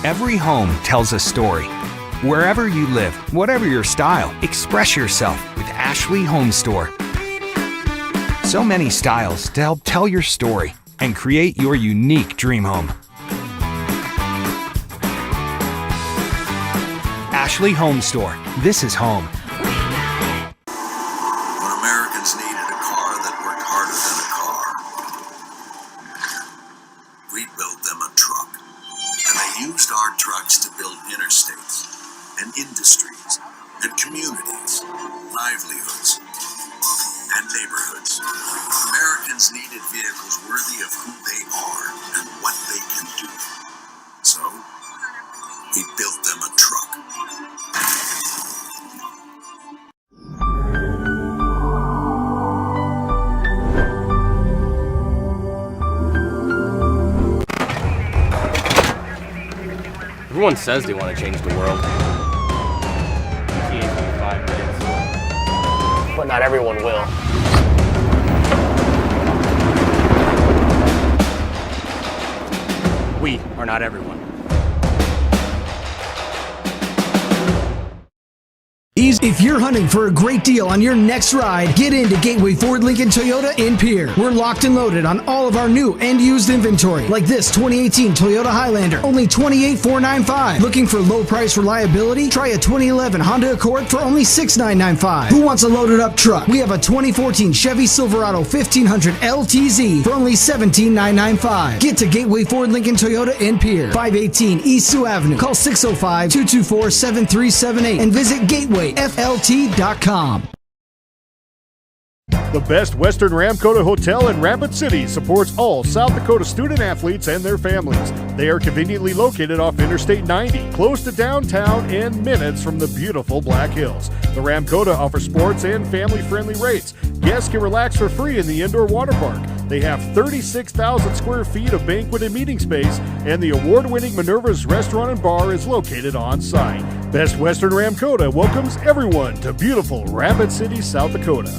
Every home tells a story. Wherever you live, whatever your style, express yourself with Ashley Home Store. So many styles to help tell your story and create your unique dream home. Ashley Home Store. This is home. When Americans needed a car that worked harder than a car, we built them a truck. And they used our trucks to build interstates and industries and communities, livelihoods and neighborhoods. Americans needed vehicles worthy of who they are and what they can do. So, we built them a truck. Everyone says they want to change the world. But not everyone will. We are not everyone. If you're hunting for a great deal on your next ride, get into Gateway Ford Lincoln Toyota in Pierre. We're locked and loaded on all of our new and used inventory, like this 2018 Toyota Highlander, only $28,495. Looking for low price reliability? Try a 2011 Honda Accord for only $6,995. Who wants a loaded up truck? We have a 2014 Chevy Silverado 1500 LTZ for only $17,995. Get to Gateway Ford Lincoln Toyota in Pierre, 518 East Sioux Avenue. Call 605-224-7378 and visit GatewayFLT.com. The Best Western Ramkota Hotel in Rapid City supports all South Dakota student athletes and their families. They are conveniently located off Interstate 90, close to downtown and minutes from the beautiful Black Hills. The Ramkota offers sports and family-friendly rates. Guests can relax for free in the indoor water park. They have 36,000 square feet of banquet and meeting space, and the award-winning Minerva's Restaurant and Bar is located on site. Best Western Ramkota welcomes everyone to beautiful Rapid City, South Dakota.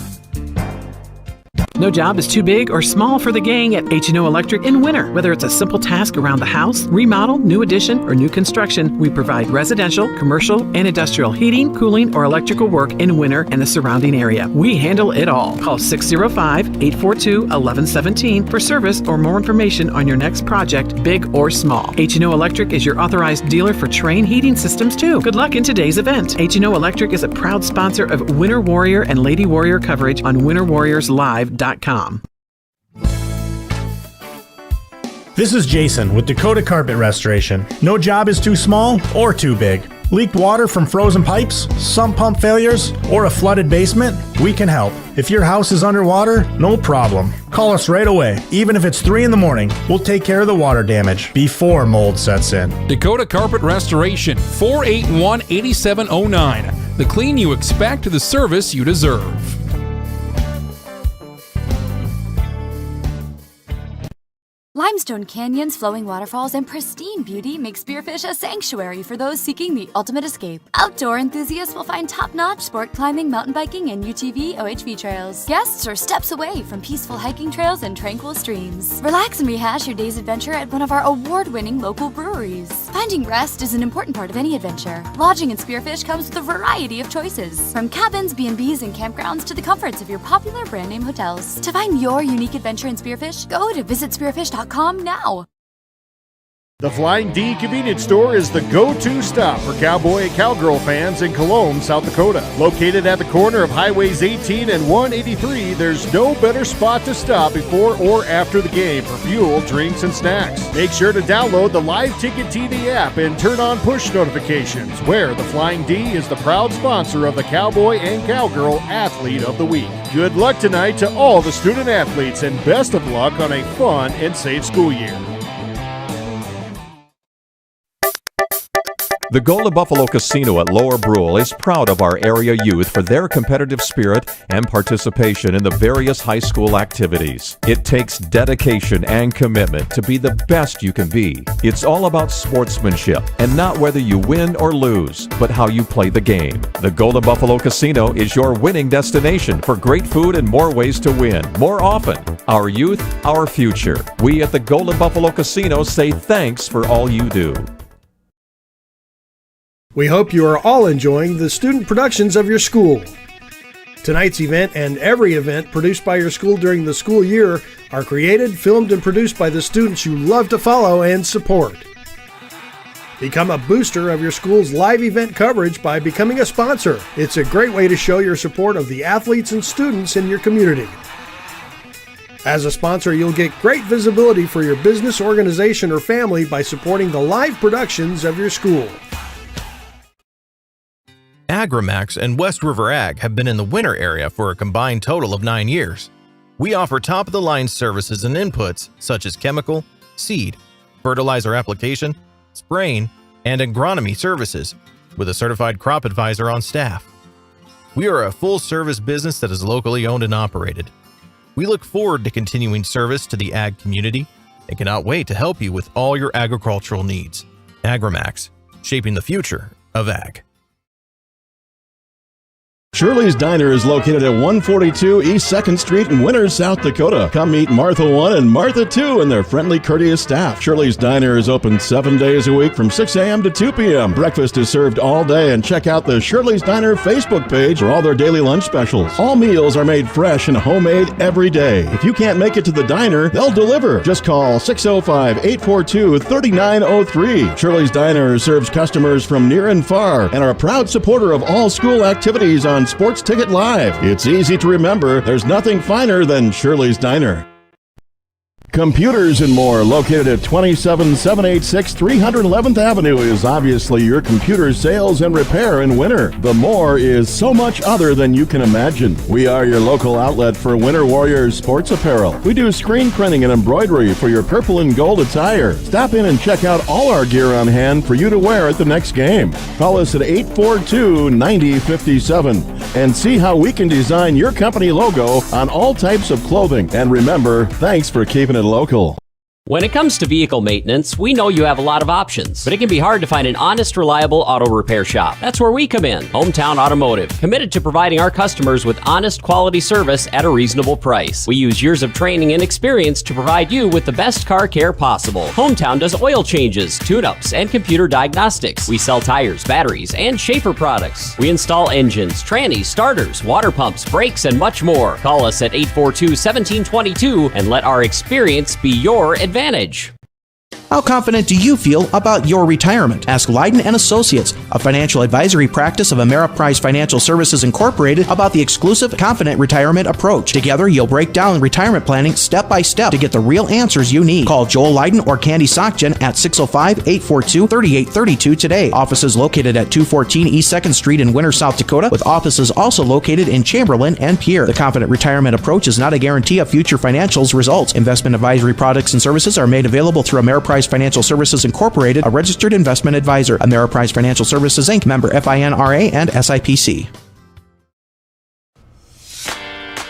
No job is too big or small for the gang at H&O Electric in winter. Whether it's a simple task around the house, remodel, new addition, or new construction, we provide residential, commercial, and industrial heating, cooling, or electrical work in winter and the surrounding area. We handle it all. Call 605-842-1117 for service or more information on your next project, big or small. H&O Electric is your authorized dealer for Trane heating systems too. Good luck in today's event. H&O Electric is a proud sponsor of Winter Warrior and Lady Warrior coverage on winterwarriorslive.com. This is Jason with Dakota Carpet Restoration. No job is too small or too big. Leaked water from frozen pipes, sump pump failures, or a flooded basement? We can help. If your house is underwater, no problem. Call us right away. Even if it's 3 in the morning, we'll take care of the water damage before mold sets in. Dakota Carpet Restoration, 481-8709. The clean you expect, the service you deserve. Limestone canyons, flowing waterfalls, and pristine beauty make Spearfish a sanctuary for those seeking the ultimate escape. Outdoor enthusiasts will find top-notch sport climbing, mountain biking, and UTV OHV trails. Guests are steps away from peaceful hiking trails and tranquil streams. Relax and rehash your day's adventure at one of our award-winning local breweries. Finding rest is an important part of any adventure. Lodging in Spearfish comes with a variety of choices, from cabins, B&Bs, and campgrounds to the comforts of your popular brand-name hotels. To find your unique adventure in Spearfish, go to visitspearfish.com now. The Flying D Convenience Store is the go-to stop for cowboy and cowgirl fans in Colome, South Dakota. Located at the corner of Highways 18 and 183, there's no better spot to stop before or after the game for fuel, drinks, and snacks. Make sure to download the Live Ticket TV app and turn on push notifications, where the Flying D is the proud sponsor of the Cowboy and Cowgirl Athlete of the Week. Good luck tonight to all the student athletes, and best of luck on a fun and safe school year. The Golden Buffalo Casino at Lower Brule is proud of our area youth for their competitive spirit and participation in the various high school activities. It takes dedication and commitment to be the best you can be. It's all about sportsmanship and not whether you win or lose, but how you play the game. The Golden Buffalo Casino is your winning destination for great food and more ways to win more often. Our youth, our future. We at the Golden Buffalo Casino say thanks for all you do. We hope you are all enjoying the student productions of your school. Tonight's event and every event produced by your school during the school year are created, filmed, and produced by the students you love to follow and support. Become a booster of your school's live event coverage by becoming a sponsor. It's a great way to show your support of the athletes and students in your community. As a sponsor, you'll get great visibility for your business, organization, or family by supporting the live productions of your school. Agrimax and West River Ag have been in the winter area for a combined total of 9 years. We offer top-of-the-line services and inputs such as chemical, seed, fertilizer application, spraying, and agronomy services with a certified crop advisor on staff. We are a full-service business that is locally owned and operated. We look forward to continuing service to the ag community and cannot wait to help you with all your agricultural needs. Agrimax, shaping the future of ag. Shirley's Diner is located at 142 East 2nd Street in Winters, South Dakota. Come meet Martha 1 and Martha 2 and their friendly, courteous staff. Shirley's Diner is open 7 days a week from 6 a.m. to 2 p.m. Breakfast is served all day, and check out the Shirley's Diner Facebook page for all their daily lunch specials. All meals are made fresh and homemade every day. If you can't make it to the diner, they'll deliver. Just call 605-842-3903. Shirley's Diner serves customers from near and far and are a proud supporter of all school activities on Sports Ticket Live. It's easy to remember. There's nothing finer than Shirley's Diner. Computers and More, located at 27786 311th Avenue, is obviously your computer sales and repair in winter. The More is so much other than you can imagine. We are your local outlet for Winter Warriors sports apparel. We do screen printing and embroidery for your purple and gold attire. Stop in and check out all our gear on hand for you to wear at the next game. Call us at 842-9057 and see how we can design your company logo on all types of clothing. And remember, thanks for keeping it local. When it comes to vehicle maintenance, we know you have a lot of options, but it can be hard to find an honest, reliable auto repair shop. That's where we come in. Hometown Automotive, committed to providing our customers with honest, quality service at a reasonable price. We use years of training and experience to provide you with the best car care possible. Hometown does oil changes, tune-ups, and computer diagnostics. We sell tires, batteries, and Schaefer products. We install engines, trannies, starters, water pumps, brakes, and much more. Call us at 842-1722 and let our experience be your advantage. How confident do you feel about your retirement? Ask Leiden & Associates, a financial advisory practice of Ameriprise Financial Services Incorporated, about the exclusive Confident Retirement approach. Together, you'll break down retirement planning step by step to get the real answers you need. Call Joel Leiden or Candy Sockgen at 605-842-3832 today. Offices located at 214 East 2nd Street in Winter, South Dakota, with offices also located in Chamberlain and Pierre. The Confident Retirement approach is not a guarantee of future financials results. Investment advisory products and services are made available through Ameriprise Financial Services Incorporated, a registered investment advisor. Ameriprise Financial Services Inc., member FINRA and SIPC.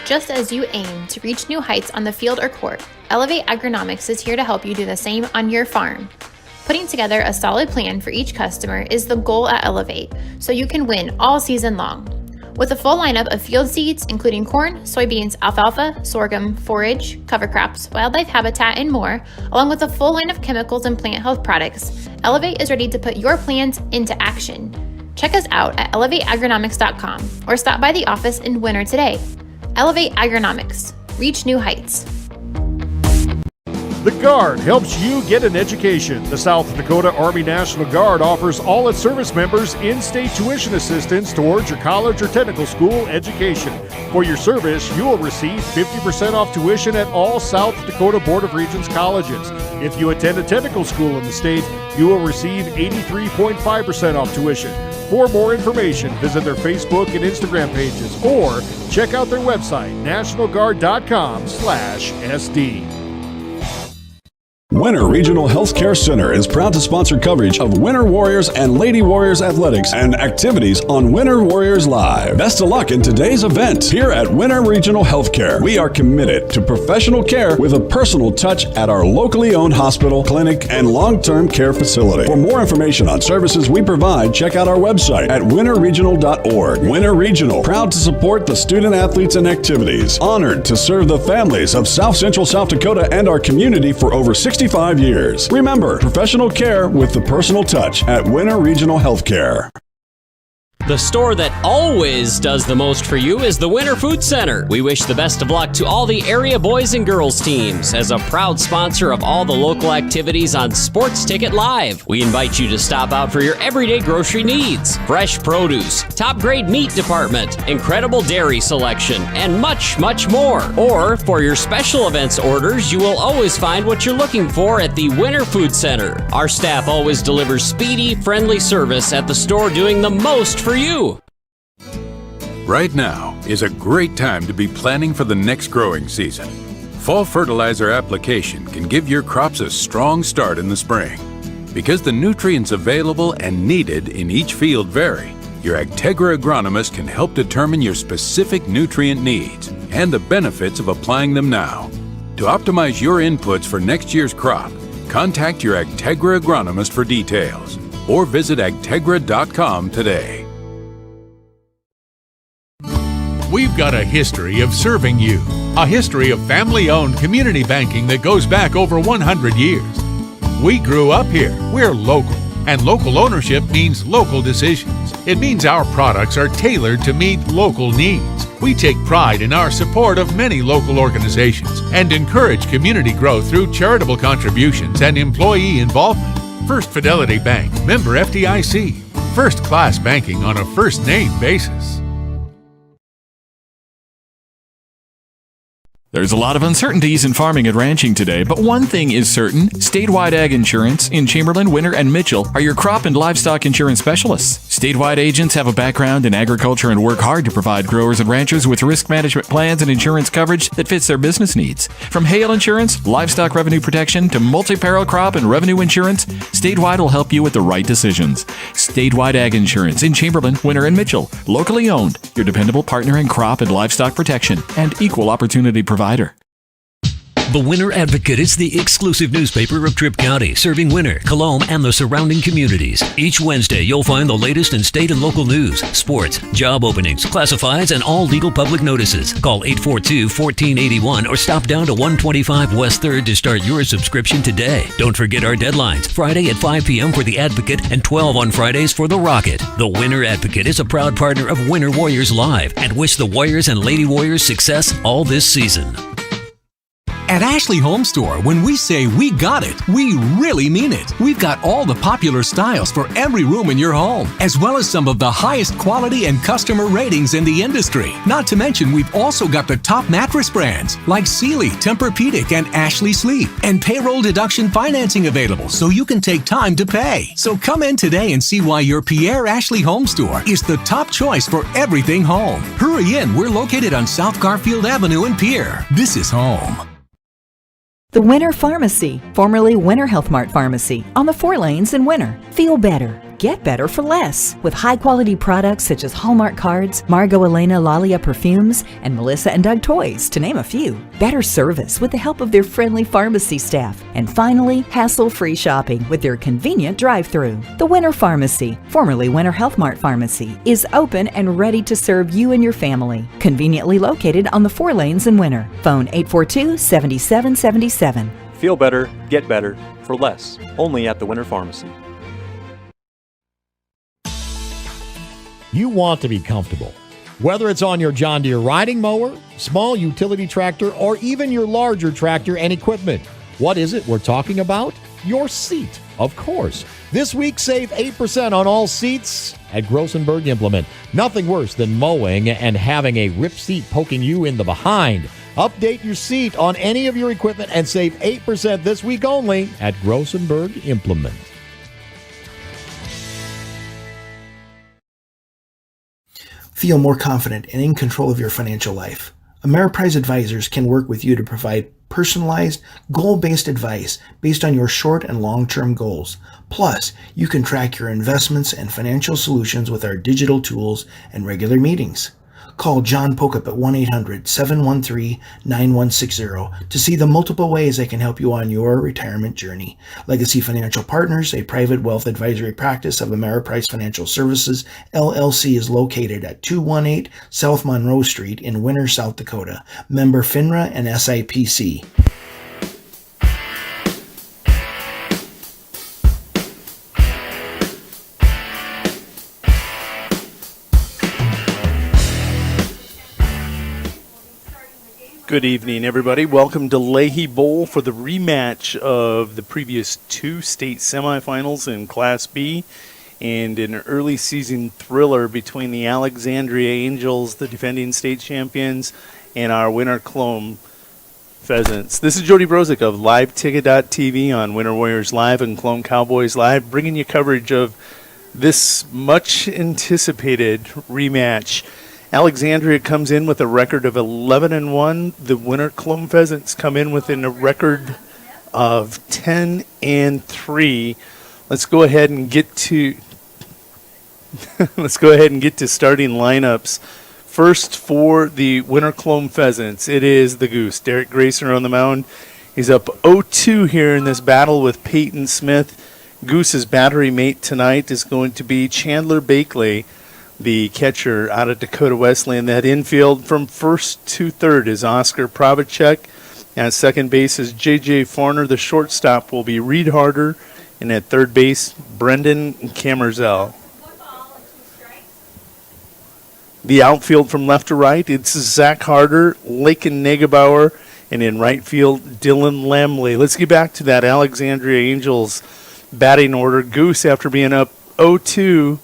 Just as you aim to reach new heights on the field or court, Elevate Agronomics is here to help you do the same on your farm. Putting together a solid plan for each customer is the goal at Elevate, so you can win all season long. With a full lineup of field seeds, including corn, soybeans, alfalfa, sorghum, forage, cover crops, wildlife habitat, and more, along with a full line of chemicals and plant health products, Elevate is ready to put your plans into action. Check us out at elevateagronomics.com or stop by the office in Winter today. Elevate Agronomics. Reach new heights. The Guard helps you get an education. The South Dakota Army National Guard offers all its service members in-state tuition assistance towards your college or technical school education. For your service, you will receive 50% off tuition at all South Dakota Board of Regents colleges. If you attend a technical school in the state, you will receive 83.5% off tuition. For more information, visit their Facebook and Instagram pages or check out their website, nationalguard.com/SD. Winter Regional Healthcare Center is proud to sponsor coverage of Winter Warriors and Lady Warriors athletics and activities on Winter Warriors Live. Best of luck in today's event here at Winter Regional Healthcare. We are committed to professional care with a personal touch at our locally owned hospital, clinic, and long-term care facility. For more information on services we provide, check out our website at winterregional.org. Winter Regional, proud to support the student athletes and activities. Honored to serve the families of South Central South Dakota and our community for over 65 years. Remember, professional care with the personal touch at Winter Regional Healthcare. The store that always does the most for you is the Winter Food Center. We wish the best of luck to all the area boys and girls teams. As a proud sponsor of all the local activities on Sports Ticket Live, we invite you to stop out for your everyday grocery needs. Fresh produce, top grade meat department, incredible dairy selection, and much, much more. Or for your special events orders, you will always find what you're looking for at the Winter Food Center. Our staff always delivers speedy, friendly service at the store, doing the most for you. Right now is a great time to be planning for the next growing season. Fall fertilizer application can give your crops a strong start in the spring. Because the nutrients available and needed in each field vary, your Agtegra agronomist can help determine your specific nutrient needs and the benefits of applying them now. To optimize your inputs for next year's crop, contact your Agtegra agronomist for details or visit agtegra.com today. We've got a history of serving you, a history of family-owned community banking that goes back over 100 years. We grew up here, we're local, and local ownership means local decisions. It means our products are tailored to meet local needs. We take pride in our support of many local organizations and encourage community growth through charitable contributions and employee involvement. First Fidelity Bank, member FDIC. First-class banking on a first-name basis. There's a lot of uncertainties in farming and ranching today, but one thing is certain. Statewide Ag Insurance in Chamberlain, Winter, and Mitchell are your crop and livestock insurance specialists. Statewide agents have a background in agriculture and work hard to provide growers and ranchers with risk management plans and insurance coverage that fits their business needs. From hail insurance, livestock revenue protection, to multi-peril crop and revenue insurance, Statewide will help you with the right decisions. Statewide Ag Insurance in Chamberlain, Winter, and Mitchell. Locally owned, your dependable partner in crop and livestock protection and equal opportunity provider. The Winter Advocate is the exclusive newspaper of Tripp County, serving Winter, Colome, and the surrounding communities. Each Wednesday, you'll find the latest in state and local news, sports, job openings, classifieds, and all legal public notices. Call 842-1481 or stop down to 125 West 3rd to start your subscription today. Don't forget our deadlines, Friday at 5 p.m. for the Advocate and 12 on Fridays for the Rocket. The Winter Advocate is a proud partner of Winter Warriors Live and wish the Warriors and Lady Warriors success all this season. At Ashley Home Store, when we say we got it, we really mean it. We've got all the popular styles for every room in your home, as well as some of the highest quality and customer ratings in the industry. Not to mention, we've also got the top mattress brands like Sealy, Tempur-Pedic, and Ashley Sleep, and payroll deduction financing available so you can take time to pay. So come in today and see why your Pierre Ashley Home Store is the top choice for everything home. Hurry in, we're located on South Garfield Avenue in Pierre. This is home. The Winter Pharmacy, formerly Winter Health Mart Pharmacy, on the 4 lanes in Winter. Feel better. Get better for less. With high-quality products such as Hallmark cards, Margot Elena Lalia perfumes, and Melissa and Doug toys, to name a few. Better service with the help of their friendly pharmacy staff. And finally, hassle-free shopping with their convenient drive-thru. The Winter Pharmacy, formerly Winter Health Mart Pharmacy, is open and ready to serve you and your family. Conveniently located on the 4 lanes in Winter. Phone 842-7777. Feel better, get better, for less. Only at the Winter Pharmacy. You want to be comfortable. Whether it's on your John Deere riding mower, small utility tractor, or even your larger tractor and equipment. What is it we're talking about? Your seat, of course. This week, save 8% on all seats at Grossenberg Implement. Nothing worse than mowing and having a ripped seat poking you in the behind. Update your seat on any of your equipment and save 8% this week only at Grossenberg Implement. Feel more confident and in control of your financial life. Ameriprise Advisors can work with you to provide personalized, goal-based advice based on your short and long-term goals. Plus, you can track your investments and financial solutions with our digital tools and regular meetings. Call John Pokup at 1-800-713-9160 to see the multiple ways they can help you on your retirement journey. Legacy Financial Partners, a private wealth advisory practice of Ameriprise Financial Services, LLC, is located at 218 South Monroe Street in Winter, South Dakota. Member FINRA and SIPC. Good evening, everybody. Welcome to Leahy Bowl for the rematch of the previous two state semifinals in Class B and an early season thriller between the Alexandria Angels, the defending state champions, and our winner Colome Pheasants. This is Jody Brozick of LiveTicket.tv on Winter Warriors Live and Colome Cowboys Live, bringing you coverage of this much-anticipated rematch. Alexandria comes in with a record of 11-1. The winner Colome Pheasants come in within a record of 10-3. Let's go ahead and get to starting lineups. First for the winner Colome Pheasants, it is the Goose. Derek Grayson on the mound. He's up 0-2 here in this battle with Peyton Smith. Goose's battery mate tonight is going to be Chandler Bakley, the catcher out of Dakota Wesleyan. That infield from first to third is Oscar Probacek. At second base is J.J. Farner. The shortstop will be Reed Harder. And at third base, Brendan Camerzel. The outfield from left to right, it's Zach Harder, Laken Negebauer, and in right field, Dylan Lamley. Let's get back to that Alexandria Angels batting order. Goose, after being up 0-2,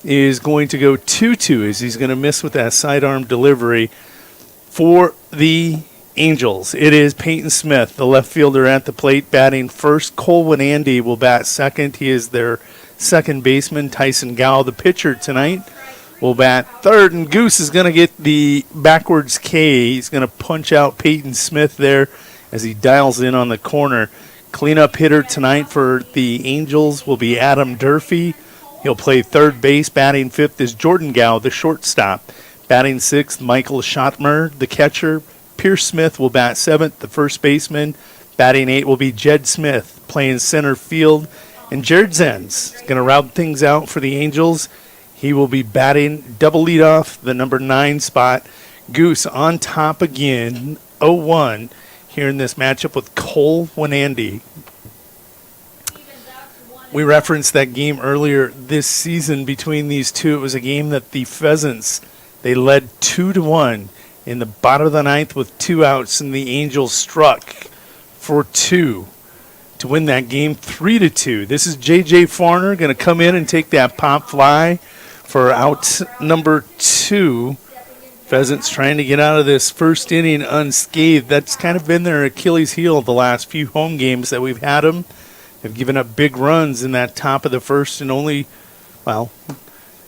is going to go 2-2 as he's going to miss with that sidearm delivery. For the Angels, it is Peyton Smith, the left fielder at the plate, batting first. Colwyn Andy will bat second. He is their second baseman. Tyson Gow, the pitcher tonight, will bat third. And Goose is going to get the backwards K. He's going to punch out Peyton Smith there as he dials in on the corner. Cleanup hitter tonight for the Angels will be Adam Durfee. He'll play third base. Batting fifth is Jordan Gow, the shortstop. Batting sixth, Michael Schottmer, the catcher. Pierce Smith will bat seventh, the first baseman. Batting eighth will be Jed Smith, playing center field. And Jared Zenz is going to round things out for the Angels. He will be batting double leadoff, the number 9 spot. Goose on top again, 0-1 here in this matchup with Colwyn Andy. We referenced that game earlier this season between these two. It was a game that the Pheasants, they led 2-1 in the bottom of the ninth with 2 outs, and the Angels struck for 2 to win that game 3-2. This is J.J. Farner going to come in and take that pop fly for out number 2. Pheasants trying to get out of this first inning unscathed. That's kind of been their Achilles heel the last few home games that we've had them. They've given up big runs in that top of the first, and only, well,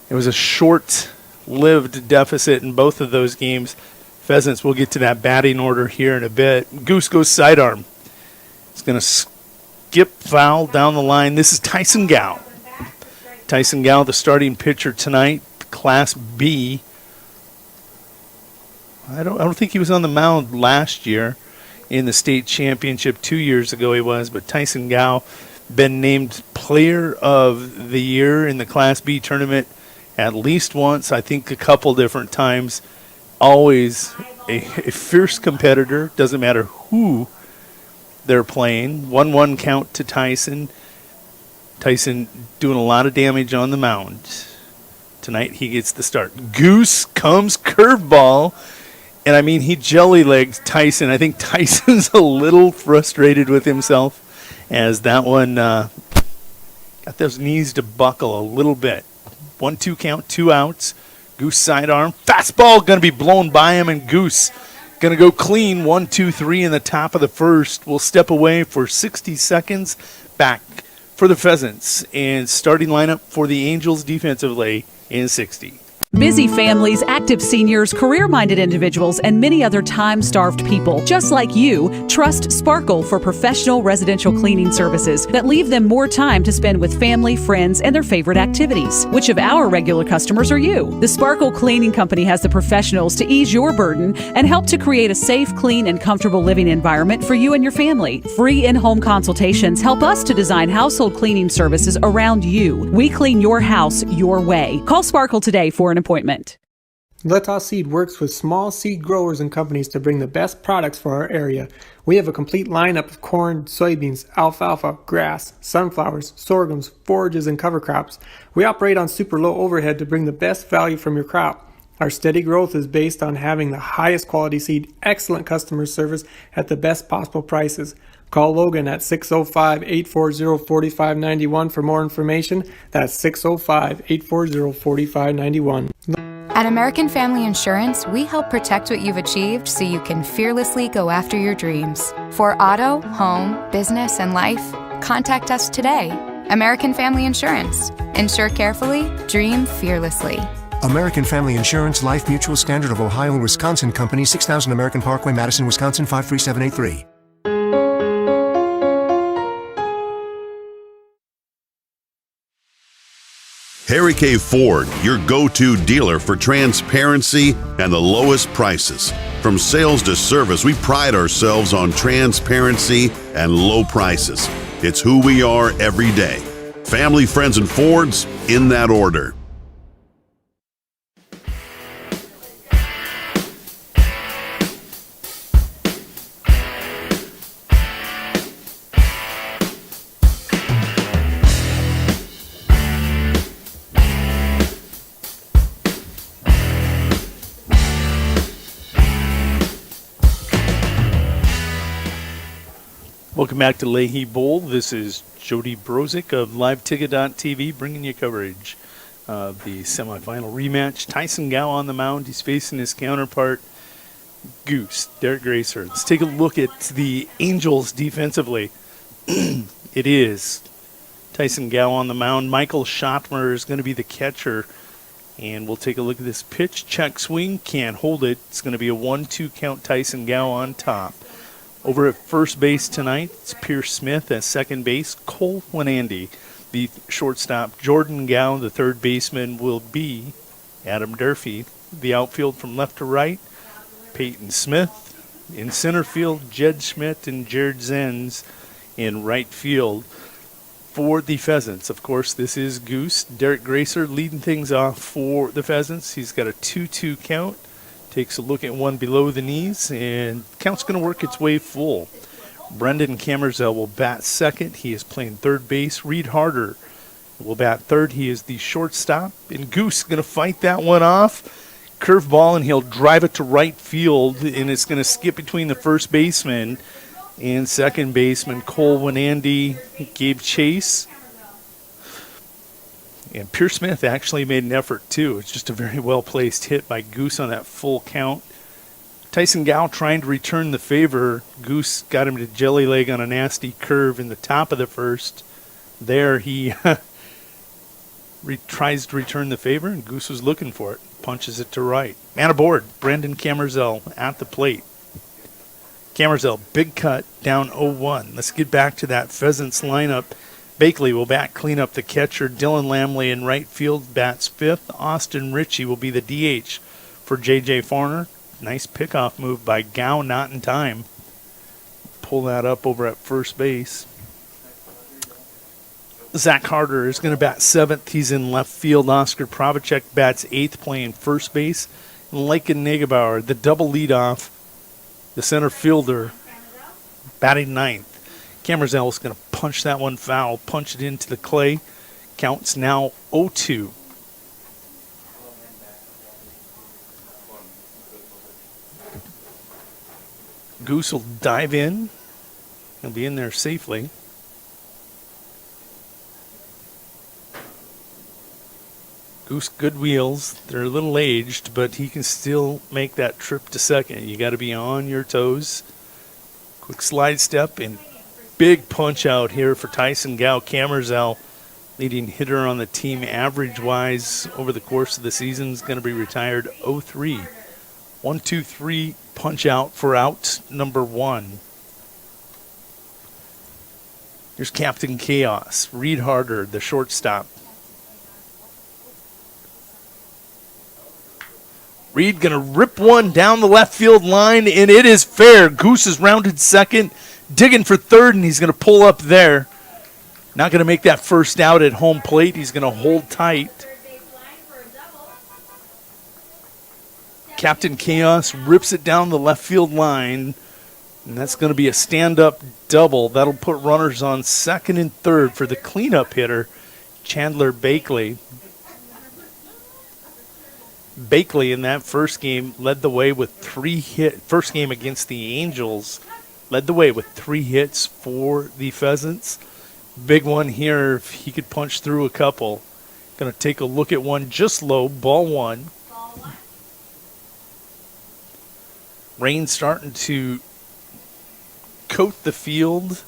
it was a short-lived deficit in both of those games. Pheasants will get to that batting order here in a bit. Goose goes sidearm. It's going to skip foul down the line. This is Tyson Gow. Tyson Gow, the starting pitcher tonight, Class B. I don't think he was on the mound last year. In the state championship 2 years ago he was, but Tyson Gow been named player of the year in the Class B tournament at least once, I think a couple different times. Always a fierce competitor, doesn't matter who they're playing. 1-1 count to Tyson. Tyson doing a lot of damage on the mound. Tonight he gets the start. Goose comes curveball. And, I mean, he jelly-legs Tyson. I think Tyson's a little frustrated with himself as that one got those knees to buckle a little bit. 1-2 count, 2 outs. Goose sidearm. Fastball going to be blown by him, and Goose going to go clean. 1-2-3 in the top of the first. We'll step away for 60 seconds. Back for the Pheasants. And starting lineup for the Angels defensively in 60. Busy families, active seniors, career-minded individuals, and many other time-starved people, just like you, trust Sparkle for professional residential cleaning services that leave them more time to spend with family, friends, and their favorite activities. Which of our regular customers are you? The Sparkle Cleaning Company has the professionals to ease your burden and help to create a safe, clean, and comfortable living environment for you and your family. Free in-home consultations help us to design household cleaning services around you. We clean your house your way. Call Sparkle today for an appointment. Let's Seed works with small seed growers and companies to bring the best products for our area. We have a complete lineup of corn, soybeans, alfalfa, grass, sunflowers, sorghums, forages, and cover crops. We operate on super low overhead to bring the best value from your crop. Our steady growth is based on having the highest quality seed, excellent customer service at the best possible prices. Call Logan at 605-840-4591 for more information. That's 605-840-4591. At American Family Insurance, we help protect what you've achieved so you can fearlessly go after your dreams. For auto, home, business, and life, contact us today. American Family Insurance. Insure carefully, dream fearlessly. American Family Insurance Life Mutual Standard of Ohio and Wisconsin Company, 6000 American Parkway, Madison, Wisconsin, 53783. Harry K. Ford, your go-to dealer for transparency and the lowest prices. From sales to service, we pride ourselves on transparency and low prices. It's who we are every day. Family, friends, and Fords, in that order. Welcome back to Leahy Bowl. This is Jody Brozick of LiveTicket.tv bringing you coverage of the semifinal rematch. Tyson Gow on the mound. He's facing his counterpart, Goose, Derek Gracer. Let's take a look at the Angels defensively. It is Tyson Gow on the mound. Michael Schottmer is going to be the catcher. And we'll take a look at this pitch. Check swing. Can't hold it. It's going to be a 1-2 count. Tyson Gow on top. Over at first base tonight, it's Pierce Smith. At second base, Cole Winandy. The shortstop, Jordan Gow. The third baseman will be Adam Durfee. The outfield from left to right, Peyton Smith. In center field, Jed Schmidt and Jared Zenz. In right field, for the Pheasants, of course, this is Goose. Derek Gracer leading things off for the Pheasants. He's got a 2-2 count. Takes a look at one below the knees, and count's going to work its way full. Brendan Kammerzell will bat second. He is playing third base. Reed Harder will bat third. He is the shortstop. And Goose is going to fight that one off. Curveball, and he'll drive it to right field, and it's going to skip between the first baseman and second baseman. Cole Winandy gave chase. And Pierce Smith actually made an effort, too. It's just a very well-placed hit by Goose on that full count. Tyson Gow trying to return the favor. Goose got him to jelly leg on a nasty curve in the top of the first. There he tries to return the favor, and Goose was looking for it. Punches it to right. Man aboard, Brendan Kammerzell at the plate. Kammerzell, big cut, down 0-1. Let's get back to that Pheasants lineup. Bakley will bat clean up the catcher. Dylan Lamley in right field bats fifth. Austin Ritchie will be the DH for J.J. Farner. Nice pickoff move by Gow, not in time. Pull that up over at first base. Zach Harder is going to bat seventh. He's in left field. Oscar Pravacek bats eighth, playing first base. And Lakin Negebauer, the double leadoff, the center fielder, batting ninth. Kammerzell is going to punch that one foul, punch it into the clay. Counts now 0-2. Goose will dive in. He'll be in there safely. Goose, good wheels. They're a little aged, but he can still make that trip to second. You got to be on your toes. Quick slide step and big punch out here for Tyson Gow. Kammerzell, leading hitter on the team average-wise over the course of the season, is going to be retired 0-3. 1-2-3 punch out for out number one. Here's Captain Chaos, Reed Harder, the shortstop. Reed going to rip one down the left field line, and it is fair. Goose is rounded second, digging for third, and he's going to pull up there. Not going to make that first out at home plate. He's going to hold tight. Captain Chaos rips it down the left field line, and that's going to be a stand-up double. That'll put runners on second and third for the cleanup hitter, Chandler Bakley. Bakley in that first game led the way with 3 hits. First game against the Angels led the way with 3 hits for the Pheasants. Big one here if he could punch through a couple. Going to take a look at one just low, ball 1. Rain starting to coat the field.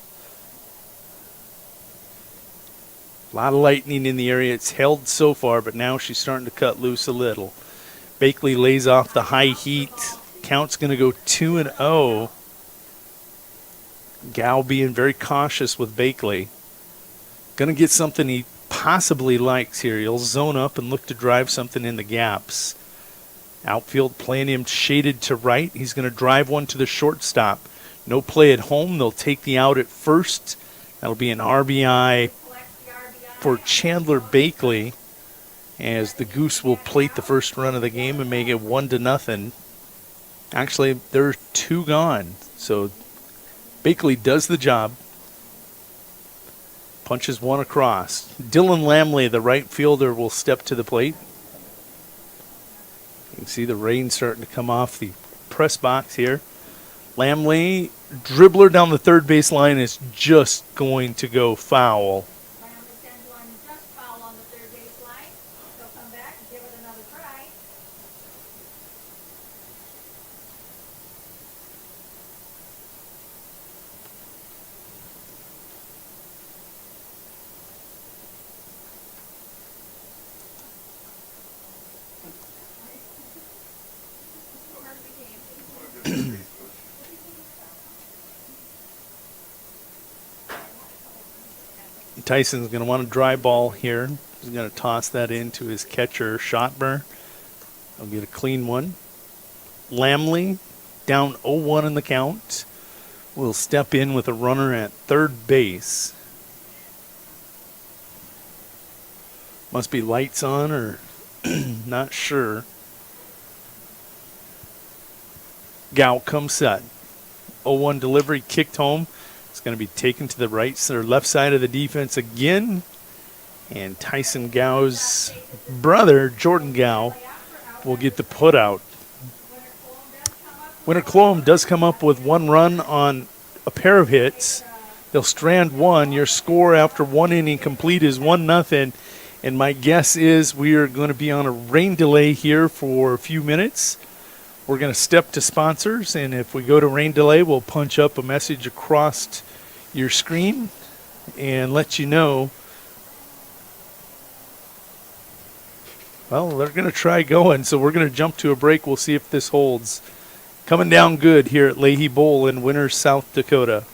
A lot of lightning in the area. It's held so far, but now she's starting to cut loose a little. Bakley lays off the high heat. Count's going to go 2-0. Gow being very cautious with Bakley. Going to get something he possibly likes here. He'll zone up and look to drive something in the gaps. Outfield playing him shaded to right. He's going to drive one to the shortstop. No play at home. They'll take the out at first. That'll be an RBI for Chandler Bakley, as the Goose will plate the first run of the game and make it 1-0. Actually, there are 2 gone. So Bakley does the job. Punches one across. Dylan Lamley, the right fielder, will step to the plate. You can see the rain starting to come off the press box here. Lamley, dribbler down the third base line, is just going to go foul. Tyson's going to want a dry ball here. He's going to toss that into his catcher, Schottmer. He'll get a clean one. Lamley, down 0-1 in the count, will step in with a runner at third base. Must be lights on, or not sure. Gow comes set. 0-1 delivery, kicked home. It's going to be taken to the right or left side of the defense again. And Tyson Gow's brother, Jordan Gow, will get the put out. Winter Colome does come up with 1 run on a pair of hits. They'll strand 1. Your score after 1 inning complete is 1-0. And my guess is we are going to be on a rain delay here for a few minutes. We're going to step to sponsors, and if we go to rain delay, we'll punch up a message across your screen and let you know. Well, they're going to try going, so we're going to jump to a break. We'll see if this holds. Coming down good here at Leahy Bowl in Winter, South Dakota.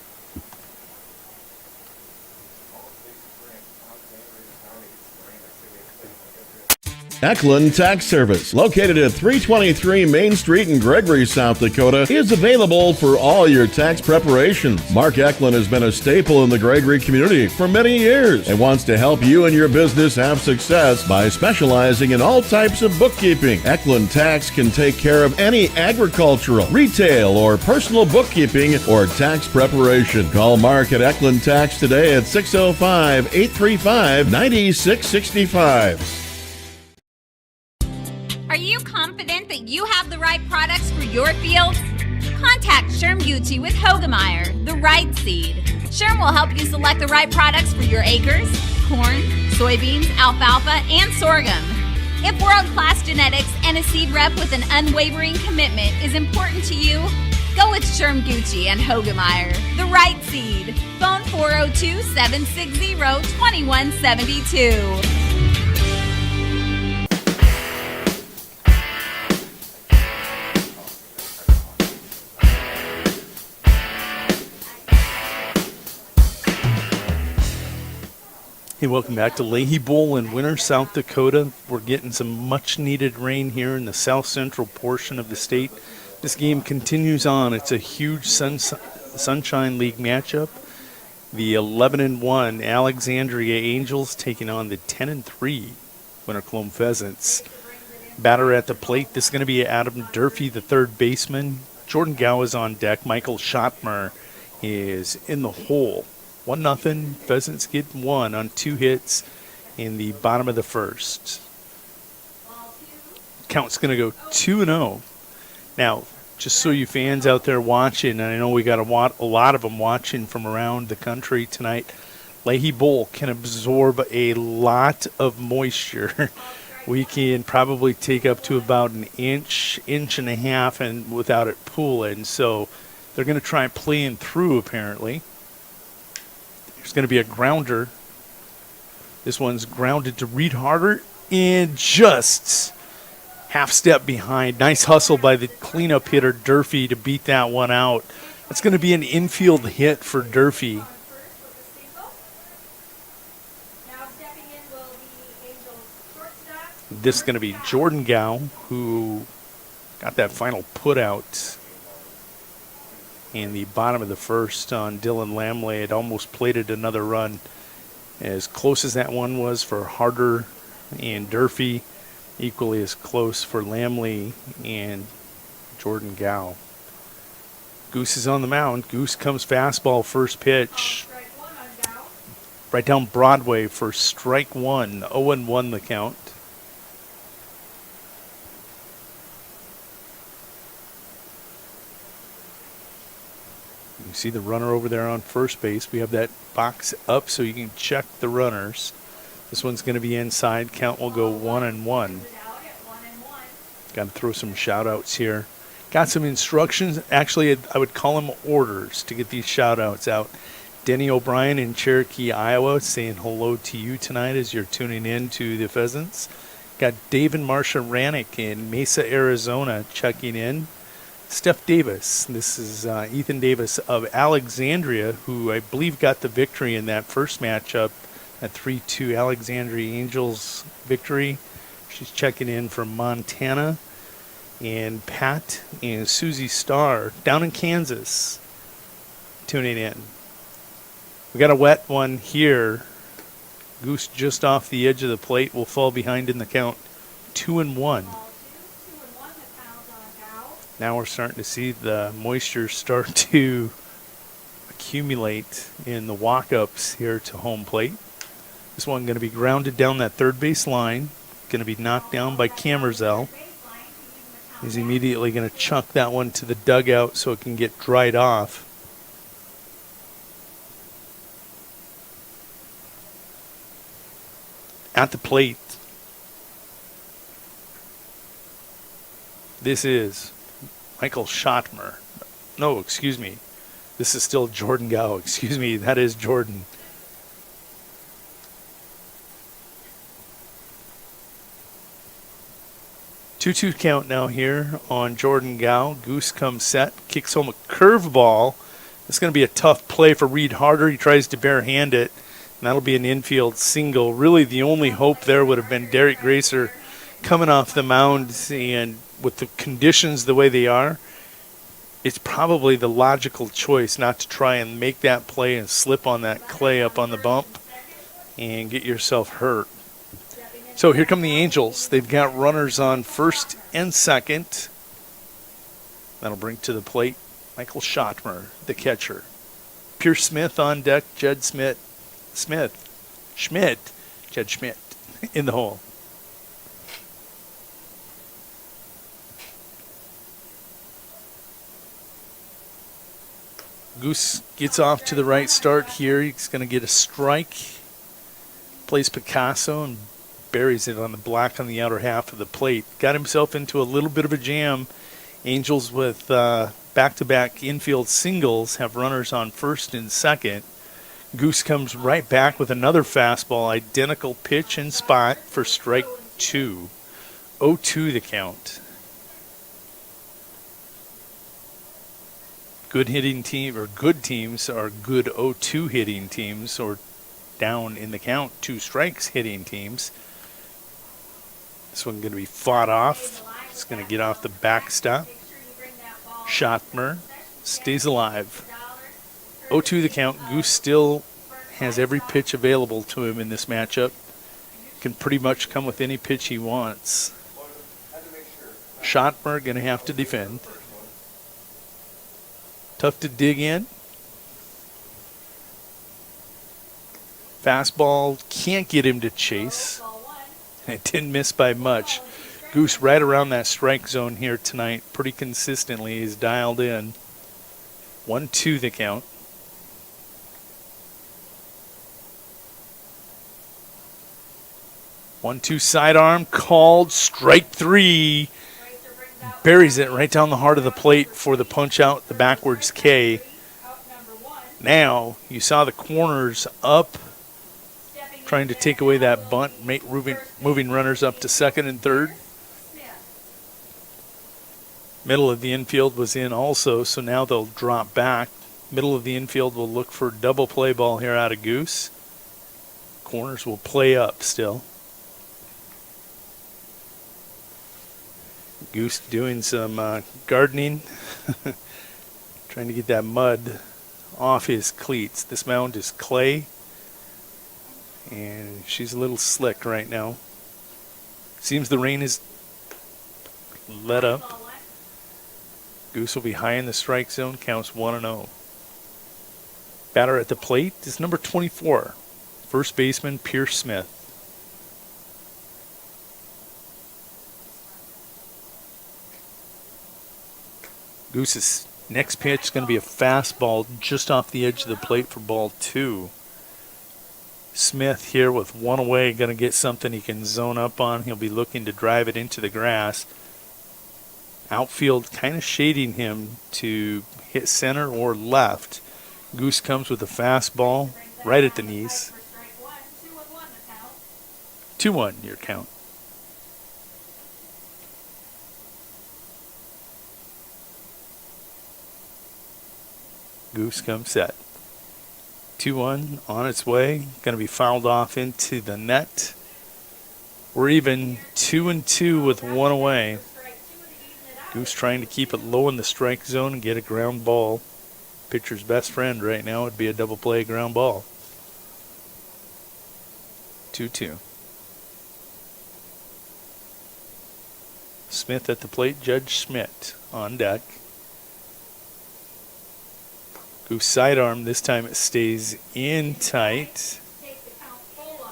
Eklund Tax Service, located at 323 Main Street in Gregory, South Dakota, is available for all your tax preparations. Mark Eklund has been a staple in the Gregory community for many years and wants to help you and your business have success by specializing in all types of bookkeeping. Eklund Tax can take care of any agricultural, retail, or personal bookkeeping or tax preparation. Call Mark at Eklund Tax today at 605-835-9665. Are you confident that you have the right products for your fields? Contact Sherm Gucci with Hogemeyer, the right seed. Sherm will help you select the right products for your acres, corn, soybeans, alfalfa, and sorghum. If world-class genetics and a seed rep with an unwavering commitment is important to you, go with Sherm Gucci and Hogemeyer, the right seed. Phone 402-760-2172. Hey, welcome back to Leahy Bowl in Winter, South Dakota. We're getting some much-needed rain here in the south-central portion of the state. This game continues on. It's a huge Sunshine League matchup. The 11-1 Alexandria Angels taking on the 10-3 Winter Colome Pheasants. Batter at the plate. This is going to be Adam Durfee, the third baseman. Jordan Gow is on deck. Michael Schottmer is in the hole. 1-0. Pheasants get 1 on 2 hits in the bottom of the first. Count's going to go 2-0. Now, just so you fans out there watching, and I know we got a lot of them watching from around the country tonight, Leahy Bowl can absorb a lot of moisture. We can probably take up to about an inch and a half, and without it pooling. So they're going to try playing through, apparently. There's going to be a grounder. This one's grounded to Reed Harder, and just half step behind. Nice hustle by the cleanup hitter, Durfee, to beat that one out. That's going to be an infield hit for Durfee. This is going to be Jordan Gow, who got that final put out in the bottom of the first on Dylan Lamley. It almost plated another run. As close as that one was for Harder and Durfee, equally as close for Lamley and Jordan Gow. Goose is on the mound. Goose comes fastball, first pitch. Right down Broadway for strike one. 0-1 the count. You see the runner over there on first base. We have that box up so you can check the runners. This one's going to be inside. Count will go 1-1. Got to throw some shout outs here. Got some instructions. Actually, I would call them orders to get these shout outs out. Denny O'Brien in Cherokee, Iowa, saying hello to you tonight as you're tuning in to the Pheasants. Got Dave and Marcia Rannick in Mesa, Arizona, checking in. Steph Davis. This is Ethan Davis of Alexandria, who I believe got the victory in that first matchup, that 3-2 Alexandria Angels victory. She's checking in from Montana. And Pat and Susie Starr down in Kansas tuning in. We got a wet one here. Goose just off the edge of the plate will fall behind in the count. 2-1. Now we're starting to see the moisture start to accumulate in the walk-ups here to home plate. This one going to be grounded down that third base line. Going to be knocked down by Camerzell. He's immediately going to chuck that one to the dugout so it can get dried off. At the plate, this is Michael Schottmer. No, excuse me. This is still Jordan Gow. Excuse me, that is Jordan. Two-two count now here on Jordan Gow. Goose comes set, kicks home a curveball. It's going to be a tough play for Reed Harder. He tries to barehand it, and that'll be an infield single. Really, the only hope there would have been Derek Gracer coming off the mound, and with the conditions the way they are, it's probably the logical choice not to try and make that play and slip on that clay up on the bump and get yourself hurt. So here come the Angels. They've got runners on first and second. That'll bring to the plate Michael Schottmer, the catcher. Pierce Smith on deck, Jed Schmidt in the hole. Goose gets off to the right start here. He's going to get a strike. Plays Picasso and buries it on the block on the outer half of the plate. Got himself into a little bit of a jam. Angels with back-to-back infield singles have runners on first and second. Goose comes right back with another fastball. Identical pitch and spot for strike two. 0-2 the count. Good hitting team, or good teams are good 0-2 hitting teams, or down in the count, 2 strikes hitting teams. This one going to be fought off. It's going to get off the backstop. Schottmer stays alive. 0-2 the count. Goose still has every pitch available to him in this matchup. Can pretty much come with any pitch he wants. Schottmer going to have to defend. Tough to dig in. Fastball can't get him to chase. It didn't miss by much. Goose right around that strike zone here tonight pretty consistently. He's dialed in. 1-2 the count. One-two sidearm called. Strike three. Buries it right down the heart of the plate for the punch out, the backwards K. Now you saw the corners up, trying to take away that bunt, moving runners up to second and third. Middle of the infield was in also, so now they'll drop back. Middle of the infield will look for double play ball here out of Goose. Corners will play up still. Goose doing some gardening, trying to get that mud off his cleats. This mound is clay, and she's a little slick right now. Seems the rain is let up. Goose will be high in the strike zone, counts 1-0. Batter at the plate is number 24, first baseman Pierce Smith. Goose's next pitch is going to be a fastball just off the edge of the plate for ball 2. Smith here with one away, going to get something he can zone up on. He'll be looking to drive it into the grass. Outfield kind of shading him to hit center or left. Goose comes with a fastball right at the knees. 2-1 your count. Goose comes set. 2-1 on its way. Going to be fouled off into the net. We're even 2-2 with one away. Goose trying to keep it low in the strike zone and get a ground ball. Pitcher's best friend right now would be a double play ground ball. 2-2. Smith at the plate, Judge Schmidt on deck. Goose sidearm, this time it stays in tight.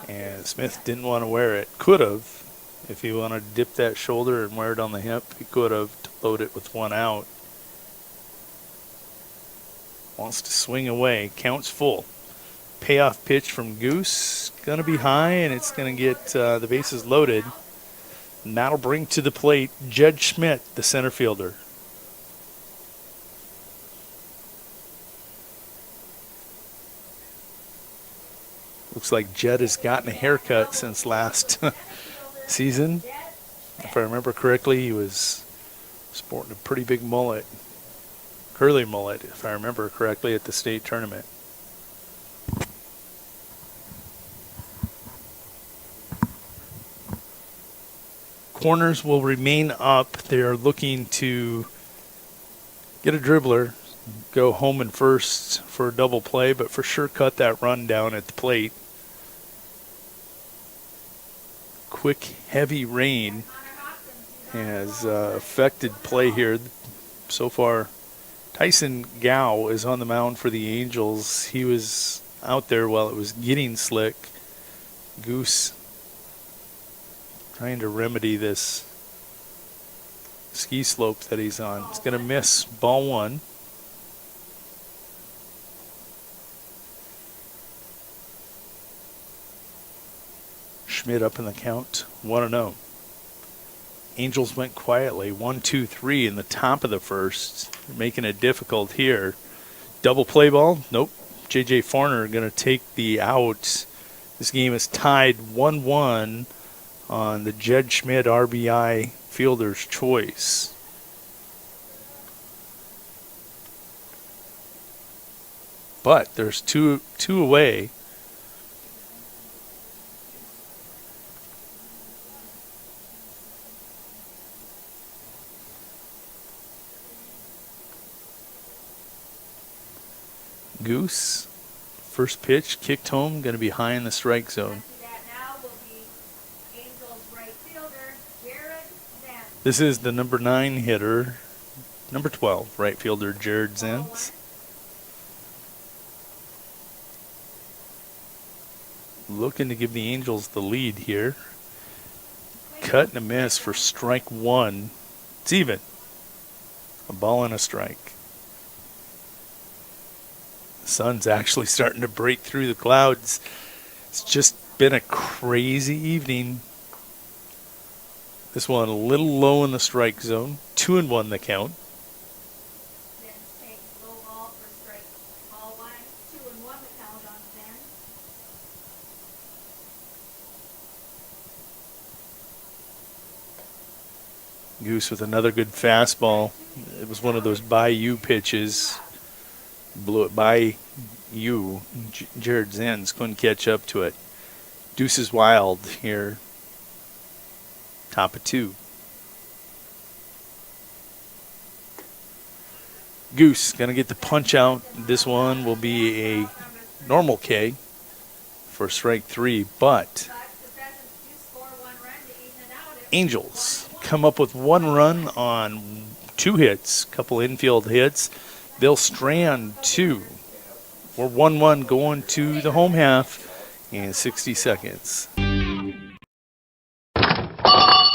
And Smith didn't want to wear it. Could have. If he wanted to dip that shoulder and wear it on the hip, he could have to load it with one out. Wants to swing away. Counts full. Payoff pitch from Goose. Going to be high, and it's going to get the bases loaded. And that'll bring to the plate Judge Schmidt, the center fielder. Looks like Jed has gotten a haircut since last season. If I remember correctly, he was sporting a pretty big mullet. Curly mullet, if I remember correctly, at the state tournament. Corners will remain up. They're looking to get a dribbler, go home and first for a double play, but for sure cut that run down at the plate. Quick, heavy rain has affected play here. So far, Tyson Gow is on the mound for the Angels. He was out there while it was getting slick. Goose trying to remedy this ski slope that he's on. It's going to miss ball 1. Schmidt up in the count, 1-0. Angels went quietly, 1-2-3 in the top of the first. They're making it difficult here. Double play ball, nope. J.J. Farner going to take the out. This game is tied 1-1 on the Jed Schmidt RBI fielder's choice. But there's two away. Goose, first pitch, kicked home, going to be high in the strike zone. This is the number 9 hitter, number 12, right fielder Jared Zentz. Looking to give the Angels the lead here. cut and a miss for strike one. It's even. A ball and a strike. The sun's actually starting to break through the clouds. It's just been a crazy evening. This one a little low in the strike zone. 2-1 the count. Goose with another good fastball. It was one of those by you pitches. Blew it by you. Jared Zenz couldn't catch up to it. Deuce is wild here. Top of 2. Goose going to get the punch out. This one will be a normal K for strike 3, but Angels come up with 1 run on 2 hits, couple infield hits. They'll strand 2. We're 1-1 going to the home half in 60 seconds.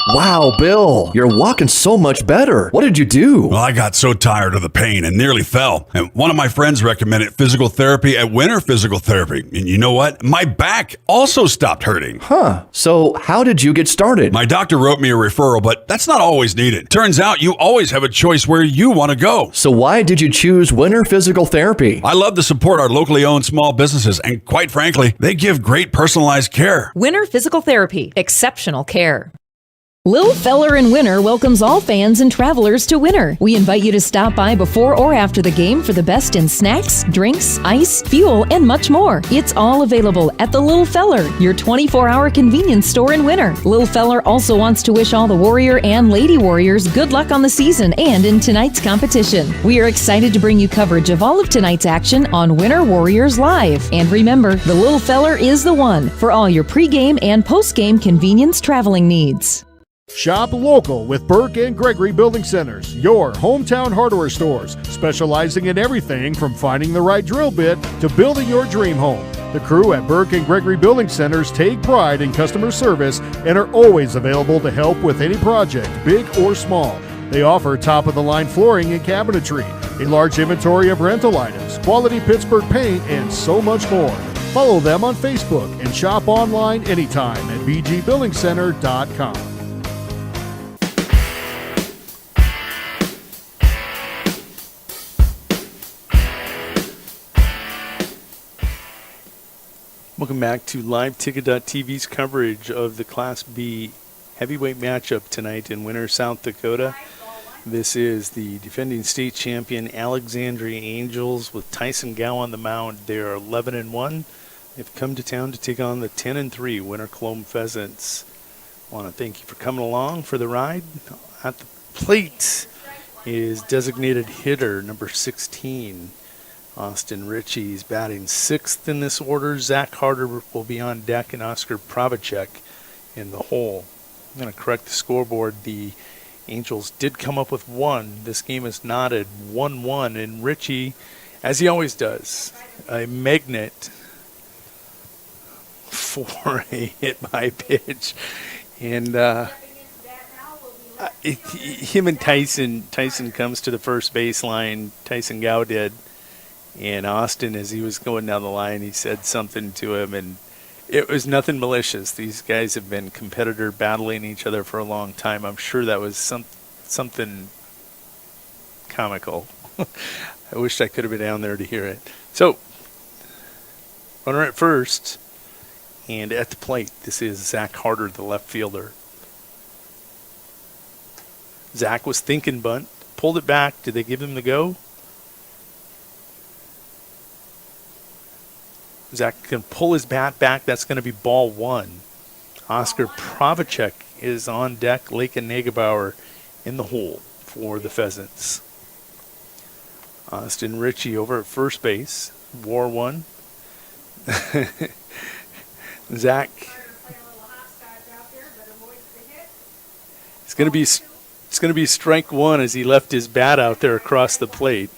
Wow, Bill, you're walking so much better. What did you do? Well, I got so tired of the pain and nearly fell. And one of my friends recommended physical therapy at Winter Physical Therapy. And you know what? My back also stopped hurting. Huh. So how did you get started? My doctor wrote me a referral, but that's not always needed. Turns out you always have a choice where you want to go. So why did you choose Winter Physical Therapy? I love to support our locally owned small businesses, and quite frankly, they give great personalized care. Winter Physical Therapy. Exceptional care. Lil Feller in Winter welcomes all fans and travelers to Winter. We invite you to stop by before or after the game for the best in snacks, drinks, ice, fuel, and much more. It's all available at the Lil Feller, your 24-hour convenience store in Winter. Lil Feller also wants to wish all the Warrior and Lady Warriors good luck on the season and in tonight's competition. We are excited to bring you coverage of all of tonight's action on Winter Warriors Live. And remember, the Lil Feller is the one for all your pregame and postgame convenience traveling needs. Shop local with Burke and Gregory Building Centers, your hometown hardware stores, specializing in everything from finding the right drill bit to building your dream home. The crew at Burke and Gregory Building Centers take pride in customer service and are always available to help with any project, big or small. They offer top-of-the-line flooring and cabinetry, a large inventory of rental items, quality Pittsburgh paint, and so much more. Follow them on Facebook and shop online anytime at bgbuildingcenter.com. Welcome back to LiveTicket.tv's coverage of the Class B heavyweight matchup tonight in Winter, South Dakota. This is the defending state champion Alexandria Angels with Tyson Gow on the mound. They are 11-1. They've come to town to take on the 10-3 Winter Colome Pheasants. I want to thank you for coming along for the ride. At the plate is designated hitter number 16. Austin Ritchie's batting 6th in this order. Zach Harder will be on deck and Oscar Pravacek in the hole. I'm going to correct the scoreboard. The Angels did come up with 1. This game is knotted 1-1, and Ritchie, as he always does, a magnet for a hit-by-pitch. And him and Tyson comes to the first baseline. Tyson Gow did. And Austin, as he was going down the line, he said something to him, and it was nothing malicious. These guys have been competitor battling each other for a long time. I'm sure that was something comical. I wish I could have been down there to hear it. So, runner at first, and at the plate, this is Zach Harder, the left fielder. Zach was thinking bunt, pulled it back. Did they give him the go? Zach can pull his bat back. That's going to be ball 1. Oscar Pravacek is on deck. Lake and Negebauer in the hole for the Pheasants. Austin Ritchie over at first base. War 1. Zach. It's going to be strike 1 as he left his bat out there across the plate.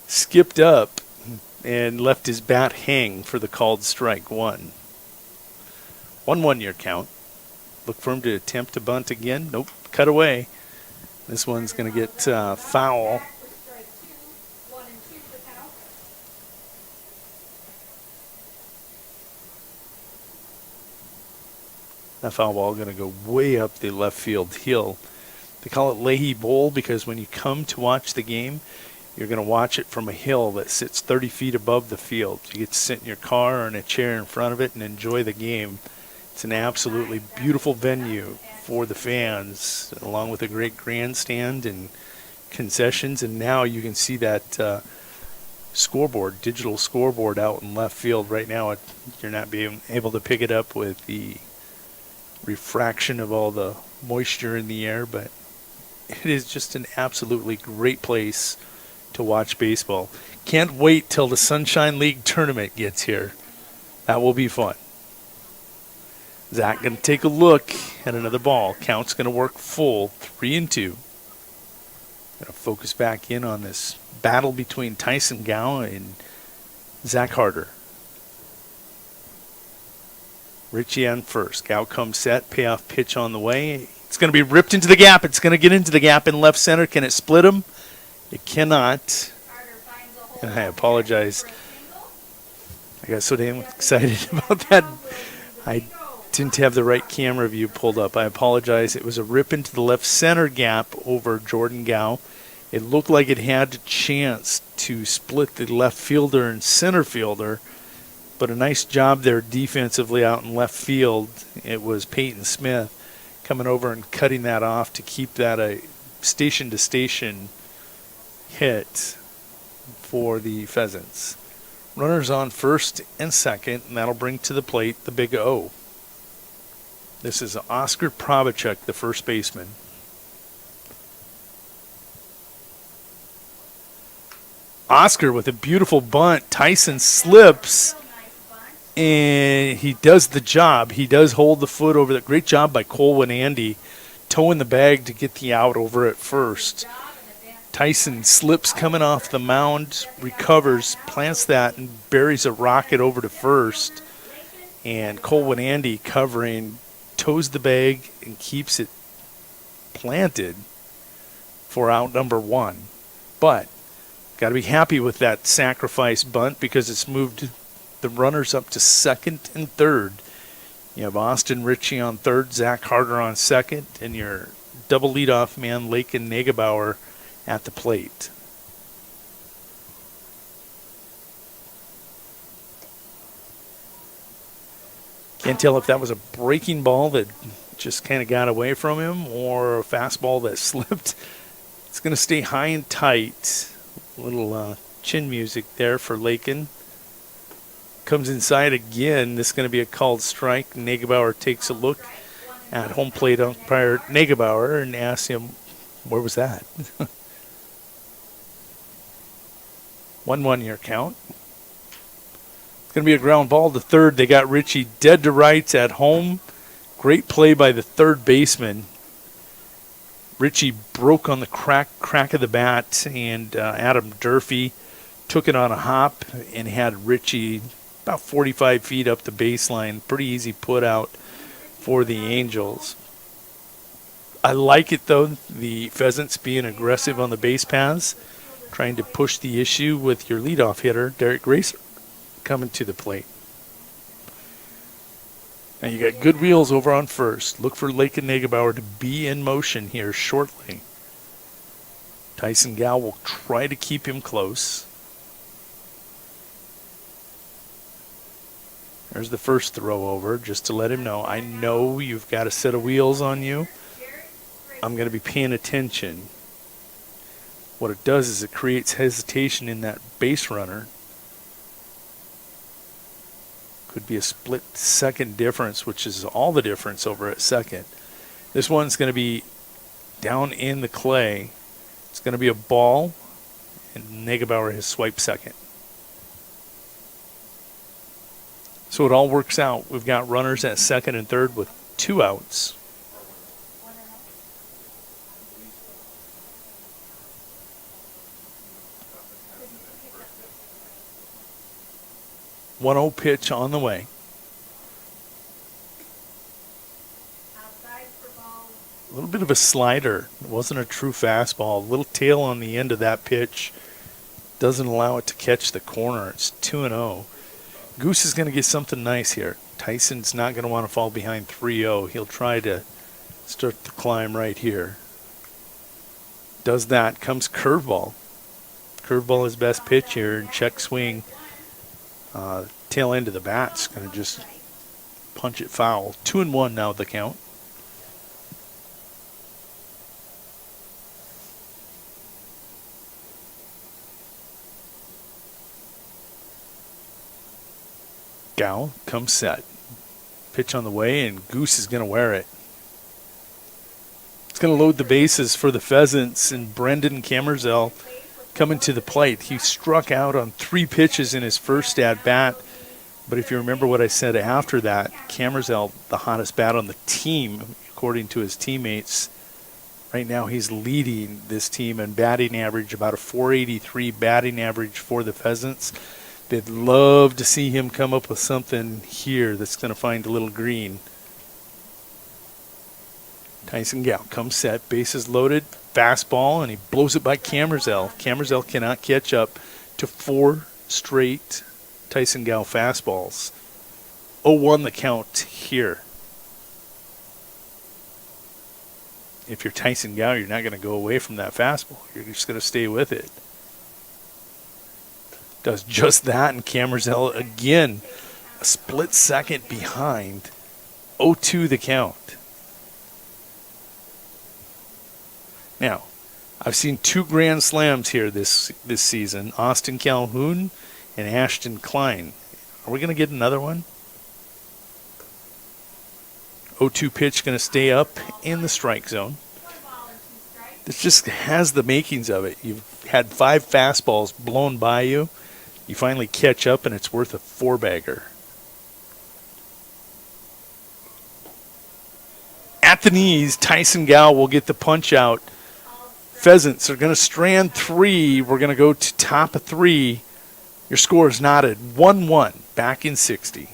Skipped up and left his bat hang for the called strike 1. 1-1 your count. Look for him to attempt to bunt again. Nope, cut away. This one's going to get foul. That foul ball going to go way up the left field hill. They call it Leahy Bowl because when you come to watch the game, you're going to watch it from a hill that sits 30 feet above the field. You get to sit in your car or in a chair in front of it and enjoy the game. It's an absolutely beautiful venue for the fans, along with a great grandstand and concessions. And now you can see that scoreboard, digital scoreboard out in left field right now. You're not being able to pick it up with the refraction of all the moisture in the air, but it is just an absolutely great place to watch baseball. Can't wait till the Sunshine League tournament gets here. That will be fun. Zach going to take a look at another ball. Count's going to work full, 3-2. Going to focus back in on this battle between Tyson Gow and Zach Harder. Richie on first. Gow comes set. Payoff pitch on the way. It's going to be ripped into the gap. It's going to get into the gap in left center. Can it split him? It cannot. And I apologize. I got so damn excited about that. I didn't have the right camera view pulled up. I apologize. It was a rip into the left center gap over Jordan Gow. It looked like it had a chance to split the left fielder and center fielder. But a nice job there defensively out in left field. It was Peyton Smith coming over and cutting that off to keep that a station-to-station hit for the Pheasants. Runners on first and second, and that'll bring to the plate the big O. This is Oscar Probachuk, the first baseman. Oscar with a beautiful bunt. Tyson slips. And he does the job. He does hold the foot over the great job by Colome Andy, towing the bag to get the out over at first. Tyson slips coming off the mound, recovers, plants that, and buries a rocket over to first. And Colome Andy covering, tows the bag, and keeps it planted for out number one. But got to be happy with that sacrifice bunt because it's moved the runners up to second and third. You have Austin Ritchie on third, Zach Harder on second, and your double leadoff man, Lakin Negebauer, at the plate. Can't tell if that was a breaking ball that just kind of got away from him or a fastball that slipped. It's going to stay high and tight. A little chin music there for Lakin. Comes inside again. This is going to be a called strike. Negebauer takes a look at home plate umpire Negebauer and asks him, where was that? 1-1 your count. It's going to be a ground ball to third. They got Ritchie dead to rights at home. Great play by the third baseman. Ritchie broke on the crack of the bat, and Adam Durfee took it on a hop and had Ritchie about 45 feet up the baseline. Pretty easy put out for the Angels. I like it, though, the Pheasants being aggressive on the base paths, trying to push the issue with your leadoff hitter, Derek Gracer, coming to the plate. Now you got good wheels over on first. Look for Lakin Negebauer to be in motion here shortly. Tyson Gow will try to keep him close. There's the first throw over, just to let him know. I know you've got a set of wheels on you. I'm going to be paying attention. What it does is it creates hesitation in that base runner. Could be a split second difference, which is all the difference over at second. This one's going to be down in the clay. It's going to be a ball, and Negebauer has swiped second. So it all works out. We've got runners at second and third with 2 outs. A little bit of a slider. It wasn't a true fastball. A little tail on the end of that pitch doesn't allow it to catch the corner. It's 2-0. Goose is going to get something nice here. Tyson's not going to want to fall behind 3-0. He'll try to start the climb right here. Does that. Comes curveball. Curveball is best pitch here. Check swing. Tail end of the bat's going to just punch it foul. 2-1 now the count. Gow comes set. Pitch on the way, and Goose is going to wear it. It's going to load the bases for the Pheasants, and Brendan Camerzell coming to the plate. He struck out on 3 pitches in his first at-bat, but if you remember what I said after that, Camerzell, the hottest bat on the team, according to his teammates. Right now he's leading this team in batting average, about a .483 batting average for the Pheasants. They'd love to see him come up with something here that's going to find a little green. Tyson Gow comes set, bases loaded, fastball, and he blows it by Camerzell. Camerzell cannot catch up to 4 straight Tyson Gow fastballs. 0-1 the count here. If you're Tyson Gow, you're not going to go away from that fastball. You're just going to stay with it. Does just that, and Camerzell again a split second behind. 0-2 the count. Now, I've seen 2 grand slams here this season. Austin Calhoun and Ashton Klein. Are we going to get another one? 0-2 pitch going to stay up in the strike zone. This just has the makings of it. You've had 5 fastballs blown by you. You finally catch up, and it's worth a 4-bagger. At the knees, Tyson Gow will get the punch out. Pheasants are going to strand 3. We're going to go to top of 3. Your score is knotted 1-1, back in 60.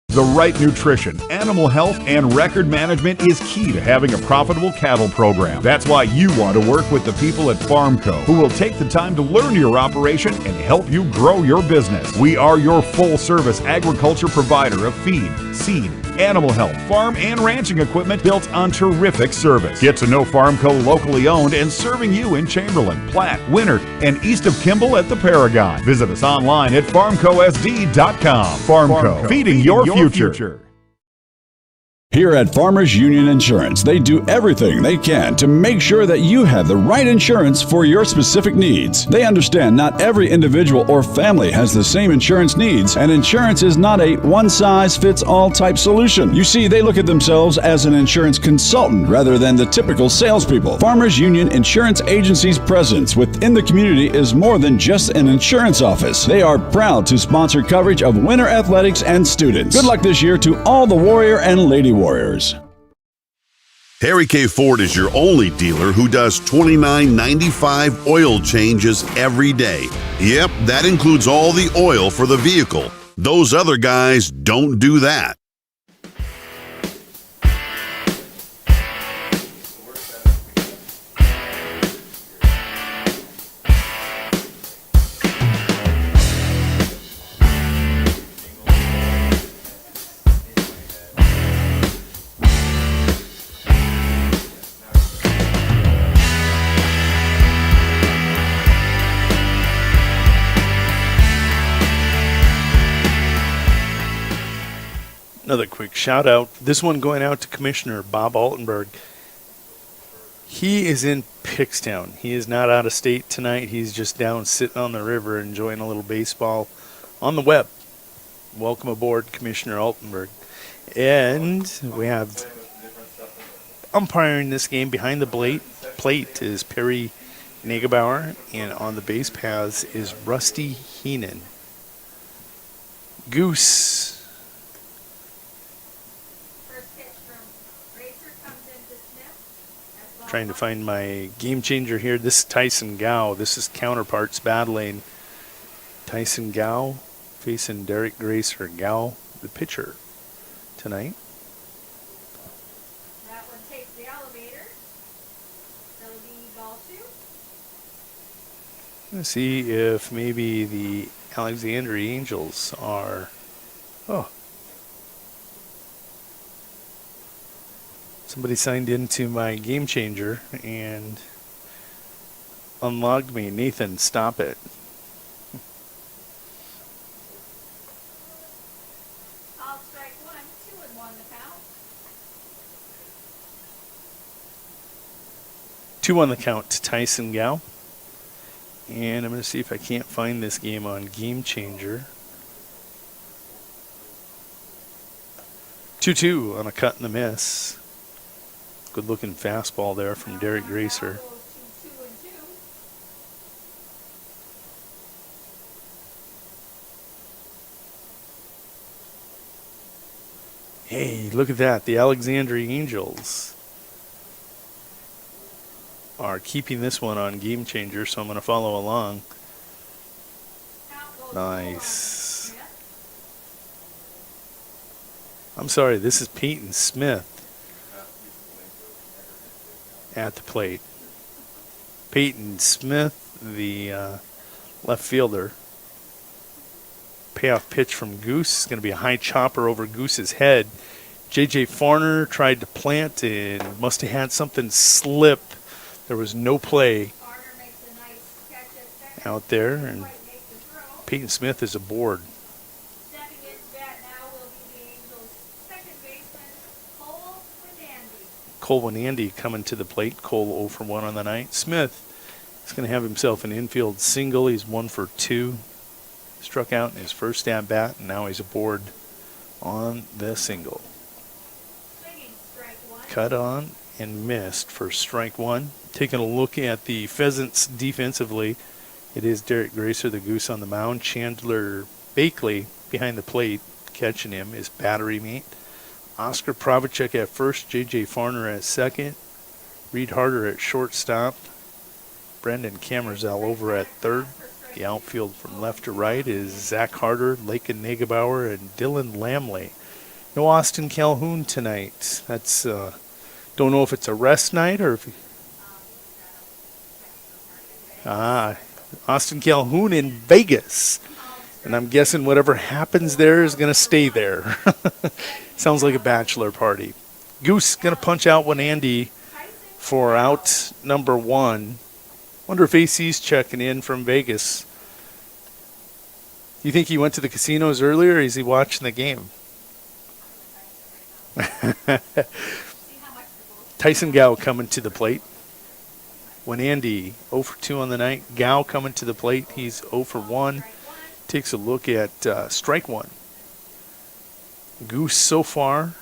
The right nutrition, animal health, and record management is key to having a profitable cattle program. That's why you want to work with the people at Farmco, who will take the time to learn your operation and help you grow your business. We are your full-service agriculture provider of feed, seed, animal health, farm, and ranching equipment built on terrific service. Get to know Farmco locally owned and serving you in Chamberlain, Platte, Winter, and east of Kimball at the Paragon. Visit us online at farmcosd.com. Farmco, feeding your future. Here at Farmers Union Insurance, they do everything they can to make sure that you have the right insurance for your specific needs. They understand not every individual or family has the same insurance needs, and insurance is not a one-size-fits-all type solution. You see, they look at themselves as an insurance consultant rather than the typical salespeople. Farmers Union Insurance Agency's presence within the community is more than just an insurance office. They are proud to sponsor coverage of winter athletics and students. Good luck this year to all the Warrior and Lady Warriors. Harry K. Ford is your only dealer who does $29.95 oil changes every day. Yep, that includes all the oil for the vehicle. Those other guys don't do that. Another quick shout out. This one going out to Commissioner Bob Altenberg. He is in Pickstown. He is not out of state tonight. He's just down sitting on the river enjoying a little baseball on the web. Welcome aboard, Commissioner Altenberg. And we have umpiring this game behind the plate is Perry Nagebauer, and on the base paths is Rusty Heenan. Goose. Trying to find my game changer here. This is Tyson Gow. This is counterparts battling. Tyson Gow facing Derek Gracer. Gow, the pitcher tonight. Let's see if maybe the Alexandria Angels are... Oh. Somebody signed into my game changer and unlogged me. Nathan, stop it. I'll strike one, 2-1 the count. 2 on the count to Tyson Gow. And I'm going to see if I can't find this game on Game Changer. 2-2 on a cut and a miss. Good looking fastball there from Derek Gracer. Hey, look at that. The Alexandria Angels are keeping this one on Game Changer, so I'm going to follow along. Nice. I'm sorry, this is Peyton Smith at the plate. Peyton Smith, the left fielder. Payoff pitch from Goose is going to be a high chopper over Goose's head. J.J. Farner tried to plant and must have had something slip. There was no play out there, and Peyton Smith is aboard. Cole Winandy coming to the plate. Cole 0 for 1 on the night. Smith is going to have himself an infield single. He's 1 for 2. Struck out in his first at bat, and now he's aboard on the single. Cut on and missed for strike one. Taking a look at the Pheasants defensively, it is Derek Gracer, the Goose, on the mound. Chandler Bakley behind the plate, catching him, is battery mate. Oscar Pravacek at first, J.J. Farner at second, Reed Harder at shortstop, Brendan Kammerzell over at third. The outfield from left to right is Zach Harder, Lakin Negebauer, and Dylan Lamley. No Austin Calhoun tonight. That's don't know if it's a rest night or if Austin Calhoun in Vegas. And I'm guessing whatever happens there is going to stay there. Sounds like a bachelor party. Goose going to punch out Winandy for out number 1. Wonder if AC's checking in from Vegas. Do you think he went to the casinos earlier, or is he watching the game? Tyson Gow coming to the plate. Winandy 0 for 2 on the night. Gow coming to the plate. He's 0 for 1. Takes a look at strike one. Goose so far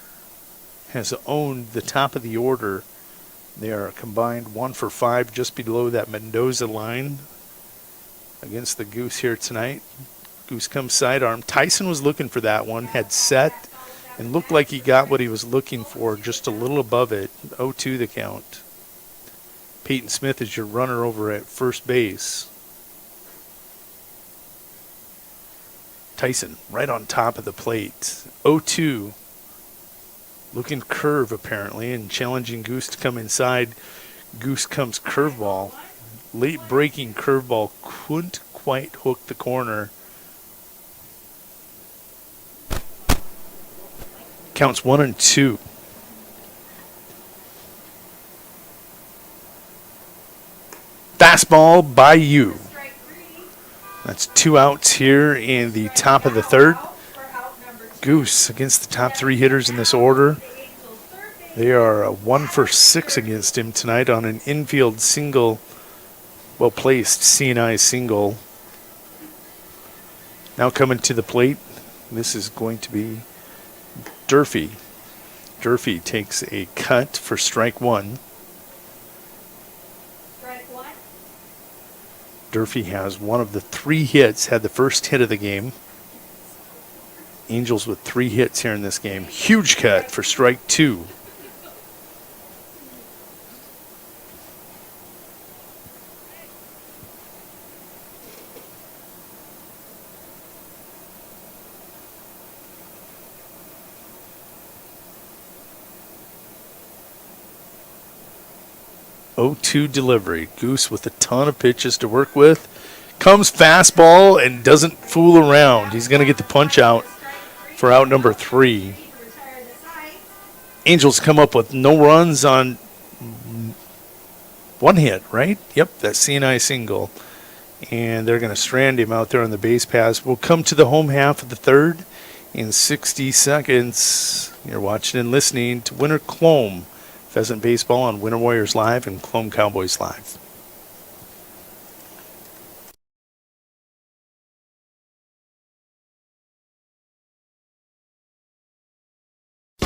has owned the top of the order. They are combined 1 for 5, just below that Mendoza line against the Goose here tonight. Goose comes sidearm. Tyson was looking for that one, had set, and looked like he got what he was looking for, just a little above it. 0-2 the count. Peyton Smith is your runner over at first base. Tyson right on top of the plate. 0-2. Looking curve apparently and challenging Goose to come inside. Goose comes curveball. Late breaking curveball, couldn't quite hook the corner. Counts 1-2. Fastball by you. That's 2 outs here in the top of the third. Goose against the top 3 hitters in this order. They are 1 for 6 against him tonight on an infield single, well-placed C&I single. Now coming to the plate, this is going to be Durfee. Durfee takes a cut for strike one. Durfee has one of the 3 hits, had the first hit of the game. Angels with 3 hits here in this game. Huge cut for strike 2. Oh, 2 delivery. Goose with a ton of pitches to work with. comes fastball and doesn't fool around. He's going to get the punch out for out number 3. Angels come up with no runs on 1 hit, right? Yep, that CNI single. And they're going to strand him out there on the base pass. We'll come to the home half of the 3rd in 60 seconds. You're watching and listening to Winter Colome Pheasant Baseball on Winter Warriors Live and Colome Cowboys Live.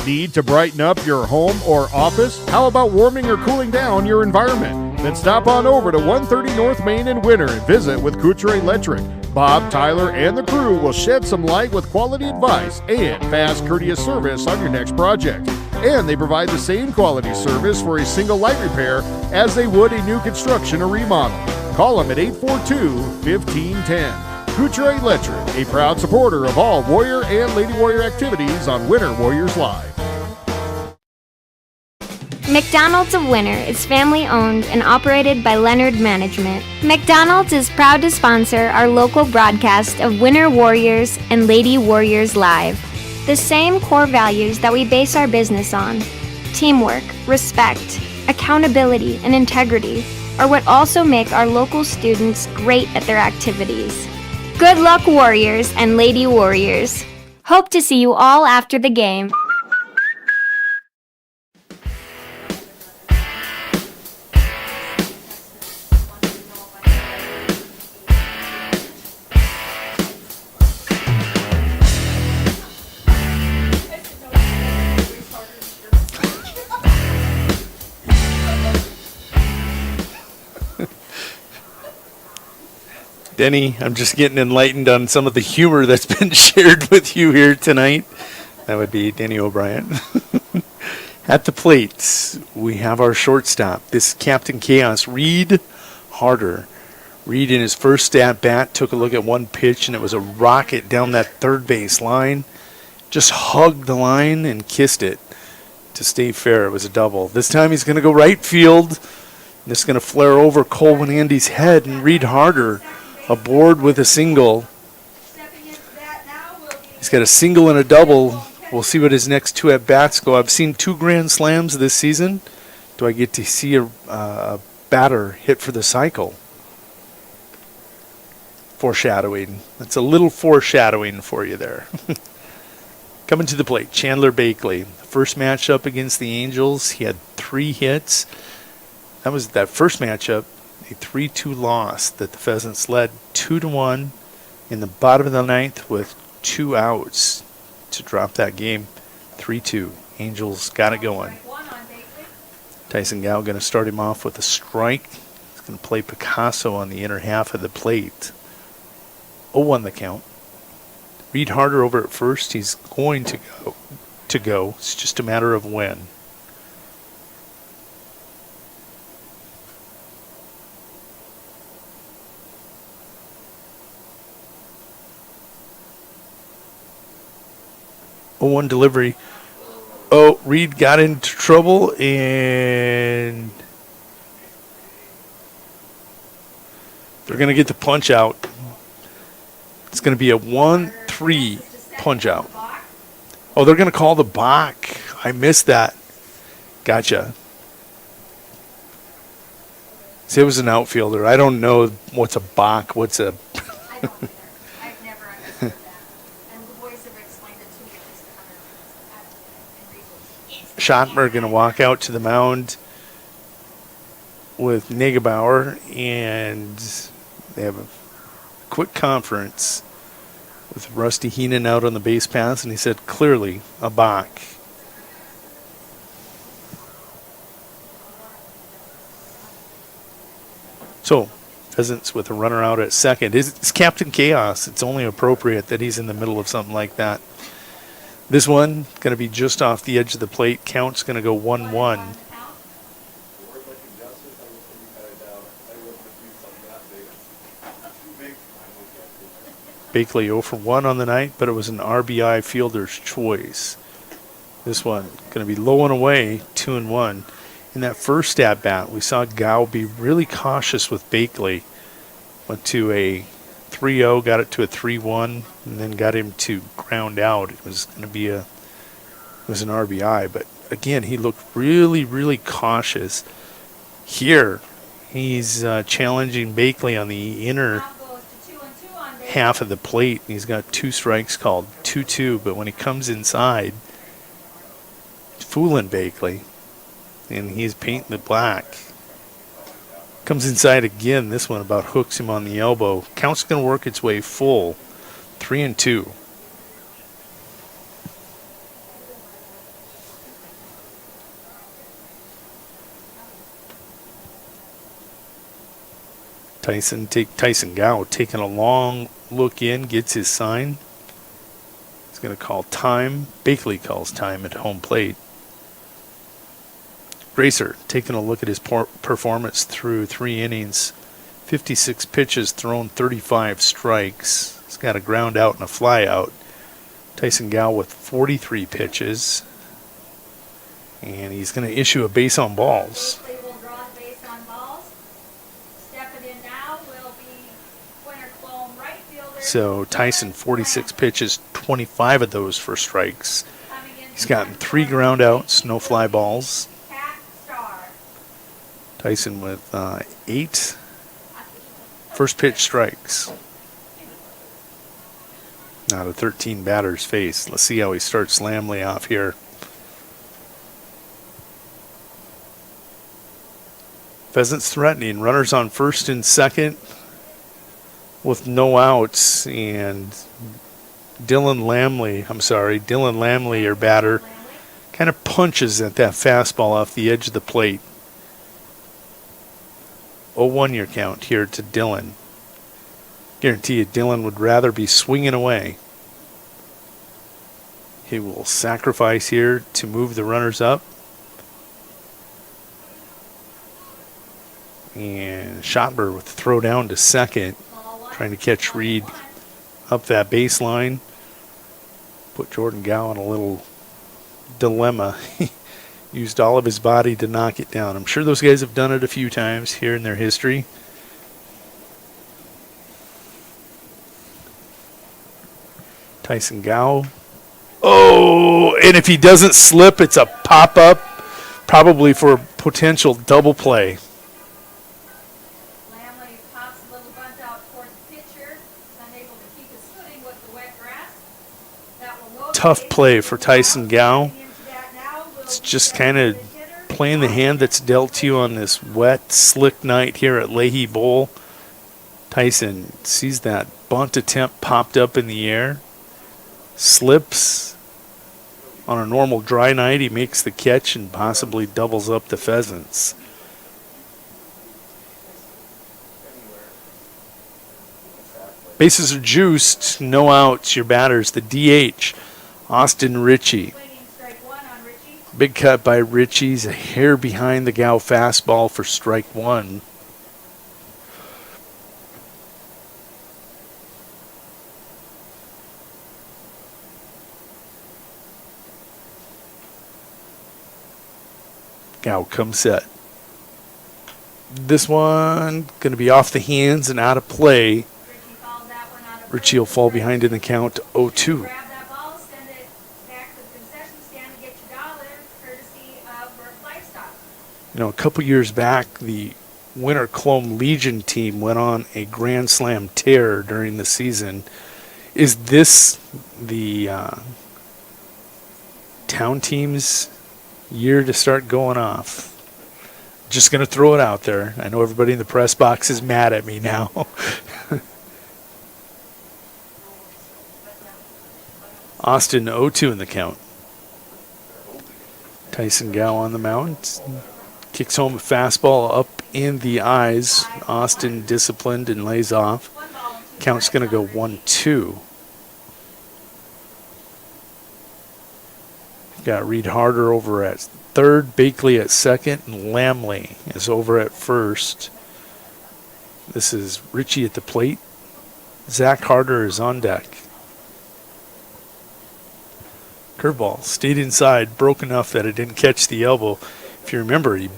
Need to brighten up your home or office? How about warming or cooling down your environment? Then stop on over to 130 North Main in Winter and visit with Couture Electric. Bob, Tyler, and the crew will shed some light with quality advice and fast, courteous service on your next project. And they provide the same quality service for a single light repair as they would a new construction or remodel. Call them at 842-1510. Couture Electric, a proud supporter of all Warrior and Lady Warrior activities on Winter Warriors Live. McDonald's of Winter is family-owned and operated by Leonard Management. McDonald's is proud to sponsor our local broadcast of Winter Warriors and Lady Warriors Live. The same core values that we base our business on, teamwork, respect, accountability, and integrity, are what also make our local students great at their activities. Good luck, Warriors and Lady Warriors. Hope to see you all after the game. Denny, I'm just getting enlightened on some of the humor that's been shared with you here tonight. That would be Denny O'Brien. At the plate, we have our shortstop. This is Captain Chaos, Reed Harder. Reed, in his first at-bat, took a look at one pitch, and it was a rocket down that third base line. Just hugged the line and kissed it to stay fair. It was a double. This time he's going to go right field. This is going to flare over Cole and Andy's head, and Reed Harder aboard with a single. He's got a single and a double. We'll see what his next 2 at-bats go. I've seen 2 grand slams this season. Do I get to see a batter hit for the cycle? Foreshadowing. That's a little foreshadowing for you there. Coming to the plate, Chandler Bakley. The first matchup against the Angels, he had 3 hits. That was that first matchup. A 3-2 loss that the Pheasants led 2-1 in the bottom of the 9th with 2 outs to drop that game 3-2. Angels got it going. Tyson Gow going to start him off with a strike. He's going to play Picasso on the inner half of the plate. 0-1 the count. Reed Harder over at first. He's going to go. It's just a matter of when. One delivery. Oh, Reed got into trouble, and they're going to get the punch out. It's going to be a 1-3 punch out. Oh, they're going to call the balk. I missed that. Gotcha. See, it was an outfielder. I don't know what's a balk. What's a... Schottmer going to walk out to the mound with Negebauer, and they have a quick conference with Rusty Heenan out on the base pass, and he said clearly a balk. So, Pheasants with a runner out at second. It's Captain Chaos. It's only appropriate that he's in the middle of something like that. This one going to be just off the edge of the plate. Count's going to go 1-1. Bakley 0 for 1 on the night, but it was an RBI fielder's choice. This one going to be low and away, 2-1. In that first at bat, we saw Gow be really cautious with Bakley. Went to a 3-0, got it to a 3-1, and then got him to ground out. It was going to be it was an RBI, but again, he looked really, really cautious. Here, he's challenging Bakley on the inner half of the plate, and he's got 2 strikes called, 2-2, but when he comes inside, fooling Bakley, and he's painting the black. Comes inside again, this one about hooks him on the elbow. Count's going to work its way full, 3-2. Tyson Gow taking a long look in, gets his sign. He's going to call time. Bakley calls time at home plate. Racer taking a look at his performance through 3 innings. 56 pitches thrown, 35 strikes. He's got a ground out and a fly out. Tyson Gow with 43 pitches. And he's going to issue a base on balls. So Tyson, 46 pitches, 25 of those for strikes. He's gotten 3 ground outs, no fly balls. Tyson with 8 first pitch strikes. Out of 13 batters faced. Let's see how he starts Lamley off here. Pheasants threatening. Runners on first and second with no outs, and Dylan Lamley, your batter, kind of punches at that fastball off the edge of the plate. 0-1 your count here to Dylan. Guarantee you Dylan would rather be swinging away. He will sacrifice here to move the runners up. And Schottler with the throw down to second, trying to catch Reed up that baseline. Put Jordan Gow in a little dilemma. He used all of his body to knock it down. I'm sure those guys have done it a few times here in their history. Tyson Gow. Oh, and if he doesn't slip, it's a pop-up, probably for a potential double play. Tough play for Tyson Gow. It's just kind of playing the hand that's dealt to you on this wet, slick night here at Leahy Bowl. Tyson sees that bunt attempt popped up in the air. Slips. On a normal dry night, he makes the catch and possibly doubles up the Pheasants. Bases are juiced, no outs. Your batters, the DH, Austin Ritchie. Big cut by Ritchie's, a hair behind the Gow fastball for strike 1. Gow comes set. This one going to be off the hands and out of play. Ritchie will fall behind in the count 0-2. You know, a couple years back, the Winter Colome Legion team went on a Grand Slam tear during the season. Is this the town team's year to start going off? Just going to throw it out there. I know everybody in the press box is mad at me now. Austin 0-2 in the count. Tyson Gow on the mound. Kicks home a fastball up in the eyes. Austin disciplined and lays off. Count's going to go 1-2. Got Reed Harder over at third, Bakley at second, and Lamley is over at first. This is Ritchie at the plate. Zach Harder is on deck. Curveball stayed inside, broke enough that it didn't catch the elbow. If you remember, he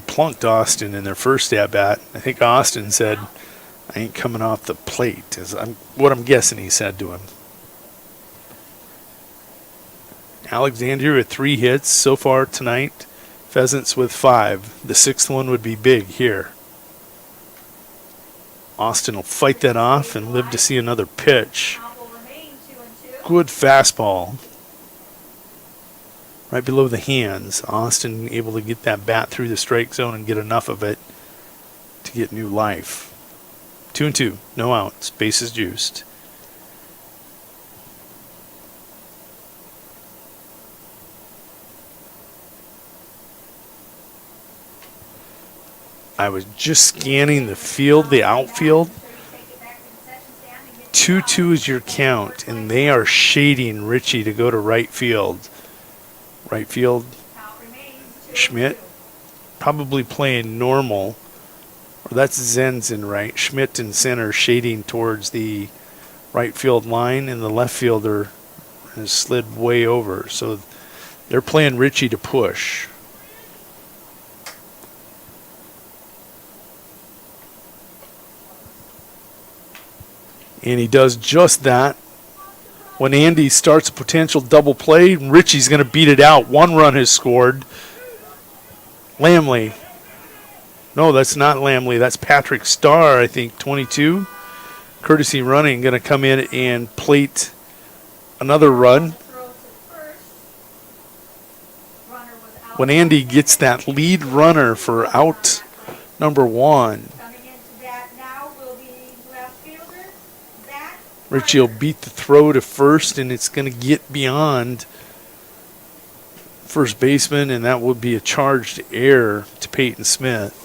plunked Austin in their first at-bat. I think Austin said, I ain't coming off the plate, is what I'm guessing he said to him. Alexandria with 3 hits so far tonight. Pheasants with 5. The 6th one would be big here. Austin will fight that off and live to see another pitch. Good fastball. Right below the hands. Austin able to get that bat through the strike zone and get enough of it to get new life. 2-2, no outs, bases juiced. I was just scanning the field, the outfield. 2-2 is your count, and they are shading Richie to go to right field. Right field, Schmidt probably playing normal. Or that's Zen's in right. Schmidt in center shading towards the right field line, and the left fielder has slid way over. So they're playing Richie to push. And he does just that. When Andy starts a potential double play, Richie's going to beat it out. 1 run has scored. Lamley. No, that's not Lamley. That's Patrick Starr, I think, 22. Courtesy running, going to come in and plate another run. When Andy gets that lead runner for out number 1, Richie will beat the throw to first, and it's going to get beyond first baseman, and that would be a charged error to Peyton Smith.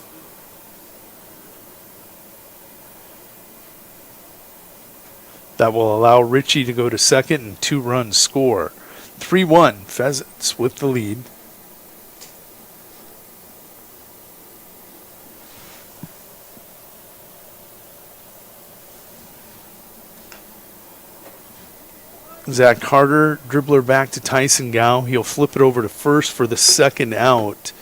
That will allow Richie to go to second and 2 runs score. 3-1, Pheasants with the lead. Zach Carter, dribbler back to Tyson Gow. He'll flip it over to first for the second out.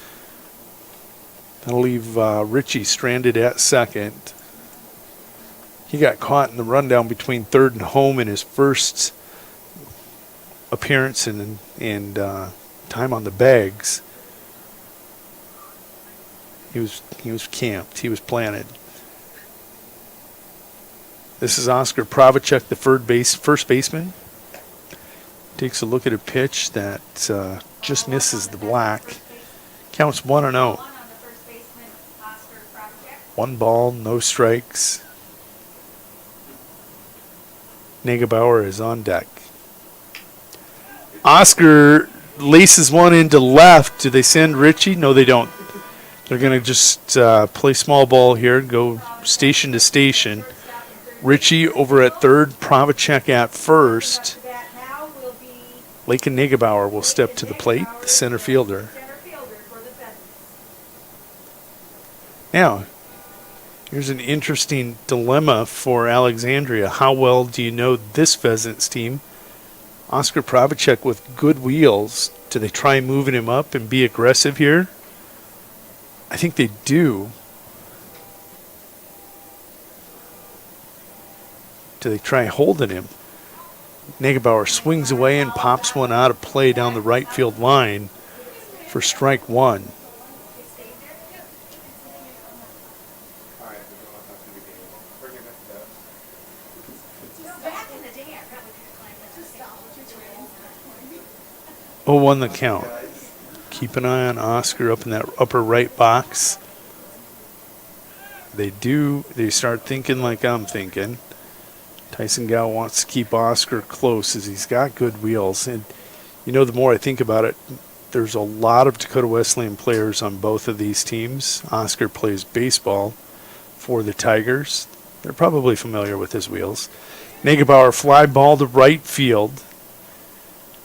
That'll leave Richie stranded at second. He got caught in the rundown between third and home in his first appearance and time on the bags. He was camped. He was planted. This is Oscar Pravacek, the first baseman. Takes a look at a pitch that just misses the black. Counts 1-0. 1 ball, no strikes. Negebauer is on deck. Oscar laces one into left. Do they send Richie? No, they don't. They're going to just play small ball here, go station to station. Richie over at third, Pravacek at first. Lakin Negebauer will step to the plate, the center fielder. Now, here's an interesting dilemma for Alexandria. How well do you know this Pheasants team? Oscar Pravacek with good wheels. Do they try moving him up and be aggressive here? I think they do. Do they try holding him? Negebauer swings away and pops one out of play down the right field line for strike 1. Oh, 1 the count. Keep an eye on Oscar up in that upper right box. They start thinking like I'm thinking. Tyson Gow wants to keep Oscar close as he's got good wheels. And, you know, the more I think about it, there's a lot of Dakota Wesleyan players on both of these teams. Oscar plays baseball for the Tigers. They're probably familiar with his wheels. Negebauer fly ball to right field.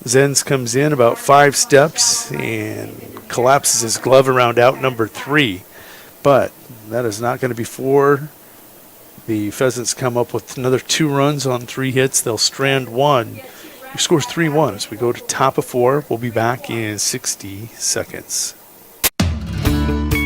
Zenz comes in about 5 steps and collapses his glove around out number 3. But that is not going to be 4. The Pheasants come up with another 2 runs on 3 hits. They'll strand 1. He scores 3-1 as we go to top of 4. We'll be back in 60 seconds.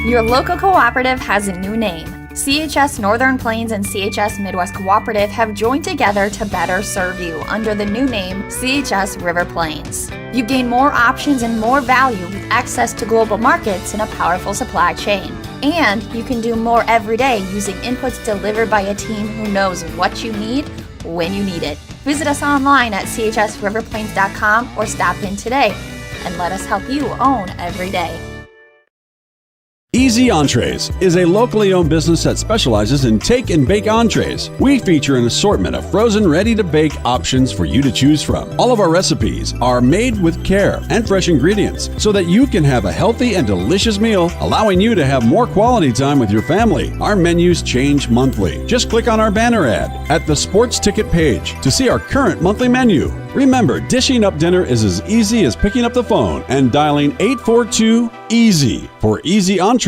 Your local cooperative has a new name. CHS Northern Plains and CHS Midwest Cooperative have joined together to better serve you under the new name CHS River Plains. You gain more options and more value with access to global markets and a powerful supply chain. And you can do more every day using inputs delivered by a team who knows what you need when you need it. Visit us online at chsriverplains.com or stop in today and let us help you own every day. Easy Entrees is a locally owned business that specializes in take and bake entrees. We feature an assortment of frozen, ready-to-bake options for you to choose from. All of our recipes are made with care and fresh ingredients so that you can have a healthy and delicious meal, allowing you to have more quality time with your family. Our menus change monthly. Just click on our banner ad at the sports ticket page to see our current monthly menu. Remember, dishing up dinner is as easy as picking up the phone and dialing 842-EASY for Easy Entrees.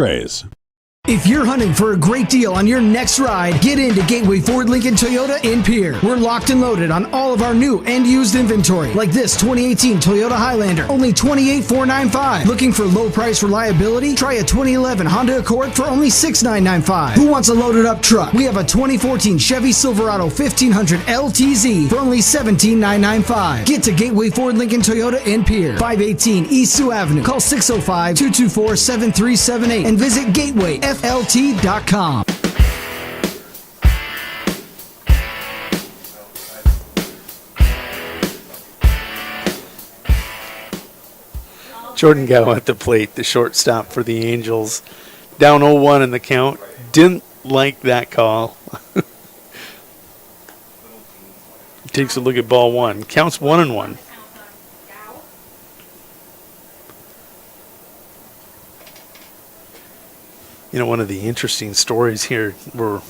If you're hunting for a great deal on your next ride, get into Gateway Ford Lincoln Toyota in Pierre. We're locked and loaded on all of our new and used inventory, like this 2018 Toyota Highlander, only $28,495. Looking for low price reliability? Try a 2011 Honda Accord for only $6,995. Who wants a loaded up truck? We have a 2014 Chevy Silverado 1500 LTZ for only $17,995. Get to Gateway Ford Lincoln Toyota in Pierre, 518 East Sioux Avenue. Call 605-224-7378 and visit GatewayFLT.com. Jordan Gow at the plate, the shortstop for the Angels. Down 0-1 in the count. Didn't like that call. Takes a look at ball one. Counts 1-1. You know, one of the interesting stories here, we're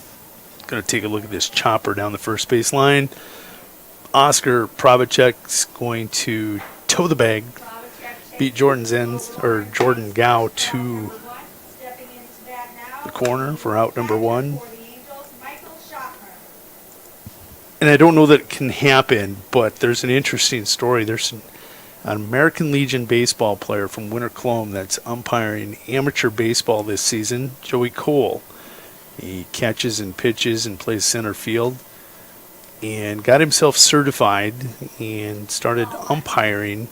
going to take a look at this chopper down the first base line. Oscar Probacek's going to toe the bag, beat Jordan Gow to the corner for out number one. And I don't know that it can happen, but there's an interesting story. There's an American Legion baseball player from Winter Colome that's umpiring amateur baseball this season, Joey Cole. He catches and pitches and plays center field and got himself certified and started umpiring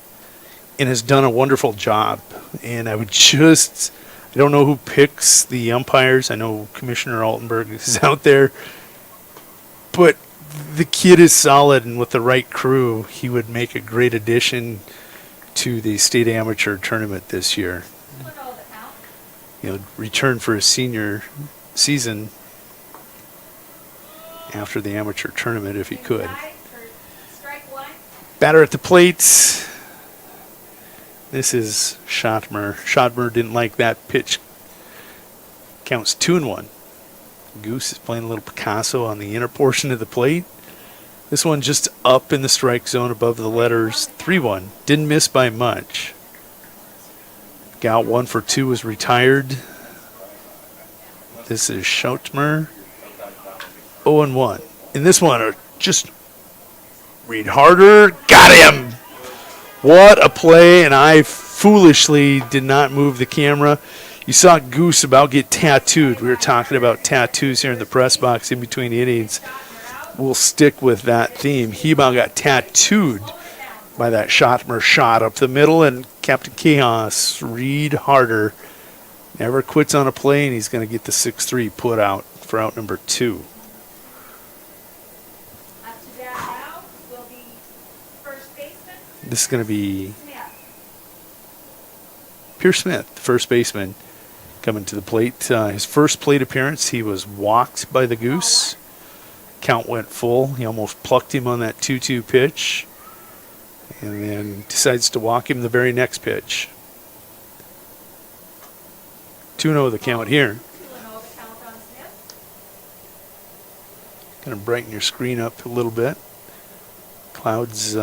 and has done a wonderful job. And I don't know who picks the umpires. I know Commissioner Altenberg is out there, but the kid is solid, and with the right crew, he would make a great addition to the state amateur tournament this year. You know, return for his senior season after the amateur tournament if he could. Batter at the plate. This is Schottmer. Schottmer didn't like that pitch. Counts 2-1. Goose is playing a little Picasso on the inner portion of the plate. This one just up in the strike zone above the letters. 3-1. Didn't miss by much. Gow 1 for 2 was retired. This is Schottmer. 0-1. In this one, just read harder. Got him! What a play, and I foolishly did not move the camera. You saw Goose about get tattooed. We were talking about tattoos here in the press box in between innings. We'll stick with that theme. He about got tattooed by that Schottmer shot up the middle, and Captain Chaos, read harder, never quits on a play, and he's going to get the 6-3 put out for out number 2. This is going to be Pierce Smith, the first baseman, coming to the plate. His first plate appearance, he was walked by the Goose. Count went full. He almost plucked him on that 2-2 pitch, and then decides to walk him the very next pitch. 2-0 the count here. Going to brighten your screen up a little bit. Clouds,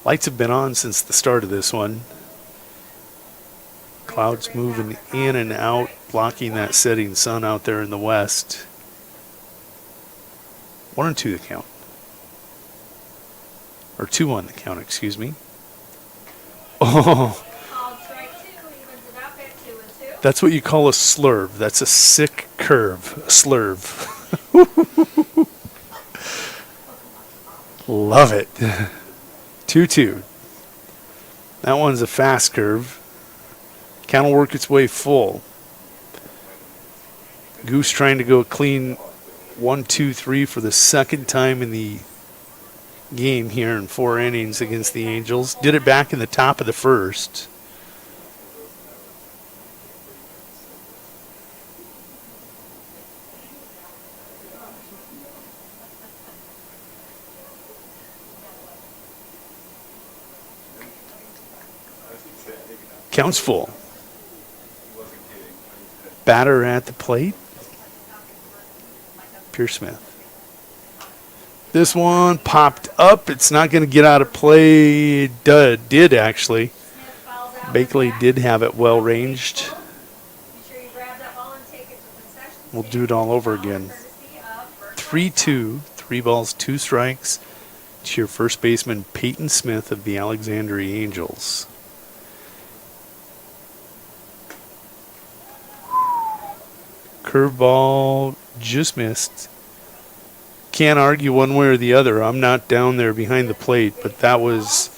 lights have been on since the start of this one. Clouds moving in and out, blocking that setting sun out there in the west. 1-2 the count. Or 2-1 the count, excuse me. Oh. That's what you call a slurve. That's a sick curve, a slurve. Love it. 2-2. That one's a fast curve. Count will work its way full. Goose trying to go clean 1-2-3 for the second time in the game here in 4 innings against the Angels. Did it back in the top of the first. Counts full. Batter at the plate. Pierce Smith. This one popped up. It's not going to get out of play. It did actually. Bakley did have it well ranged. We'll do it all over again. 3-2, 3 balls, 2 strikes to your first baseman, Peyton Smith of the Alexandria Angels. Curveball just missed. Can't argue one way or the other. I'm not down there behind the plate, but that was,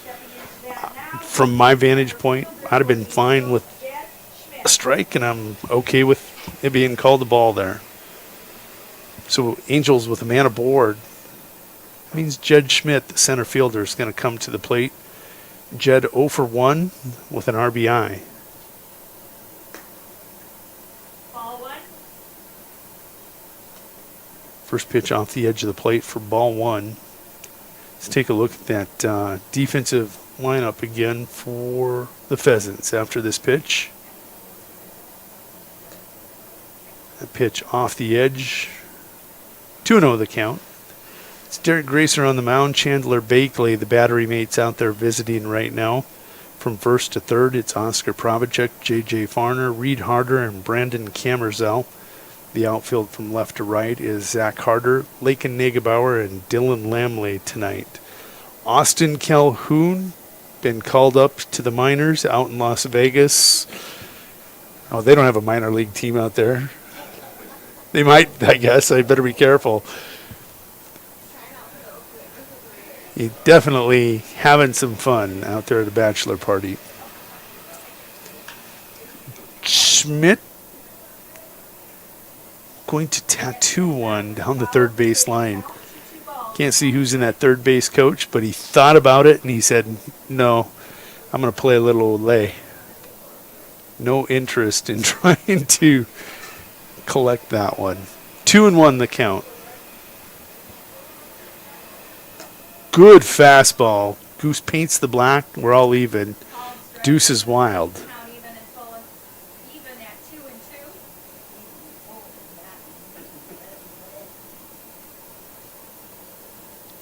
from my vantage point, I'd have been fine with a strike, and I'm okay with it being called a ball there. So Angels with a man aboard means Jed Schmidt, the center fielder, is going to come to the plate. Jed 0 for 1 with an RBI. First pitch off the edge of the plate for ball 1. Let's take a look at that defensive lineup again for the Pheasants after this pitch. A pitch off the edge. 2-0 the count. It's Derek Gracer on the mound. Chandler Bakley, the battery mates out there visiting right now. From first to third, it's Oscar Probacek, J.J. Farner, Reed Harder, and Brandon Kammerzell. The outfield from left to right is Zach Harder, Lakin Negebauer, and Dylan Lamley tonight. Austin Calhoun, been called up to the minors out in Las Vegas. Oh, they don't have a minor league team out there. They might, I guess. I better be careful. You're definitely having some fun out there at the bachelor party. Schmidt going to tattoo one down the third base line. Can't see who's in that third base coach, but he thought about it and he said, no, I'm going to play a little lay. No interest in trying to collect that one. 2-1 the count. Good fastball. Goose paints the black. We're all even. Deuce is wild.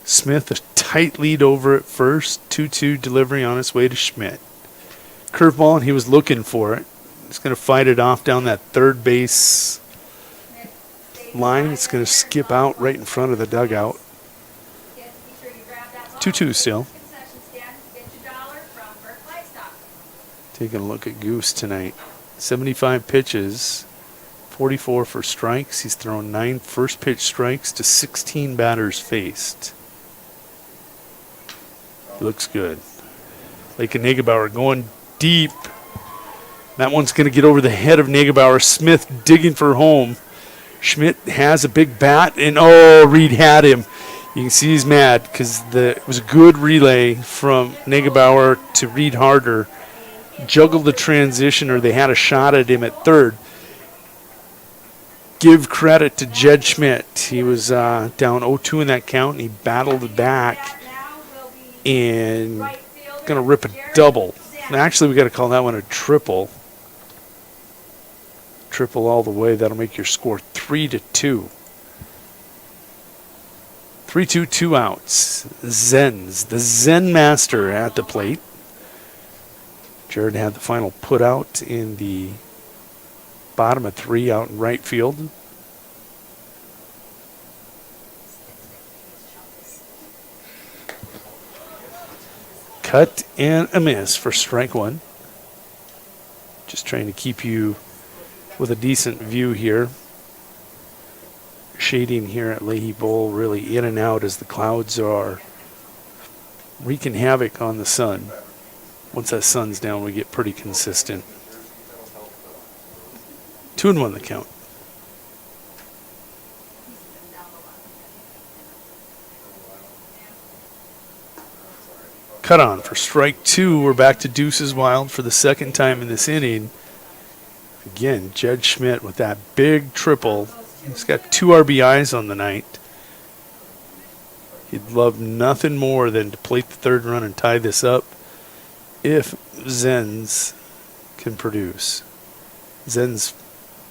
Smith, a tight lead over at first. 2-2 delivery on its way to Schmidt. Curveball, and he was looking for it. He's going to fight it off down that third base line. It's going to skip out right in front of the dugout. 2-2 still. Taking a look at Goose tonight. 75 pitches, 44 for strikes. He's thrown 9 first pitch strikes to 16 batters faced. Looks good. Lakin Negebauer going deep. That one's going to get over the head of Negebauer. Smith digging for home. Schmidt has a big bat, and Reed had him. You can see he's mad because it was a good relay from Negebauer to Reed Harder. Juggled the transition, or they had a shot at him at third. Give credit to Jed Schmidt. He was down 0-2 in that count, and he battled it back and going to rip a double. Actually, we got to call that one a triple. Triple all the way. That'll make your score 3-2. 3-2, 2 outs. Zenz, the Zen master at the plate. Jared had the final put out in the bottom of 3 out in right field. Cut and a miss for strike 1. Just trying to keep you with a decent view here. shading here at Leahy Bowl, really in and out as the clouds are wreaking havoc on the sun. Once that sun's down, we get pretty consistent. 2-1 the count. Cut on for strike 2. We're back to deuces wild for the second time in this inning. Again, Jed Schmidt with that big triple. He's got 2 RBIs on the night. He'd love nothing more than to plate the third run and tie this up if Zenz can produce. Zenz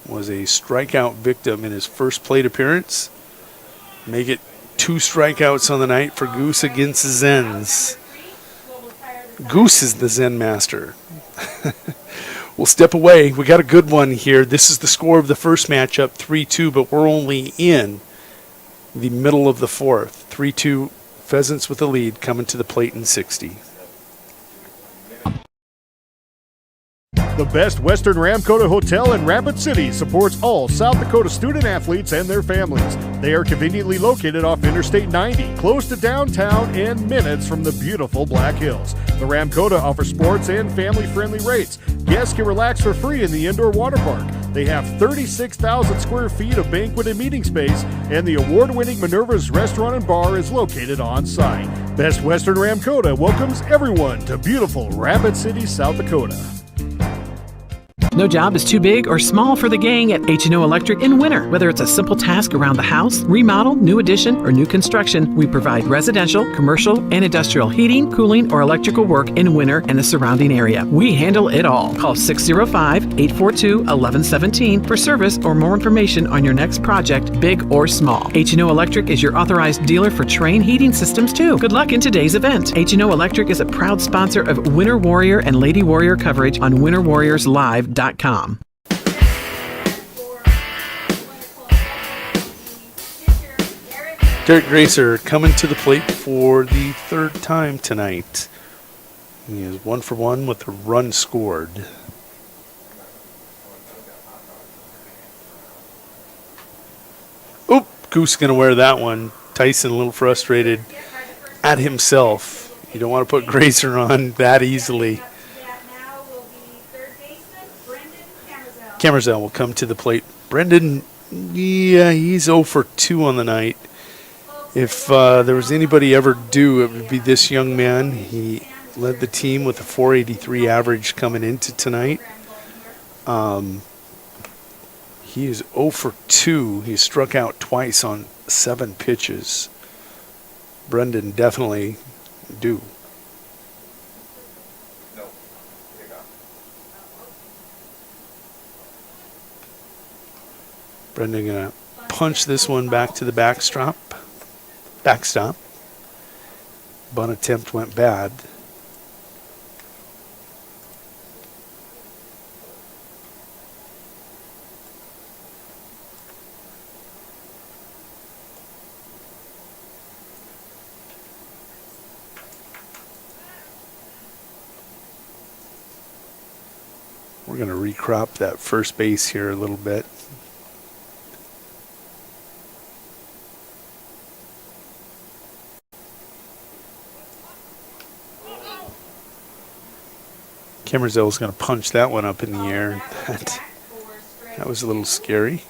was a strikeout victim in his first plate appearance. Make it 2 strikeouts on the night for Goose against Zenz. Goose is the Zen master. We'll step away. We got a good one here. This is the score of the first matchup, 3-2, but we're only in the middle of the fourth. 3-2, Pheasants with the lead, coming to the plate in 60. The Best Western Ramkota Hotel in Rapid City supports all South Dakota student athletes and their families. They are conveniently located off Interstate 90, close to downtown and minutes from the beautiful Black Hills. The Ramkota offers sports and family-friendly rates. Guests can relax for free in the indoor water park. They have 36,000 square feet of banquet and meeting space, and the award-winning Minerva's Restaurant and Bar is located on site. Best Western Ramkota welcomes everyone to beautiful Rapid City, South Dakota. No job is too big or small for the gang at H&O Electric in winter. Whether it's a simple task around the house, remodel, new addition, or new construction, we provide residential, commercial, and industrial heating, cooling, or electrical work in winter and the surrounding area. We handle it all. Call 605-842-1117 for service or more information on your next project, big or small. H&O Electric is your authorized dealer for Trane heating systems too. Good luck in today's event. H&O Electric is a proud sponsor of Winter Warrior and Lady Warrior coverage on winterwarriorslive.com. Derek Gracer coming to the plate for the third time tonight. He is 1 for 1 with a run scored. Oop, Goose going to wear that one. Tyson a little frustrated at himself. You don't want to put Gracer on that easily. Camerzell will come to the plate. Brendan, yeah, he's 0 for 2 on the night. If there was anybody ever due, it would be this young man. He led the team with a 483 average coming into tonight. He is 0 for 2. He struck out twice on 7 pitches. Brendan definitely due. Brendan gonna punch this one back to the backstop. Bunt attempt went bad. We're gonna recrop that first base here a little bit. Camerzell's going to punch that one up in the air. That was a little scary.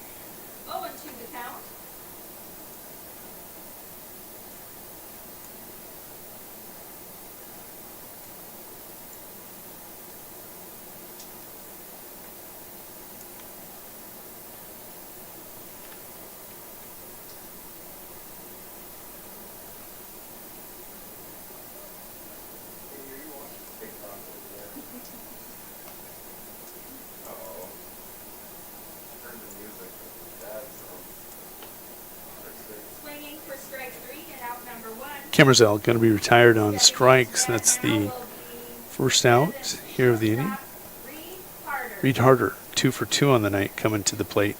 Camerzell going to be retired on strikes. That's the first out here of the inning. Reed Harder, 2 for 2 on the night, coming to the plate.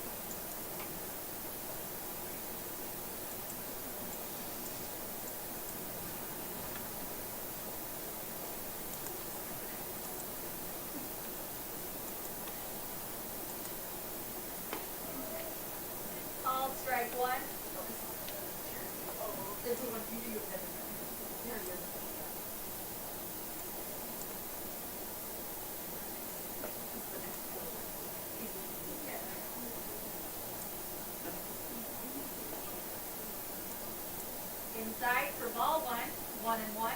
Called strike 1. Inside for ball one, 1-1.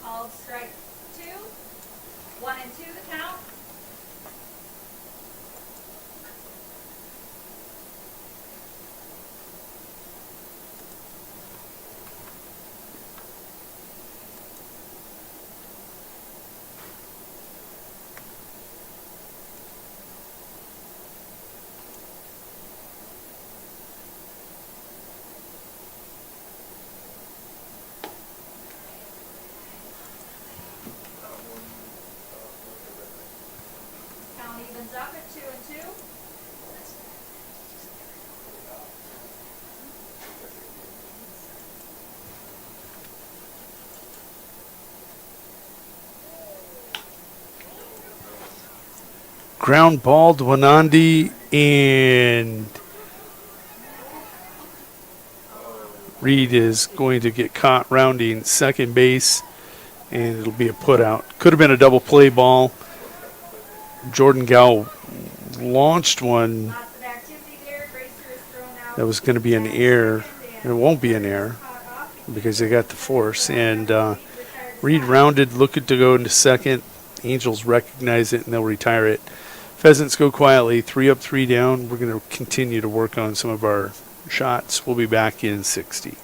Called strike 2, 1-2 the count. Count evens up at 2-2. Ground ball to Wanandi, and Reed is going to get caught rounding second base, and it'll be a put out. Could have been a double play ball. Jordan Gow launched one that was going to be an error. It won't be an error because they got the force. And Reed rounded, looking to go into second. Angels recognize it, and they'll retire it. Pheasants go quietly, 3 up, 3 down. We're going to continue to work on some of our shots. We'll be back in 60.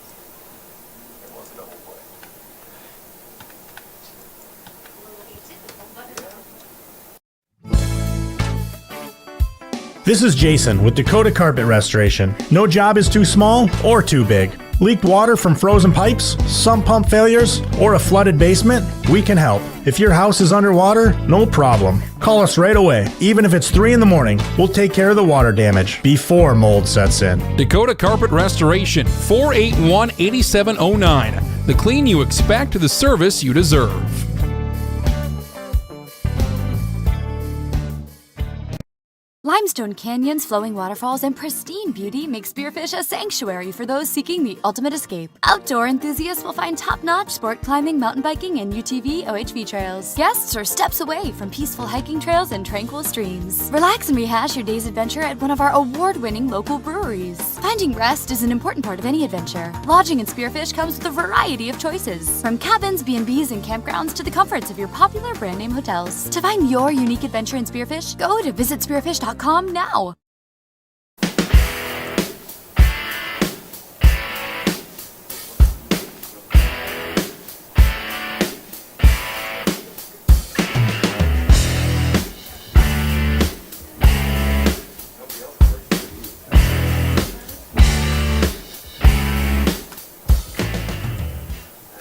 This is Jason with Dakota Carpet Restoration. No job is too small or too big. Leaked water from frozen pipes, sump pump failures, or a flooded basement? We can help. If your house is underwater, no problem. Call us right away. Even if it's 3 in the morning, we'll take care of the water damage before mold sets in. Dakota Carpet Restoration, 481-8709. The clean you expect, the service you deserve. Limestone canyons, flowing waterfalls, and pristine beauty make Spearfish a sanctuary for those seeking the ultimate escape. Outdoor enthusiasts will find top-notch sport climbing, mountain biking, and UTV OHV trails. Guests are steps away from peaceful hiking trails and tranquil streams. Relax and rehash your day's adventure at one of our award-winning local breweries. Finding rest is an important part of any adventure. Lodging in Spearfish comes with a variety of choices, from cabins, B&Bs, and campgrounds to the comforts of your popular brand-name hotels. To find your unique adventure in Spearfish, go to visitspearfish.com now.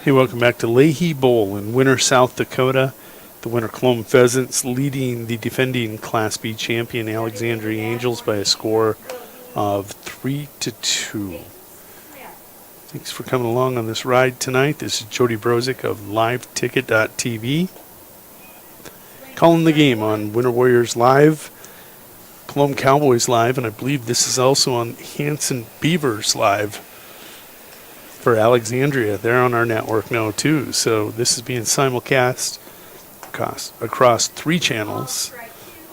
Hey, welcome back to Leahy Bowl in Winter, South Dakota. The winner Colome Pheasants leading the defending Class B champion Alexandria Angels by a score of 3-2. Thanks for coming along on this ride tonight. This is Jody Brozick of LiveTicket.tv. Calling the game on Winter Warriors Live, Colome Cowboys Live, and I believe this is also on Hanson Beavers Live. For Alexandria, they're on our network now too. So this is being simulcast across 3 channels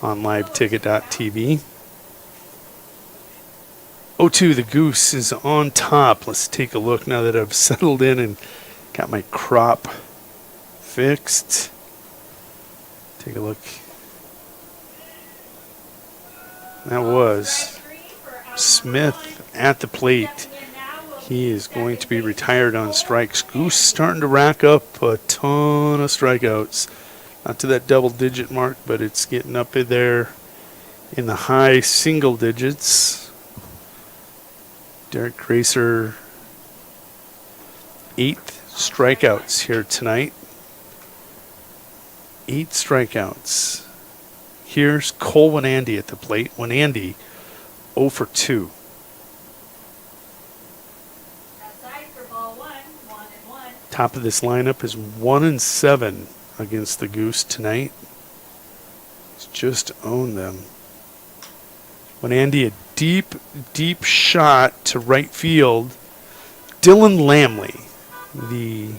on LiveTicket.tv. 0-2, the Goose is on top. Let's take a look now that I've settled in and got my crop fixed. Take a look. That was Smith at the plate. He is going to be retired on strikes. Goose starting to rack up a ton of strikeouts. Not to that double-digit mark, but it's getting up in there in the high single digits. Derek Gracer, 8 strikeouts here tonight. 8 strikeouts. Here's Cole Winandy at the plate. Winandy, 0 for 2. Outside for ball 1. Top of this lineup is 1-7 against the Goose tonight. He's just owned them. When Andy, a deep, deep shot to right field. Dylan Lamley, the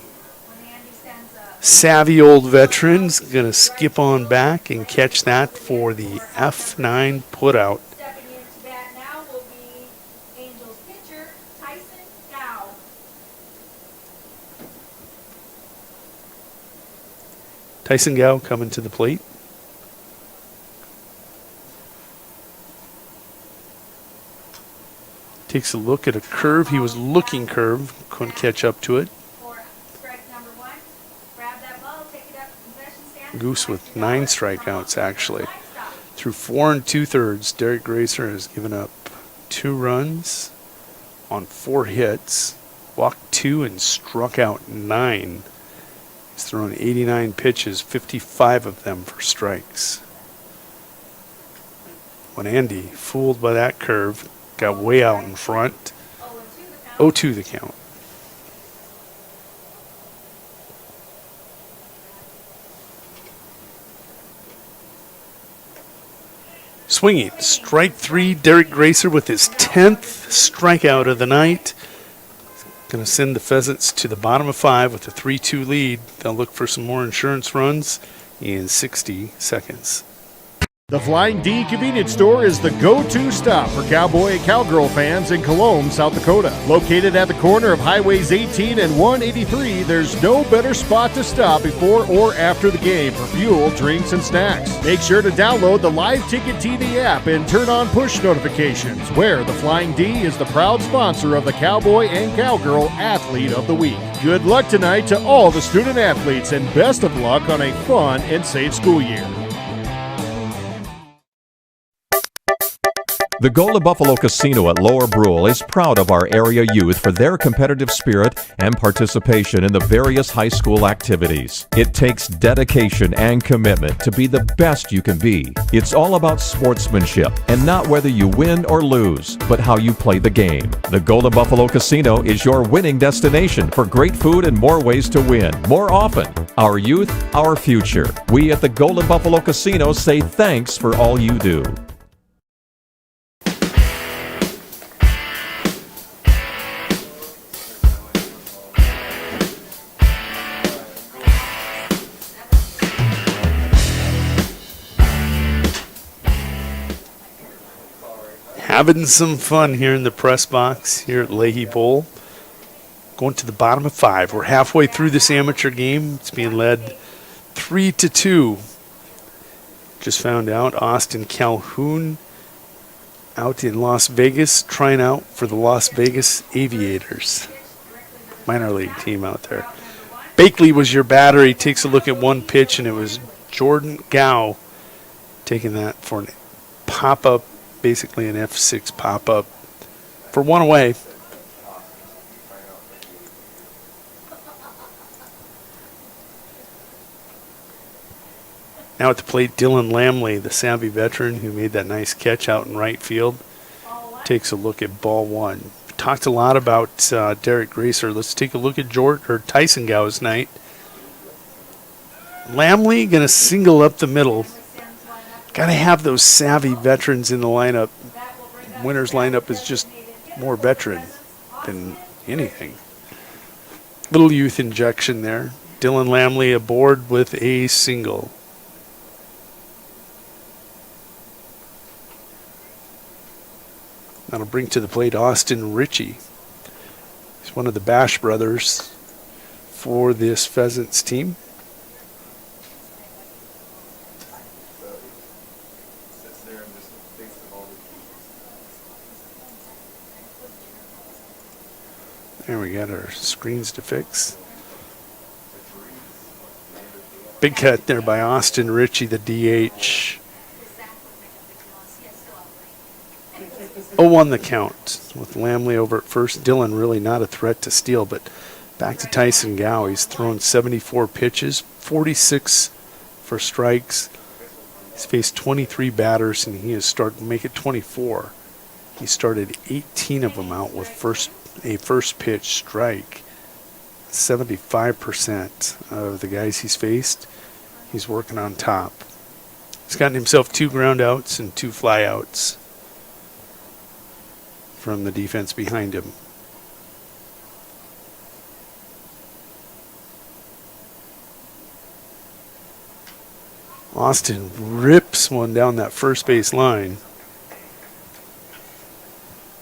savvy old veteran's going to skip on back and catch that for the F9 putout. Tyson Gow coming to the plate. Takes a look at a curve. He was looking curve. Couldn't catch up to it. Goose with 9 strikeouts, actually. Through 4 2/3, Derek Gracer has given up 2 runs on 4 hits, walked 2 and struck out 9. He's thrown 89 pitches, 55 of them for strikes. When Andy, fooled by that curve, got way out in front. 0-2 the count. Swinging, strike 3, Derek Gracer with his 10th strikeout of the night. Going to send the Pheasants to the bottom of 5 with a 3-2 lead. They'll look for some more insurance runs in 60 seconds. The Flying D Convenience Store is the go-to stop for cowboy and cowgirl fans in Colome, South Dakota. Located at the corner of Highways 18 and 183, there's no better spot to stop before or after the game for fuel, drinks, and snacks. Make sure to download the Live Ticket TV app and turn on push notifications, where the Flying D is the proud sponsor of the Cowboy and Cowgirl Athlete of the Week. Good luck tonight to all the student athletes, and best of luck on a fun and safe school year. The Golden Buffalo Casino at Lower Brule is proud of our area youth for their competitive spirit and participation in the various high school activities. It takes dedication and commitment to be the best you can be. It's all about sportsmanship, and not whether you win or lose, but how you play the game. The Golden Buffalo Casino is your winning destination for great food and more ways to win, more often. Our youth, our future. We at the Golden Buffalo Casino say thanks for all you do. Having some fun here in the press box here at Leahy Bowl. Going to the bottom of 5. We're halfway through this amateur game. It's being led 3-2. Just found out Austin Calhoun out in Las Vegas trying out for the Las Vegas Aviators. Minor league team out there. Bakley was your batter. He takes a look at one pitch, and it was Jordan Gow taking that for an pop-up, basically an F6 pop-up for 1 away. Now at the plate, Dylan Lamley, the savvy veteran who made that nice catch out in right field, takes a look at ball 1. We talked a lot about Derek Gracer. Let's take a look at Tyson Gow's night. Lamley going to single up the middle. Got to have those savvy veterans in the lineup. Winner's lineup is just more veteran than anything. Little youth injection there. Dylan Lamley aboard with a single. That'll bring to the plate Austin Ritchie. He's one of the Bash brothers for this Pheasants team. There we got our screens to fix. Big cut there by Austin Ritchie, the DH. 0-1 the count with Lamley over at first. Dylan really not a threat to steal, but back to Tyson Gow. He's thrown 74 pitches, 46 for strikes. He's faced 23 batters, and he has started to make it 24. He started 18 of them out with a first pitch strike. 75% of the guys he's faced, he's working on top. He's gotten himself 2 ground outs and 2 fly outs from the defense behind him. Austin rips one down that first base line.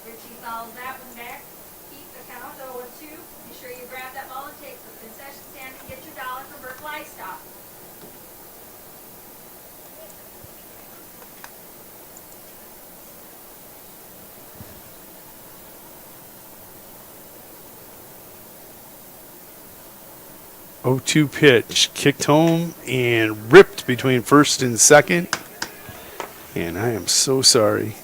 Richie fouls that one back. Keep the count 0-2. Be sure you grab that ball and take the concession stand and get your dollar for Burke Livestock. Oh-2 pitch, kicked home and ripped between first and second. And I am so sorry.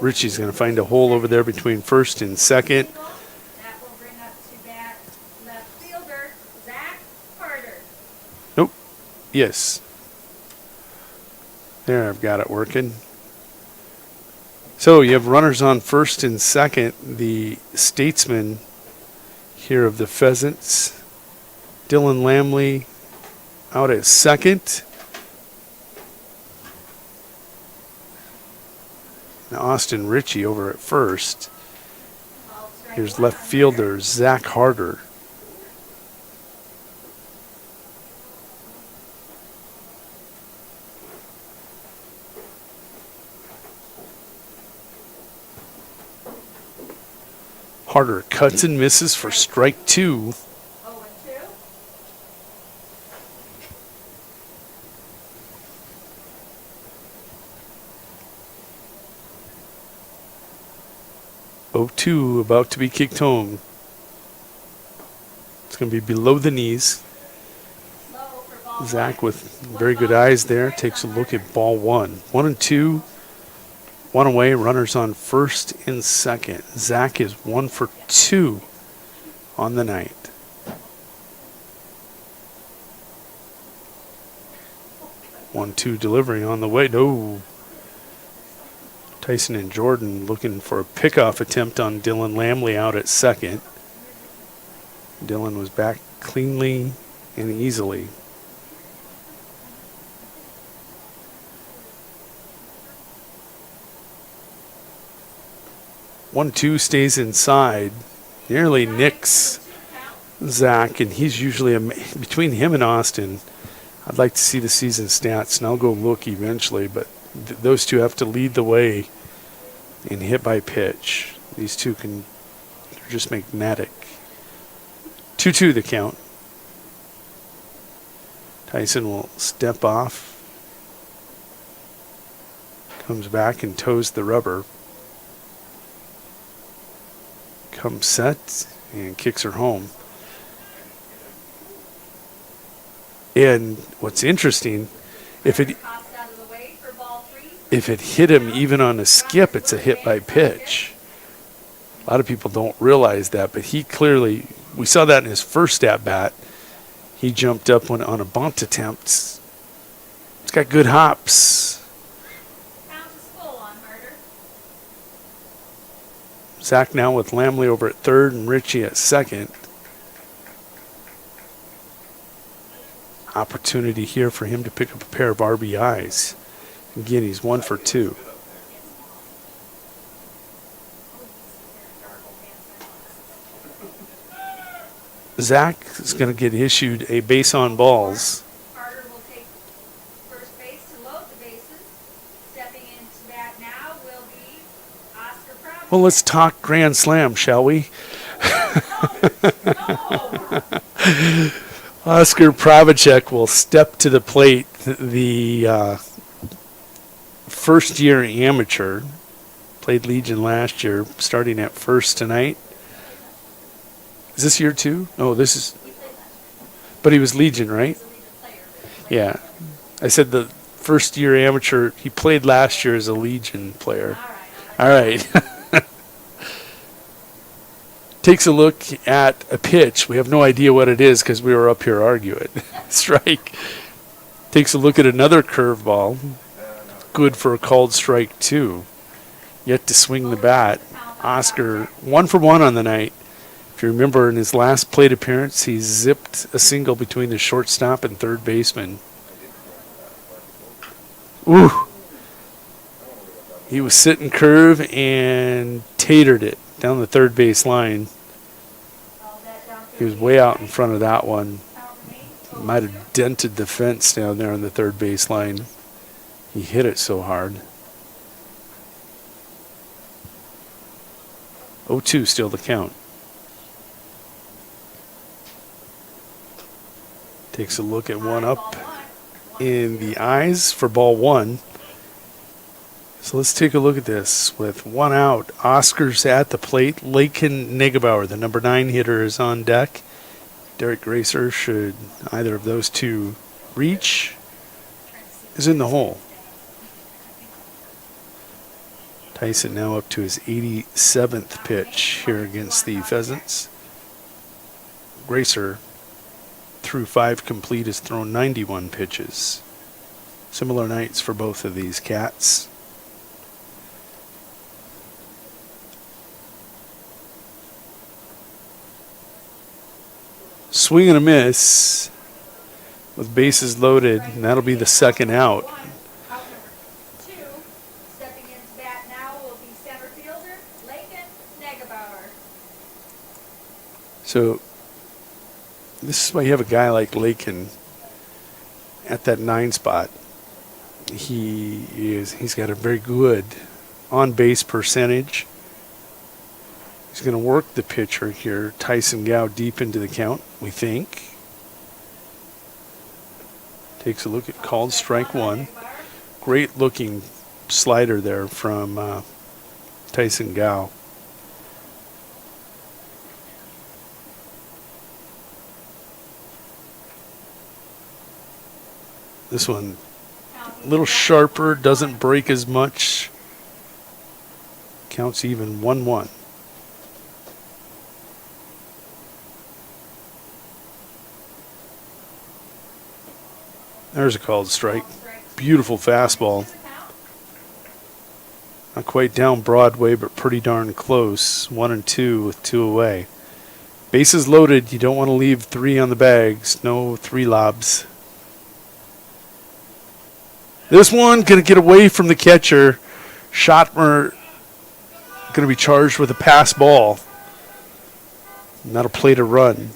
Richie's going to find a hole over there between first and second. That will bring up to bat left fielder, Zach Carter. Nope. Yes. There, I've got it working. So you have runners on first and second. The statesman here of the Pheasants, Dylan Lamley, out at second. And Austin Ritchie over at first. Here's left fielder Zach Harder. Harder cuts and misses for strike 2. Oh, 2 about to be kicked home. It's going to be below the knees. Zach with very good eyes there takes a look at ball 1. 1-2. 1 away, runners on first and second. Zach is 1 for 2 on the night. One-two delivery on the way. No. Tyson and Jordan looking for a pickoff attempt on Dylan Lamley out at second. Dylan was back cleanly and easily. 1-2 stays inside. Nearly nicks Zach, and he's usually between him and Austin. I'd like to see the season stats, and I'll go look eventually, but those two have to lead the way in hit by pitch. These two can just magnetic. 2-2 the count. Tyson will step off, comes back and toes the rubber. Comes set and kicks her home. And what's interesting, if it hit him even on a skip, it's a hit by pitch. A lot of people don't realize that, but he clearly, we saw that in his first at bat. He jumped up on a bunt attempt. It's got good hops. Zach now with Lamley over at third and Ritchie at second. Opportunity here for him to pick up a pair of RBIs. Again, he's 1 for 2. Zach is going to get issued a base on balls. Carter will take first base to load the bases. Stepping into bat now will be Oscar Proud. Well, let's talk Grand Slam, shall we? Oscar Pravacek will step to the plate. The first-year amateur, played Legion last year, starting at first tonight. Is this year 2? No, this is. But he was Legion, right? Yeah. I said the first-year amateur. He played last year as a Legion player. All right. Takes a look at a pitch. We have no idea what it is because we were up here arguing. Strike. Takes a look at another curveball. Good for a called strike 2. yet to swing the bat. Oscar, 1 for 1 on the night. If you remember, in his last plate appearance, he zipped a single between the shortstop and third baseman. Ooh. He was sitting curve and tatered it down the third base line. He was way out in front of that one. Might have dented the fence down there on the third base line. He hit it so hard. 0-2 still the count. Takes a look at one up in the eyes for ball 1. So let's take a look at this. With 1 out, Oscar's at the plate. Lakin Negebauer, the number 9 hitter, is on deck. Derek Gracer, should either of those two reach, is in the hole. Tyson now up to his 87th pitch here against the Pheasants. Gracer, through 5 complete, has thrown 91 pitches. Similar nights for both of these cats. Swing and a miss with bases loaded, and that'll be the second out. Stepping into bat now will be center fielder Lakin Negebauer. So this is why you have a guy like Lakin at that 9 spot. He's got a very good on-base percentage. He's going to work the pitcher here, Tyson Gow, deep into the count, we think. Takes a look at called strike 1. Great looking slider there from Tyson Gow. This one a little sharper, doesn't break as much. Counts even 1-1. There's a called strike. Beautiful fastball. Not quite down Broadway, but pretty darn close. 1-2 with 2 away. Bases loaded. You don't want to leave 3 on the bags. No 3 lobs. This one going to get away from the catcher. Schottmer going to be charged with a pass ball. And that'll play to run.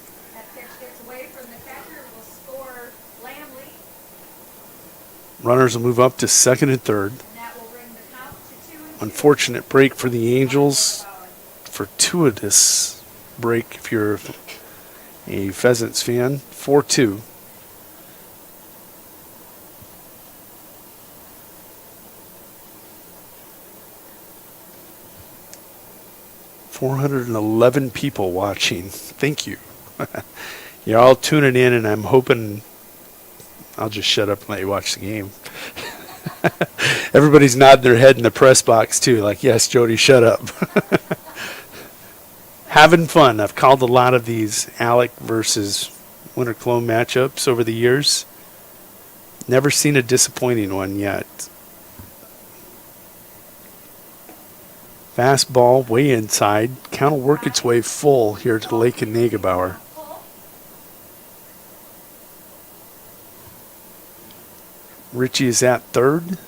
Runners will move up to second and third. Unfortunate break for the Angels. Fortuitous break if you're a Pheasants fan. 4-2. $411 people watching. Thank you. You're all tuning in, and I'm hoping I'll just shut up and let you watch the game. Everybody's nodding their head in the press box, too, like, yes, Jody, shut up. Having fun. I've called a lot of these Alec versus Winter Colome matchups over the years. Never seen a disappointing one yet. Fastball way inside. Count will work its way full here to Lakin Negebauer. Richie is at third.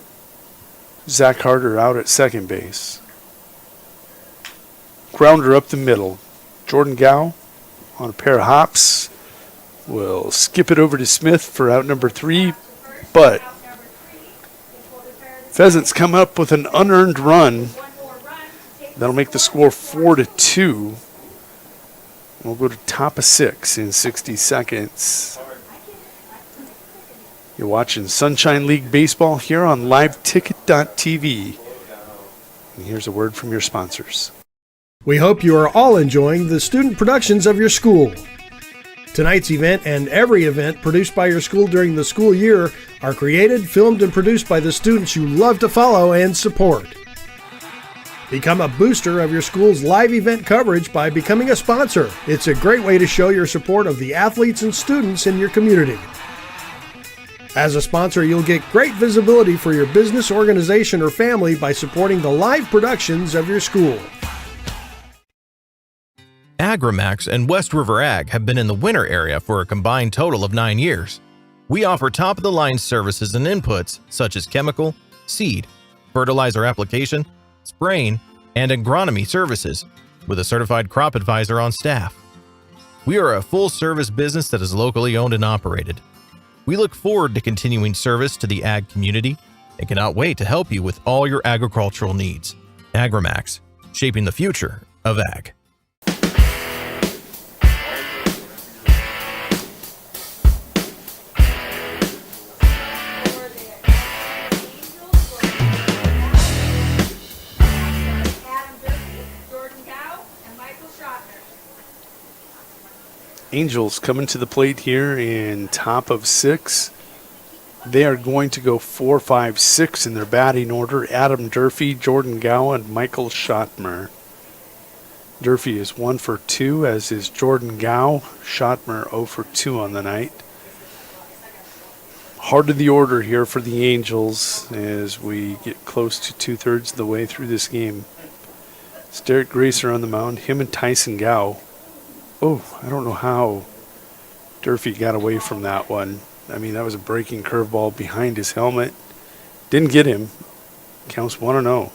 Zach Harder out at second base. Grounder up the middle. Jordan Gow on a pair of hops will skip it over to Smith for out number 3, but Pheasants come up with an unearned run. That'll make the score 4-2. We'll go to top of 6 in 60 seconds. You're watching Sunshine League Baseball here on liveticket.tv. And here's a word from your sponsors. We hope you are all enjoying the student productions of your school. Tonight's event and every event produced by your school during the school year are created, filmed, and produced by the students you love to follow and support. Become a booster of your school's live event coverage by becoming a sponsor. It's a great way to show your support of the athletes and students in your community. As a sponsor, you'll get great visibility for your business, organization, or family by supporting the live productions of your school. Agrimax and West River Ag have been in the winter area for a combined total of 9 years. We offer top-of-the-line services and inputs such as chemical, seed, fertilizer application, spraying, and agronomy services, with a certified crop advisor on staff. We are a full-service business that is locally owned and operated. We look forward to continuing service to the ag community and cannot wait to help you with all your agricultural needs. Agrimax, shaping the future of ag. Angels coming to the plate here in top of 6. They are going to go 4, 5, 6 in their batting order. Adam Durfee, Jordan Gow, and Michael Schottmer. Durfee is 1 for 2, as is Jordan Gow. Schottmer 0 for 2 on the night. Heart of the order here for the Angels as we get close to 2/3 of the way through this game. It's Derek Gracer on the mound, him and Tyson Gow. Oh, I don't know how Durfee got away from that one. I mean, that was a breaking curveball behind his helmet. Didn't get him. Counts 1-0.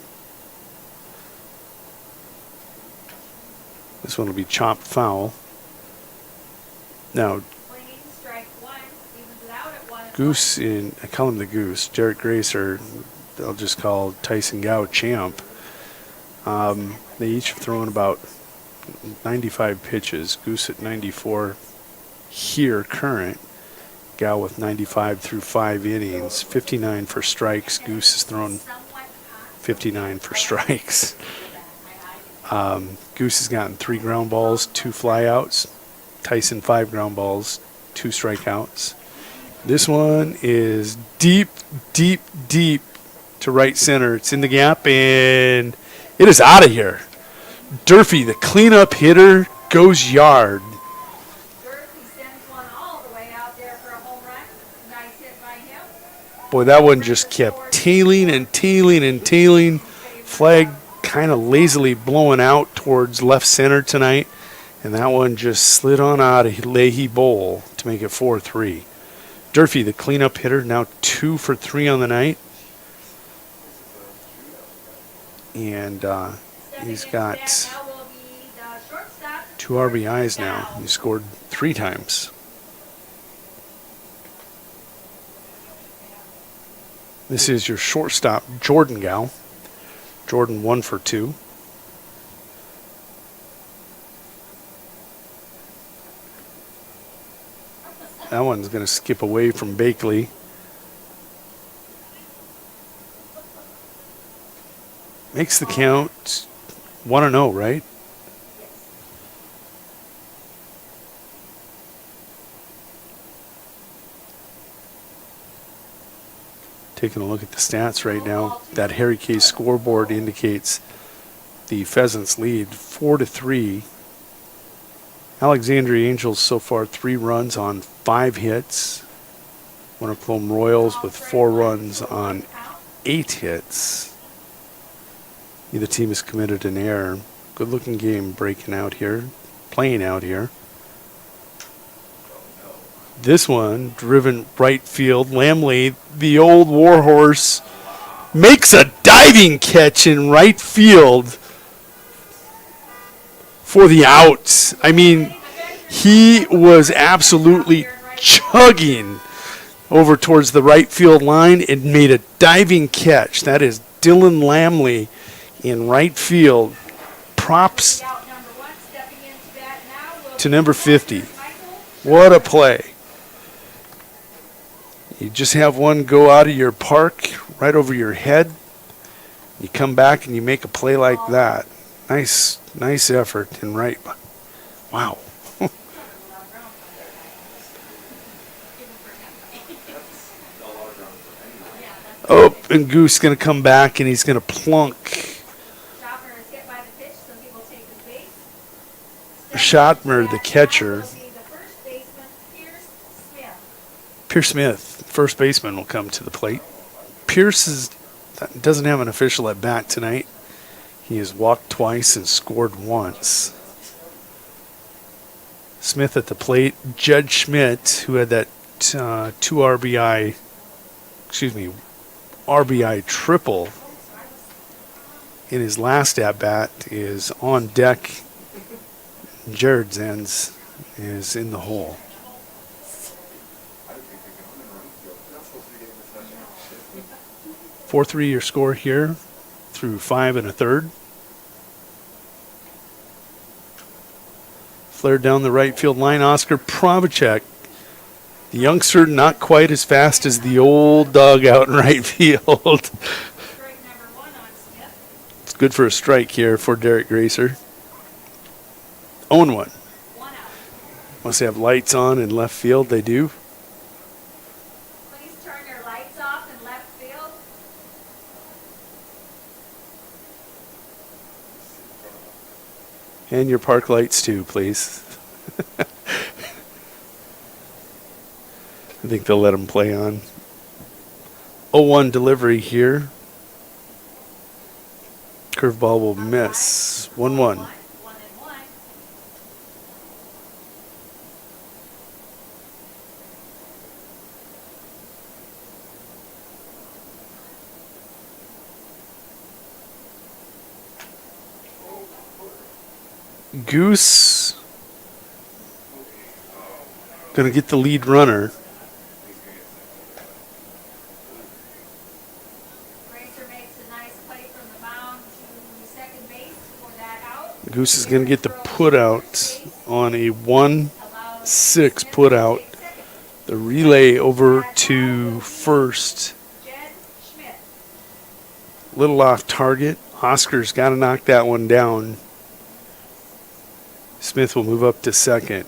This one will be chopped foul. Now, Goose I call him the Goose. Derek Gracer, I'll just call Tyson Gow champ. They each have thrown about 95 pitches. Goose at 94 here current. Gow with 95 through 5 innings. 59 for strikes. Goose has thrown 59 for strikes. Goose has gotten 3 ground balls, 2 flyouts. Tyson 5 ground balls, 2 strikeouts. This one is deep, deep, deep to right center. It's in the gap, and it is out of here. Durfee, the cleanup hitter, goes yard. Boy, that one just kept tailing and tailing and tailing. Flag kind of lazily blowing out towards left center tonight, and that one just slid on out of Leahy Bowl to make it 4-3. Durfee, the cleanup hitter, now 2 for 3 on the night. And he's got 2 RBIs now. He scored 3 times. This is your shortstop, Jordan Gow. Jordan 1 for 2. That one's going to skip away from Bakley. Makes the count 1-0, right? Taking a look at the stats right now, that Harry K scoreboard indicates the Pheasants lead 4-3. Alexandria Angels so far 3 runs on 5 hits. One of Colome Royals with 4 runs on 8 hits. Neither team has committed an error. Good looking game breaking out here, playing out here. This one, driven right field. Lamley, the old warhorse, makes a diving catch in right field for the out. I mean, he was absolutely chugging over towards the right field line and made a diving catch. That is Dylan Lamley in right field. Props to number 50. What a play. You just have one go out of your park right over your head. You come back and you make a play like that. Nice effort and right. Wow. Oh, and Goose going to come back and he's going to plunk Schottmer, the catcher. Pierce Smith, first baseman, will come to the plate. Pierce doesn't have an official at bat tonight. He has walked twice and scored once. Smith at the plate. Judge Schmidt, who had that RBI triple in his last at bat, is on deck. Jared Zenz is in the hole. 4-3 your score here through 5 1/3. Flared down the right field line. Oscar Pravacek, the youngster, not quite as fast as the old dog out in right field. It's good for a strike here for Derek Gracer. 0-1. Must have lights on in left field. They do. Please turn your lights off in left field. And your park lights too, please. I think they'll let him play on. 0-1 delivery here. Curveball will miss. 1-1. Goose going to get the lead runner. Goose is going to get the put out on a 1-6 put out. The relay over to first. Little off target. Oscar's got to knock that one down. Smith will move up to second.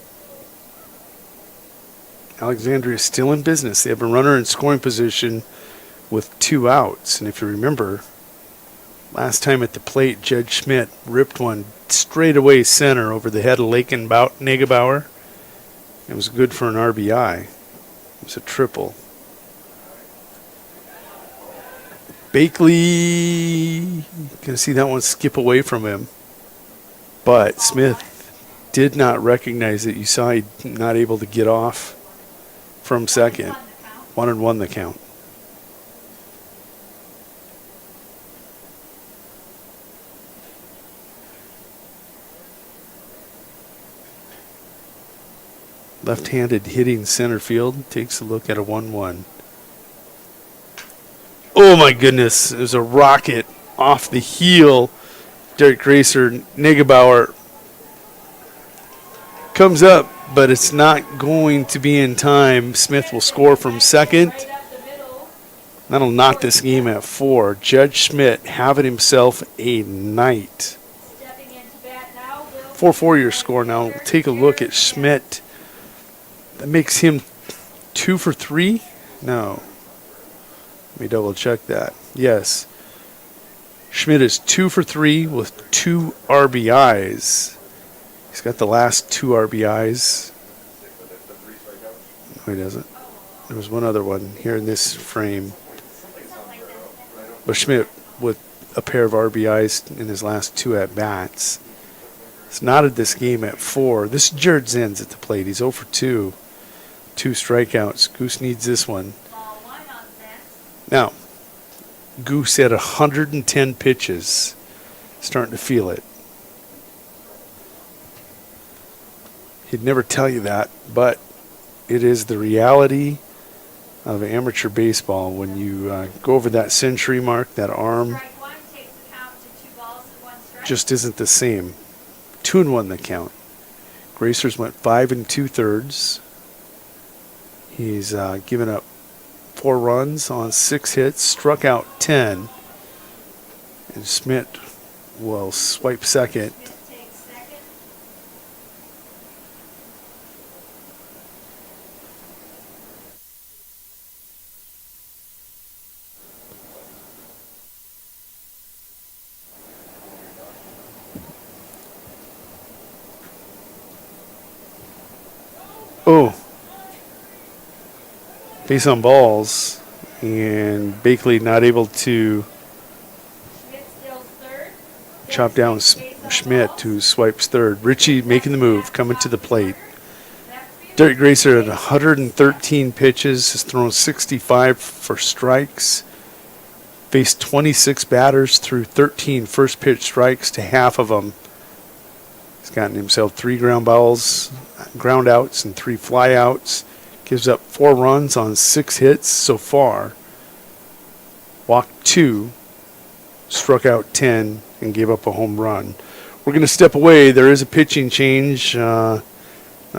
Alexandria is still in business. They have a runner in scoring position with 2 outs. And if you remember, last time at the plate, Judge Schmidt ripped one straight away center over the head of Lakin Negebauer. It was good for an RBI. It was a triple. Bakley, gonna see that one skip away from him. But Smith did not recognize it. You saw he not able to get off from second. 1-1 the count. Left-handed hitting center field. Takes a look at a 1-1. Oh my goodness. It was a rocket off the heel. Derek Gracer, Negebauer comes up, but it's not going to be in time. Smith will score from second. That'll knock this game at 4. Judge Schmidt having himself a night. 4-4 your score now. We'll take a look at Schmidt. That makes him 2 for 3? No. Let me double check that. Yes. Schmidt is 2 for 3 with 2 RBIs. He's got the last 2 RBIs. No, he doesn't. There was one other one here in this frame. But Schmidt with a pair of RBIs in his last 2 at-bats. It's knotted this game at 4. This is Jared Zenz at the plate. He's 0 for 2. 2 strikeouts. Goose needs this one. Now, Goose had 110 pitches. Starting to feel it. He'd never tell you that, but it is the reality of amateur baseball. When you go over that century mark, that arm just isn't the same. 2-1 the count. Gracers went 5 2/3. He's given up 4 runs on 6 hits, struck out 10. And Schmidt will swipe second. Oh. base on balls, and Bakley not able to chop down Schmidt, who swipes third. Ritchie making the move, coming to the plate. Derek Gracer at 113 pitches, has thrown 65 for strikes, faced 26 batters through 13 first pitch strikes to half of them. He's gotten himself 3 ground outs and 3 flyouts. Gives up 4 runs on 6 hits so far. Walked 2, struck out 10, and gave up a home run. We're going to step away. There is a pitching change. Not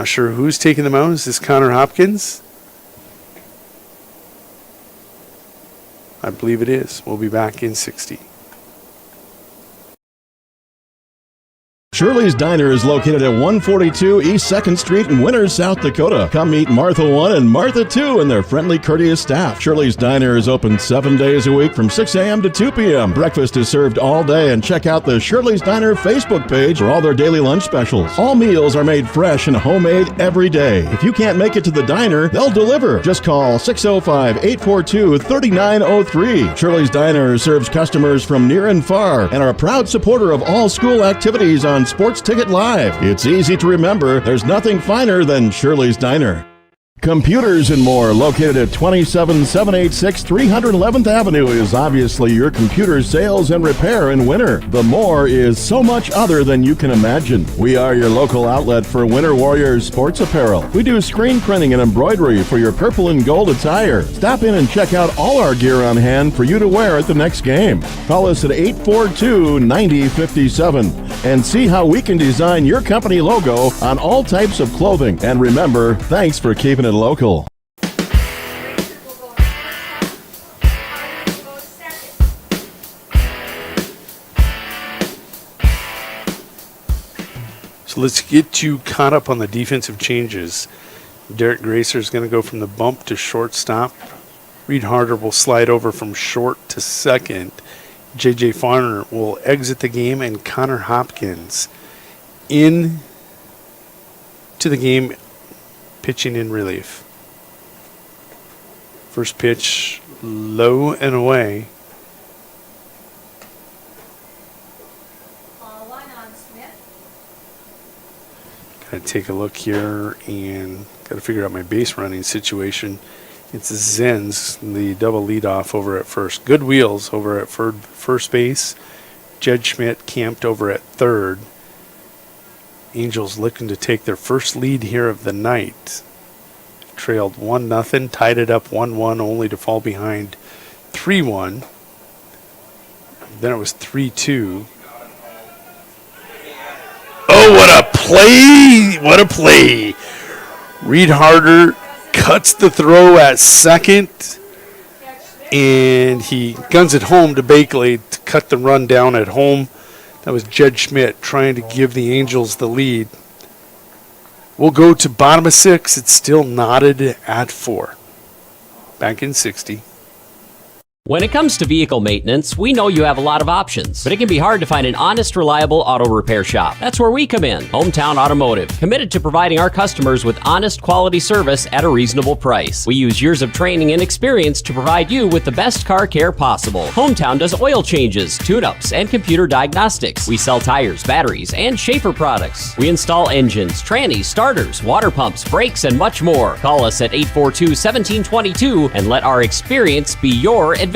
sure who's taking the mound. Is this Connor Hopkins? I believe it is. We'll be back in 60. Shirley's Diner is located at 142 East 2nd Street in Winters, South Dakota. Come meet Martha 1 and Martha 2 and their friendly, courteous staff. Shirley's Diner is open 7 days a week from 6 a.m. to 2 p.m. Breakfast is served all day, and check out the Shirley's Diner Facebook page for all their daily lunch specials. All meals are made fresh and homemade every day. If you can't make it to the diner, they'll deliver. Just call 605-842-3903. Shirley's Diner serves customers from near and far and are a proud supporter of all school activities on Sports Ticket Live. It's easy to remember. There's nothing finer than Shirley's Diner. Computers and More, located at 27786 311th Avenue, is obviously your computer sales and repair in winter. The More is so much other than you can imagine. We are your local outlet for Winter Warriors sports apparel. We do screen printing and embroidery for your purple and gold attire. Stop in and check out all our gear on hand for you to wear at the next game. Call us at 842-9057 and see how we can design your company logo on all types of clothing. And remember, thanks for keeping it local. So let's get you caught up on the defensive changes. Derek Gracer is going to go from the bump to shortstop. Reed Harder will slide over from short to second. J.J. Farner will exit the game, and Connor Hopkins in to the game, pitching in relief. First pitch, low and away. Gotta take a look here and gotta figure out my base running situation. It's Zenz, the double leadoff over at first. Good Wheels over at first base. Jed Schmidt camped over at third. Angels looking to take their first lead here of the night. Trailed 1-0, tied it up 1-1, only to fall behind 3-1. Then it was 3-2. Oh, what a play! What a play! Reed Harder cuts the throw at second, and he guns it home to Bakley to cut the run down at home. That was Jed Schmidt trying to give the Angels the lead. We'll go to bottom of 6. It's still knotted at 4. Back in 60. When it comes to vehicle maintenance, we know you have a lot of options, but it can be hard to find an honest, reliable auto repair shop. That's where we come in, Hometown Automotive, committed to providing our customers with honest, quality service at a reasonable price. We use years of training and experience to provide you with the best car care possible. Hometown does oil changes, tune-ups, and computer diagnostics. We sell tires, batteries, and Schaefer products. We install engines, trannies, starters, water pumps, brakes, and much more. Call us at 842-1722 and let our experience be your advantage.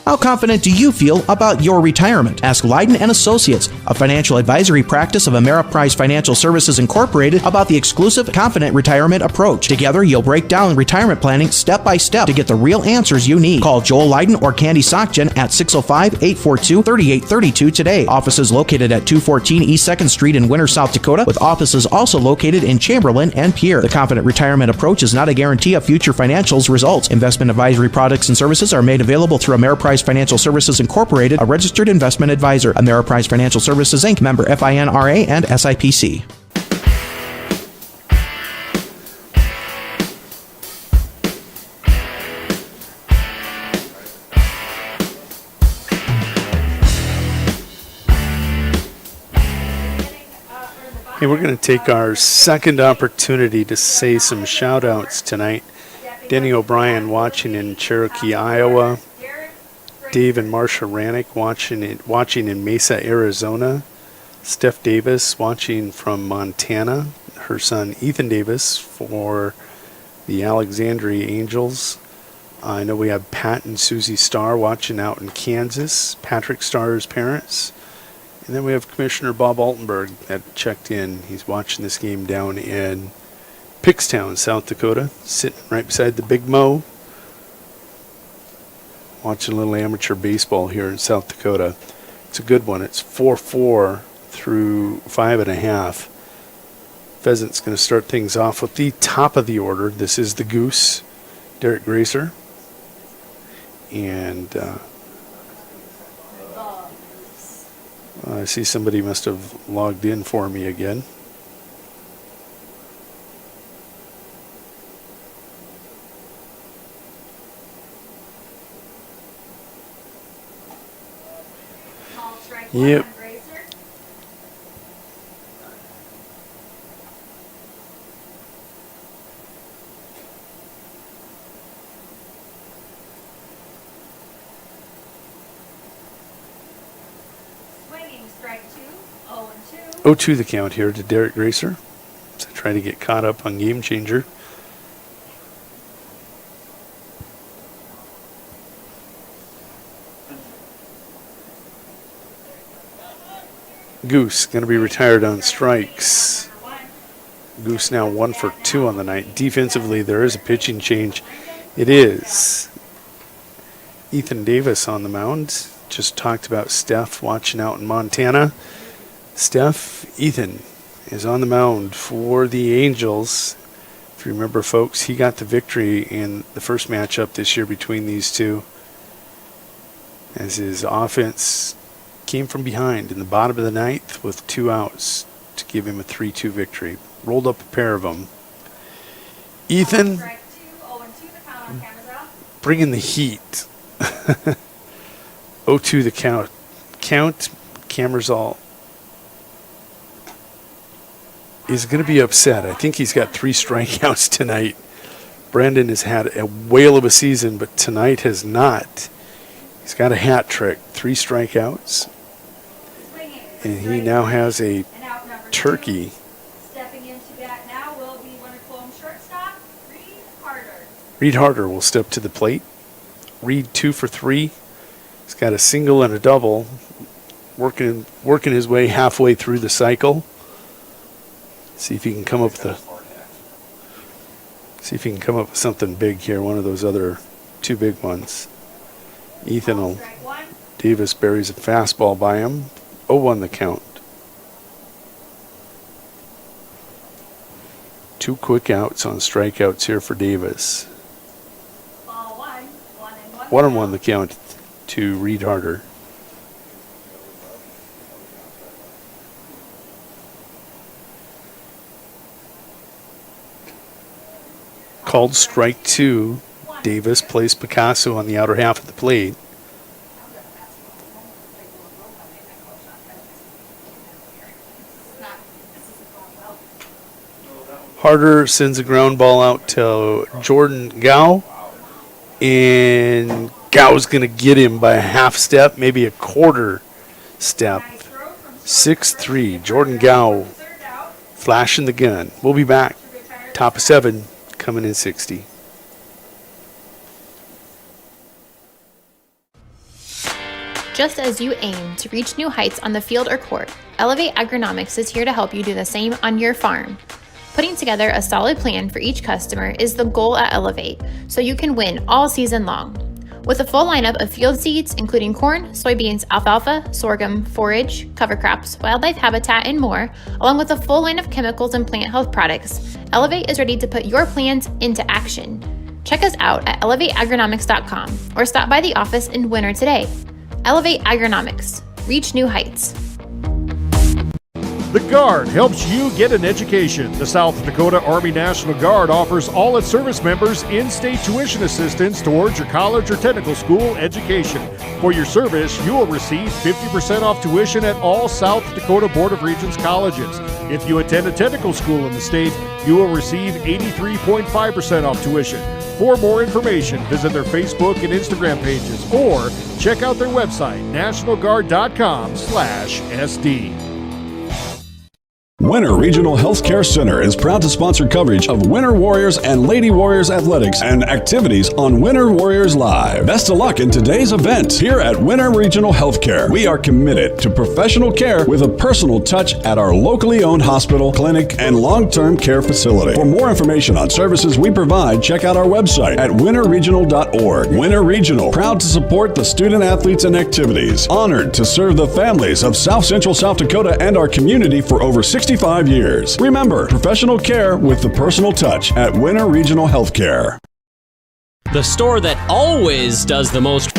How confident do you feel about your retirement? Ask Leiden & Associates, a financial advisory practice of Ameriprise Financial Services Incorporated, about the exclusive Confident Retirement approach. Together, you'll break down retirement planning step by step to get the real answers you need. Call Joel Leiden or Candy Sockgen at 605-842-3832 today. Offices located at 214 East 2nd Street in Winters, South Dakota, with offices also located in Chamberlain and Pierre. The Confident Retirement approach is not a guarantee of future financials results. Investment advisory products and services are made available through Ameriprise Financial Services Incorporated, a registered investment advisor. Ameriprise Financial Services Inc., member FINRA and SIPC. Hey, we're going to take our second opportunity to say some shout outs tonight. Denny O'Brien watching in Cherokee, Iowa. Dave and Marcia Rannick watching in Mesa, Arizona. Steph Davis watching from Montana. Her son Ethan Davis for the Alexandria Angels. I know we have Pat and Susie Starr watching out in Kansas. Patrick Starr's parents. And then we have Commissioner Bob Altenberg that checked in. He's watching this game down in Pickstown, South Dakota, sitting right beside the Big Mo. Watching a little amateur baseball here in South Dakota. It's a good one. It's 4-4 through 5.5. Pheasants going to start things off with the top of the order. This is the Goose, Derek Gracer. And I see somebody must have logged in for me again. Yep. Swinging strike 2, 0-2. 0-2 the count here to Derek Gracer. So trying to get caught up on Game Changer. Goose going to be retired on strikes. Goose now 1 for 2 on the night. Defensively, there is a pitching change. It is Ethan Davis on the mound. Just talked about Steph watching out in Montana. Ethan is on the mound for the Angels. If you remember, folks, he got the victory in the first matchup this year between these two, as his offense came from behind in the bottom of the ninth with 2 outs to give him a 3-2 victory. Rolled up a pair of them. Ethan bringing the heat. 0-2 the count. Cameras all is going to be upset. I think he's got 3 strikeouts tonight. Brandon has had a whale of a season, but tonight has not. He's got a hat trick, 3 strikeouts. And he now has a turkey. Stepping into bat now will be winner Colome shortstop, Reed Harder. Reed Harder will step to the plate. Reed 2 for 3. He's got a single and a double. Working his way halfway through the cycle. See if he can come up with something big here. One of those other 2 big ones. Davis buries a fastball by him. 0-1 the count. 2 quick outs on strikeouts here for Davis. 1-1 the count to Reed Harder. Called strike 2. Davis plays Picasso on the outer half of the plate. Harder sends a ground ball out to Jordan Gow. And Gow's going to get him by a half step, maybe a quarter step. 6-3. Jordan Gow flashing the gun. We'll be back. Top of 7 coming in 60. Just as you aim to reach new heights on the field or court, Elevate Agronomics is here to help you do the same on your farm. Putting together a solid plan for each customer is the goal at Elevate, so you can win all season long. With a full lineup of field seeds, including corn, soybeans, alfalfa, sorghum, forage, cover crops, wildlife habitat, and more, along with a full line of chemicals and plant health products, Elevate is ready to put your plans into action. Check us out at elevateagronomics.com or stop by the office in Winter today. Elevate Agronomics. Reach new heights. The Guard helps you get an education. The South Dakota Army National Guard offers all its service members in-state tuition assistance towards your college or technical school education. For your service, you will receive 50% off tuition at all South Dakota Board of Regents colleges. If you attend a technical school in the state, you will receive 83.5% off tuition. For more information, visit their Facebook and Instagram pages or check out their website, nationalguard.com/SD. Winter Regional Healthcare Center is proud to sponsor coverage of Winter Warriors and Lady Warriors athletics and activities on Winter Warriors Live. Best of luck in today's event. Here at Winter Regional Healthcare, we are committed to professional care with a personal touch at our locally owned hospital, clinic, and long-term care facility. For more information on services we provide, check out our website at winterregional.org. Winter Regional, proud to support the student athletes and activities. Honored to serve the families of South Central South Dakota and our community for over 65 years. Remember, professional care with the personal touch at Winter Regional Healthcare. The store that always does the most.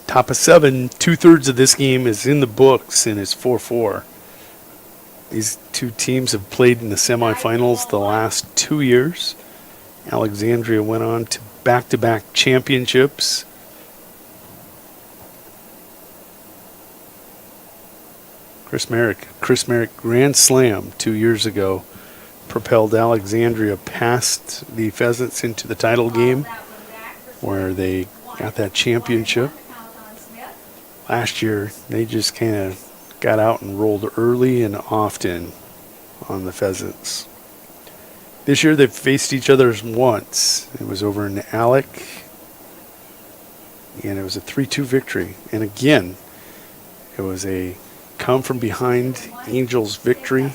Top of 7, 2/3 of this game is in the books and it's 4-4. These two teams have played in the semifinals the last 2 years. Alexandria went on to back-to-back championships. Chris Merrick grand slam 2 years ago propelled Alexandria past the Pheasants into the title game where they got that championship. Last year, they just kind of got out and rolled early and often on the Pheasants. This year they've faced each other once. It was over in Alec, and it was a 3-2 victory. And again, it was a come-from-behind Angels victory.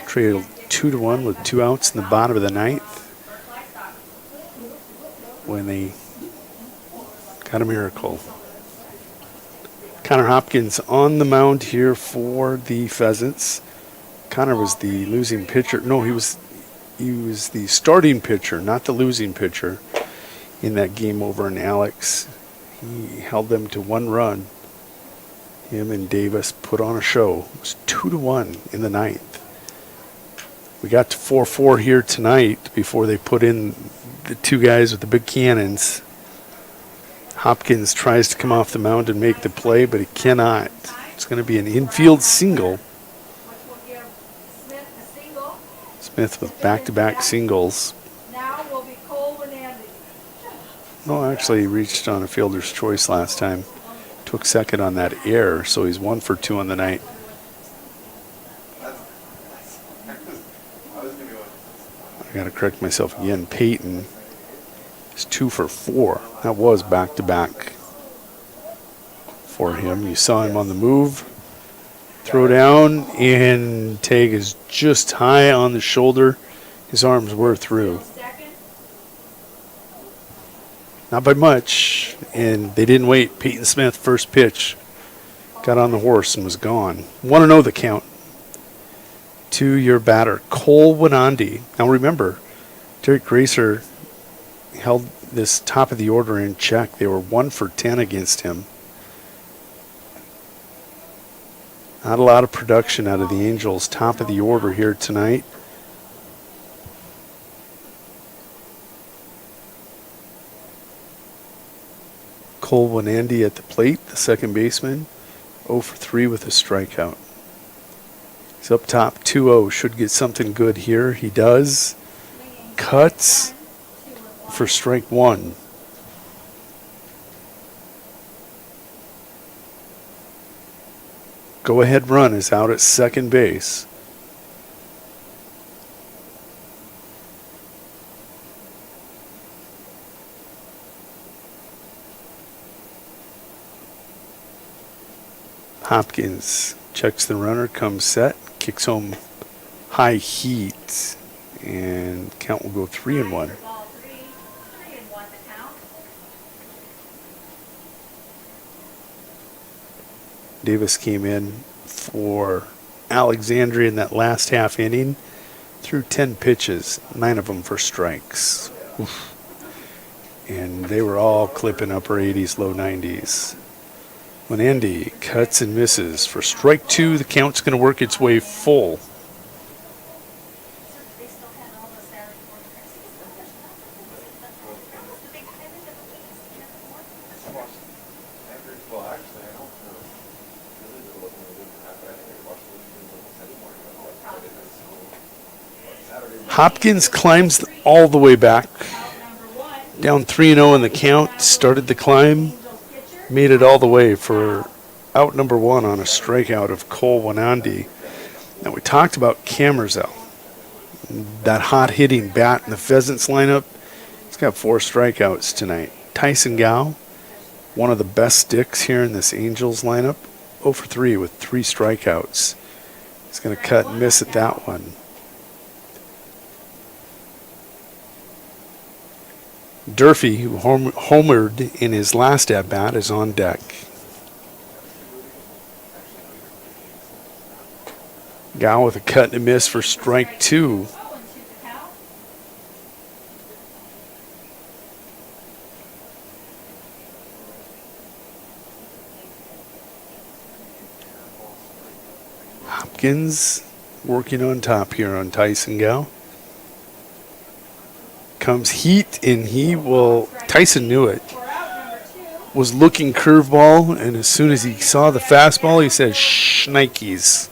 Trailed 2-1 with 2 outs in the bottom of the ninth when they got a miracle. Connor Hopkins on the mound here for the Pheasants. Connor was the losing pitcher. No, he was the starting pitcher, not the losing pitcher, in that game over in Alex. He held them to 1 run. Him and Davis put on a show. It was 2-1 in the ninth. We got to 4-4 here tonight before they put in the 2 guys with the big cannons. Hopkins tries to come off the mound and make the play, but he cannot. It's going to be an infield single. Smith with back-to-back singles. No, actually he reached on a fielder's choice last time. Took second on that error, so he's 1 for 2 on the night. I got to correct myself again. Peyton is 2 for 4. That was back-to-back for him. You saw him on the move. Throw down, and tag is just high on the shoulder. His arms were through. Not by much, and they didn't wait. Peyton Smith, first pitch, got on the horse and was gone. 1-0 the count to your batter, Cole Winandi. Now remember, Derek Gracer held this top of the order in check. They were 1 for 10 against him. Not a lot of production out of the Angels. Top of the order here tonight. Cole Winandi at the plate, the second baseman. 0 for 3 with a strikeout. He's up top 2-0. Should get something good here. He does. Cuts for strike 1. Go-ahead run is out at second base. Hopkins checks the runner, comes set, kicks home high heat, and count will go 3-1. Davis came in for Alexandria in that last half inning, threw 10 pitches, 9 of them for strikes. Oof. And they were all clipping upper 80s, low 90s. Winandi cuts and misses for strike 2. The count's going to work its way full. Hopkins climbs all the way back. Down 3-0 in the count, started the climb, made it all the way for out number 1 on a strikeout of Cole Wanandi. Now, we talked about Camerzell, that hot-hitting bat in the Pheasants lineup. He's got 4 strikeouts tonight. Tyson Gow, one of the best sticks here in this Angels lineup, 0 for 3 with 3 strikeouts. He's going to cut and miss at that one. Durfee, who homered in his last at-bat, is on deck. Gow with a cut and a miss for strike 2. Hopkins working on top here on Tyson Gow. Comes heat, and Tyson knew it. Was looking curveball, and as soon as he saw the fastball, he said, "Shnikes."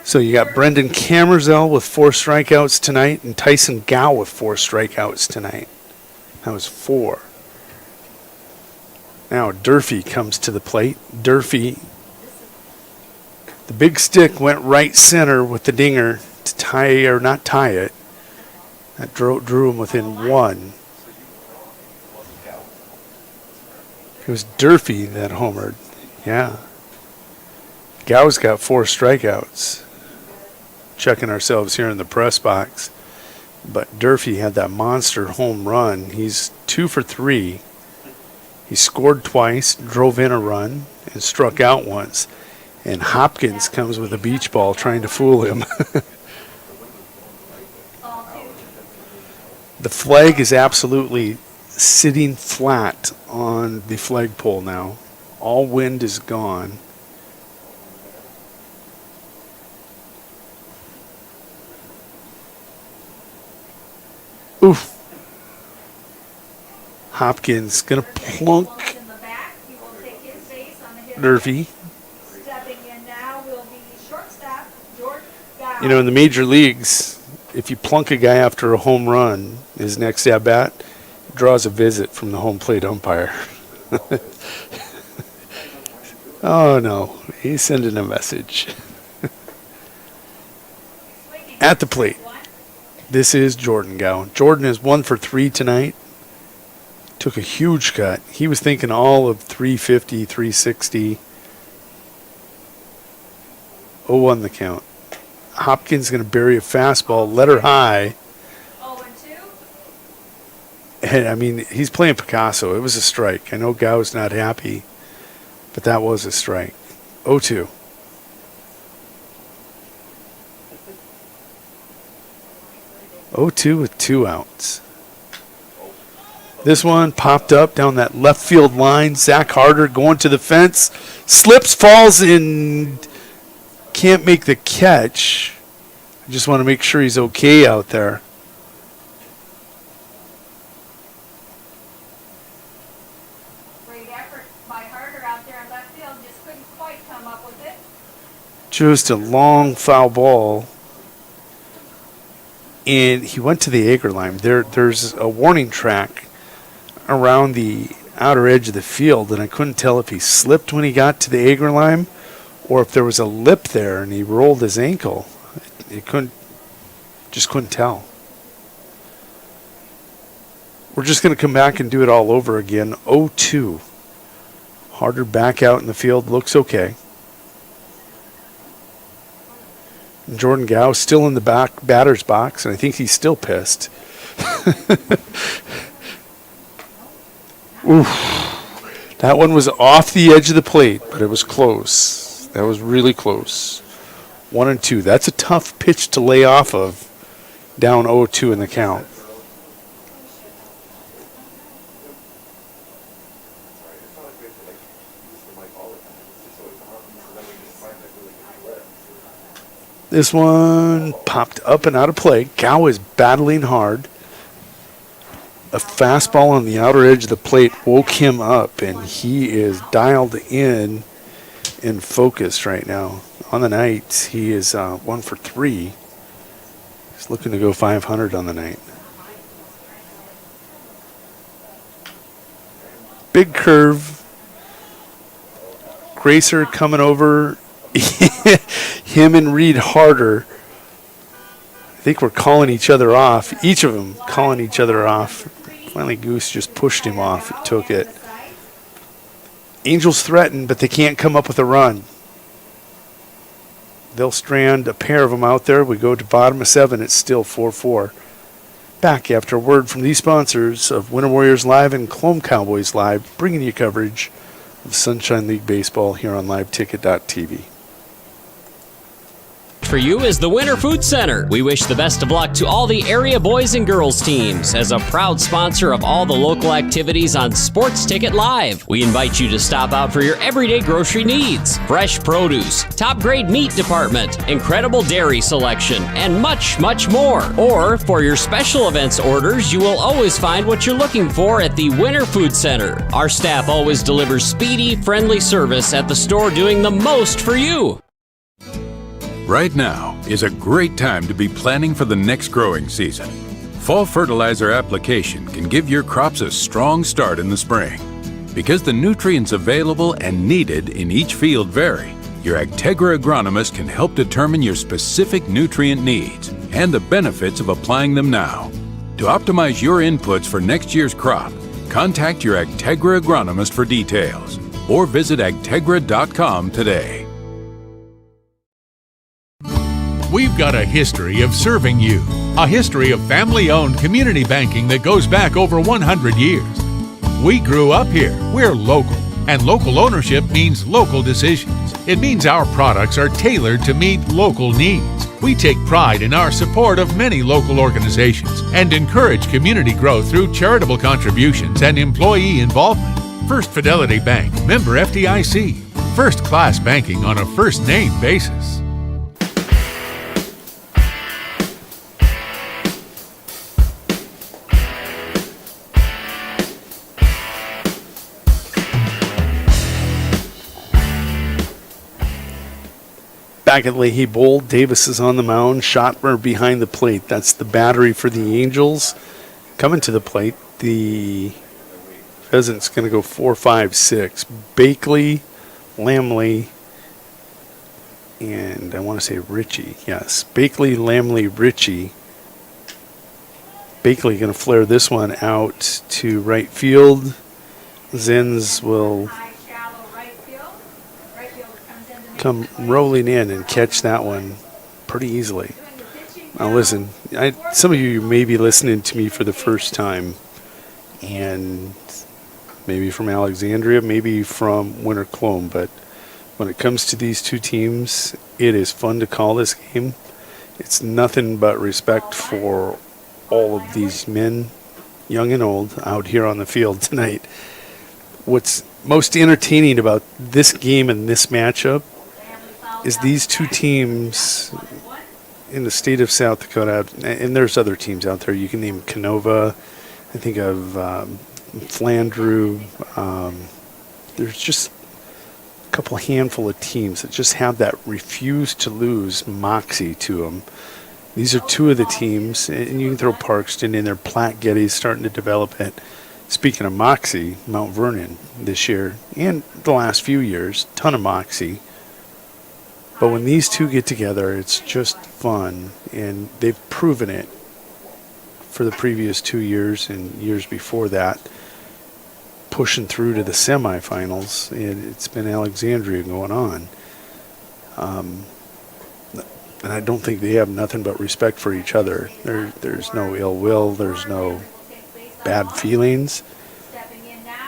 So you got Brendan Camerzell with 4 strikeouts tonight, and Tyson Gow with 4 strikeouts tonight. That was 4. Now Durfee comes to the plate. Durfee, the big stick went right center with the dinger to tie, or not tie it. That drew him within 1. It was Durfee that homered. Yeah. Gow's got 4 strikeouts. Checking ourselves here in the press box. But Durfee had that monster home run. He's 2 for 3. He scored twice, drove in a run, and struck out once. And Hopkins comes with a beach ball trying to fool him. The flag is absolutely sitting flat on the flagpole now. All wind is gone. Oof. Hopkins going to plunk Durfee. You know, in the major leagues, if you plunk a guy after a home run, his next at-bat draws a visit from the home plate umpire. Oh, no. He's sending a message. At the plate, this is Jordan Gow. Jordan is 1 for 3 tonight. Took a huge cut. He was thinking all of 350, 360. 0-1 the count. Hopkins going to bury a fastball, let her high. And I mean, he's playing Picasso. It was a strike. I know Gow's not happy, but that was a strike. 0-2. With 2 outs. This one popped up down that left field line. Zach Harder going to the fence. Slips, falls, and can't make the catch. I just want to make sure he's okay out there. Great effort by Harder out there in left field. Just couldn't quite come up with it. Just a long foul ball. And he went to the acre line. There's a warning track around the outer edge of the field, and I couldn't tell if he slipped when he got to the acre line or if there was a lip there and he rolled his ankle. Just couldn't tell. We're just going to come back and do it all over again. 0-2. Harder back out in the field. Looks okay. And Jordan Gow still in the back batter's box, and I think he's still pissed. Oof. That one was off the edge of the plate, but it was close. That was really close. 1-2. That's a tough pitch to lay off of, down 0-2 in the count. This one popped up and out of play. Gow is battling hard. A fastball on the outer edge of the plate woke him up, and he is dialed in and focused right now. On the night, he is 1 for 3. He's looking to go 500 on the night. Big curve. Gracer coming over. Him and Reed Harder. I think we're calling each other off. Each of them calling each other off. Finally, Goose just pushed him off. He took it. Angels threaten, but they can't come up with a run. They'll strand a pair of them out there. We go to bottom of 7. It's still 4-4. Back after a word from these sponsors of Winter Warriors Live and Colome Cowboys Live, bringing you coverage of Sunshine League Baseball here on liveticket.tv. For you is the Winter Food Center. We wish the best of luck to all the area boys and girls teams. As a proud sponsor of all the local activities on Sports Ticket Live, we invite you to stop out for your everyday grocery needs. Fresh produce, top grade meat department, incredible dairy selection, and much, much more. Or for your special events orders, you will always find what you're looking for at the Winter Food Center. Our staff always delivers speedy, friendly service at the store, doing the most for you. Right now is a great time to be planning for the next growing season. Fall fertilizer application can give your crops a strong start in the spring. Because the nutrients available and needed in each field vary, your Agtegra agronomist can help determine your specific nutrient needs and the benefits of applying them now. To optimize your inputs for next year's crop, contact your Agtegra agronomist for details or visit agtegra.com today. We've got a history of serving you, a history of family-owned community banking that goes back over 100 years. We grew up here, we're local, and local ownership means local decisions. It means our products are tailored to meet local needs. We take pride in our support of many local organizations and encourage community growth through charitable contributions and employee involvement. First Fidelity Bank, member FDIC, first-class banking on a first-name basis. Back at Leahy Bowl, Davis is on the mound. Schottmer behind the plate. That's the battery for the Angels. Coming to the plate, the Pheasants going to go 4-5-6. Bakley, Lamley, and I want to say Ritchie. Yes, Bakley, Lamley, Ritchie. Bakley going to flare this one out to right field. Zenz will come rolling in and catch that one pretty easily. Now listen, some of you may be listening to me for the first time, and maybe from Alexandria, maybe from Winter Colome, but when it comes to these two teams, it is fun to call this game. It's nothing but respect for all of these men, young and old, out here on the field tonight. What's most entertaining about this game and this matchup is these two teams in the state of South Dakota, and there's other teams out there. You can name Canova, I think of Flandreau. There's just a couple handful of teams that just have that refuse to lose moxie to them. These are two of the teams, and you can throw Parkston in there. Platte Getty's starting to develop it. Speaking of moxie, Mount Vernon this year and the last few years, ton of moxie. But when these two get together, it's just fun, and they've proven it for the previous 2 years and years before that, pushing through to the semifinals, and it's been Alexandria going on. And I don't think they have nothing but respect for each other. There's no ill will, there's no bad feelings.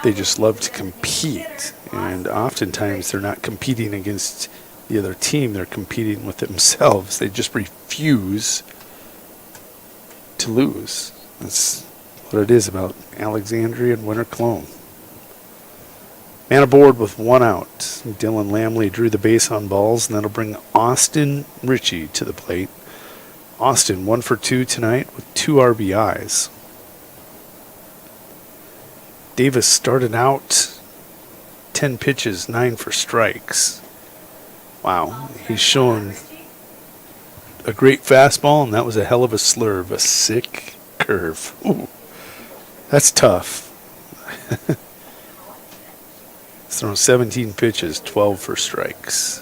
They just love to compete, and oftentimes they're not competing against the other team, they're competing with themselves. They just refuse to lose. That's what it is about Alexandria and Winter Colome. Man aboard with one out. Dylan Lamley drew the base on balls, and that'll bring Austin Ritchie to the plate. Austin 1 for 2 tonight with 2 RBIs. Davis started out 10 pitches, 9 for strikes. Wow, he's shown a great fastball, and that was a hell of a slurve, a sick curve. Ooh, that's tough. He's thrown 17 pitches, 12 for strikes.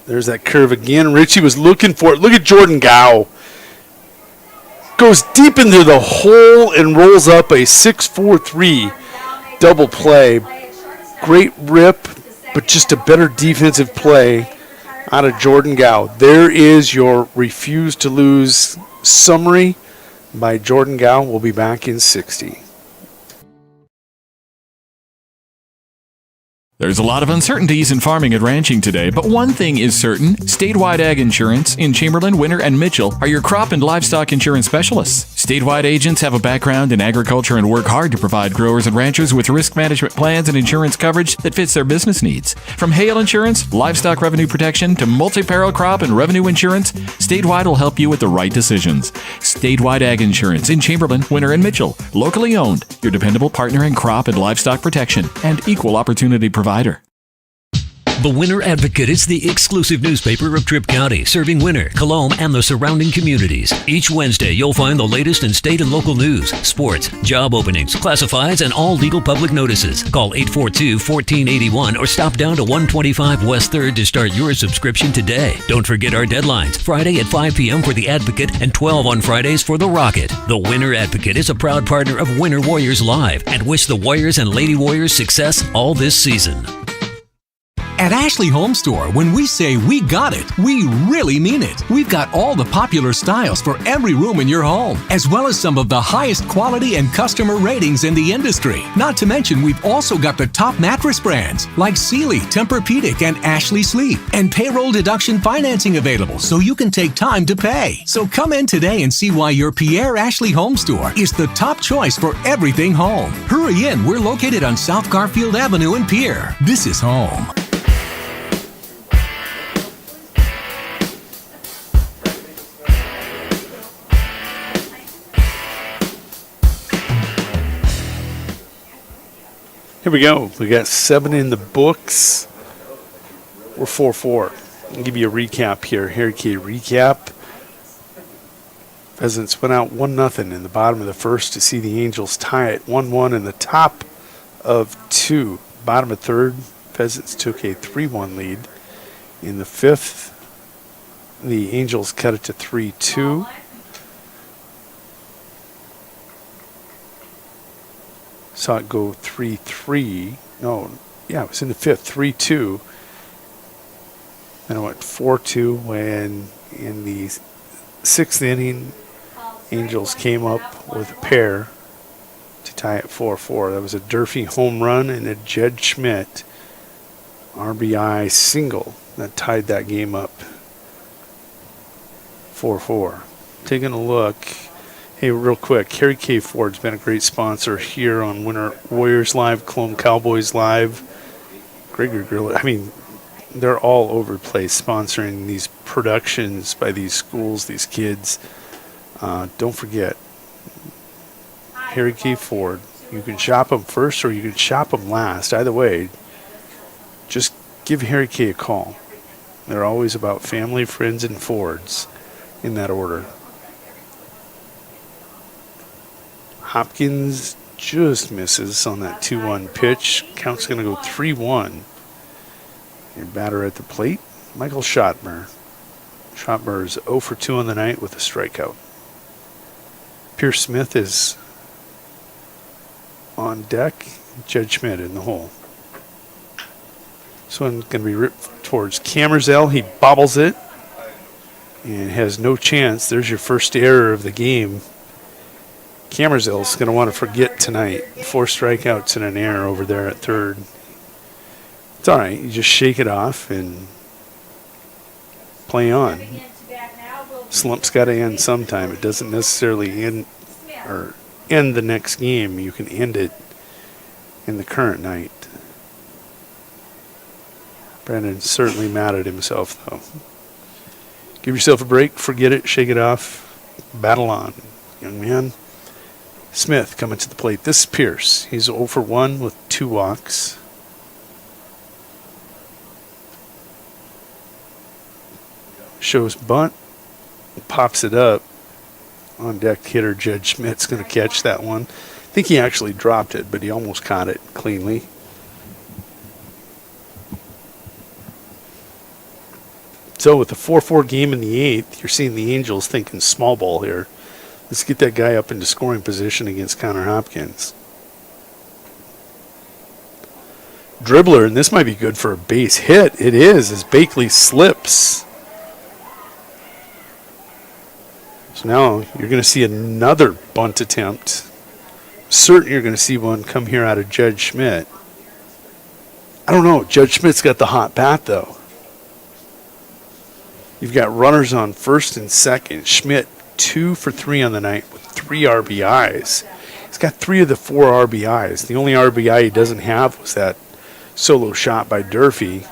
There's that curve again. Richie was looking for it. Look at Jordan Gow. Goes deep into the hole and rolls up a 6-4-3 double play. Great rip, but just a better defensive play out of Jordan Gow. There is your Refuse to Lose summary by Jordan Gow. We'll be back in 60. There's a lot of uncertainties in farming and ranching today, but one thing is certain. Statewide Ag Insurance in Chamberlain, Winter, and Mitchell are your crop and livestock insurance specialists. Statewide agents have a background in agriculture and work hard to provide growers and ranchers with risk management plans and insurance coverage that fits their business needs. From hail insurance, livestock revenue protection, to multi-peril crop and revenue insurance, Statewide will help you with the right decisions. Statewide Ag Insurance in Chamberlain, Winter, and Mitchell. Locally owned, your dependable partner in crop and livestock protection and equal opportunity provider. The Winter Advocate is the exclusive newspaper of Tripp County, serving Winter, Colome, and the surrounding communities. Each Wednesday, you'll find the latest in state and local news, sports, job openings, classifieds, and all legal public notices. Call 842-1481 or stop down to 125 West 3rd to start your subscription today. Don't forget our deadlines, Friday at 5 p.m. for the Advocate and 12 on Fridays for the Rocket. The Winter Advocate is a proud partner of Winter Warriors Live and wish the Warriors and Lady Warriors success all this season. At Ashley Home Store, when we say we got it, we really mean it. We've got all the popular styles for every room in your home, as well as some of the highest quality and customer ratings in the industry. Not to mention, we've also got the top mattress brands like Sealy, Tempur-Pedic, and Ashley Sleep, and payroll deduction financing available so you can take time to pay. So come in today and see why your Pierre Ashley Home Store is the top choice for everything home. Hurry in, we're located on South Garfield Avenue in Pierre. This is home. Here we go. We got 7 in the books. We're 4-4. I'll give you a recap here. Harry K. recap. Pheasants went out 1-0 in the bottom of the first to see the Angels tie it 1-1 in the top of 2. Bottom of third, Pheasants took a 3-1 lead. In the fifth, the Angels cut it to 3-2. Saw it go 3-3. No, yeah, it was in the fifth, 3-2. Then it went 4-2 when in the sixth inning, Angels came up with a pair to tie it 4-4. That was a Durfee home run and a Jed Schmidt RBI single that tied that game up 4-4. Taking a look. Hey, real quick, Harry K. Ford's been a great sponsor here on Winter Warriors Live, Colome Cowboys Live, Gregory Grill. I mean, they're all over the place sponsoring these productions by these schools, these kids. Don't forget, Harry K. Ford. You can shop them first or you can shop them last. Either way, just give Harry K. a call. They're always about family, friends, and Fords in that order. Hopkins just misses on that 2-1 pitch. Count's going to go 3-1. Your batter at the plate, Michael Schottmer. Schottmer is 0 for 2 on the night with a strikeout. Pierce Smith is on deck. Jed Schmidt in the hole. This one's going to be ripped towards Camerzell. He bobbles it and has no chance. There's your first error of the game. Camerzell's going to want to forget tonight. 4 strikeouts and an error over there at third. It's all right. You just shake it off and play on. Slump's got to end sometime. It doesn't necessarily end the next game. You can end it in the current night. Brandon's certainly mad at himself, though. Give yourself a break. Forget it. Shake it off. Battle on, young man. Smith coming to the plate. This is Pierce. He's 0 for 1 with 2 walks. shows bunt, pops it up. On deck hitter Judge Schmidt's going to catch that one. I think he actually dropped it, but he almost caught it cleanly. So with the 4-4 game in the 8th, you're seeing the Angels thinking small ball here. Let's get that guy up into scoring position against Connor Hopkins. Dribbler, and this might be good for a base hit. It is, as Bakley slips. So now you're going to see another bunt attempt. Certain you're going to see one come here out of Judge Schmidt. I don't know. Judge Schmidt's got the hot bat, though. You've got runners on first and second. Schmidt 2 for 3 on the night with 3 RBIs. He's got 3 of the 4 RBIs. The only RBI he doesn't have was that solo shot by Durfee.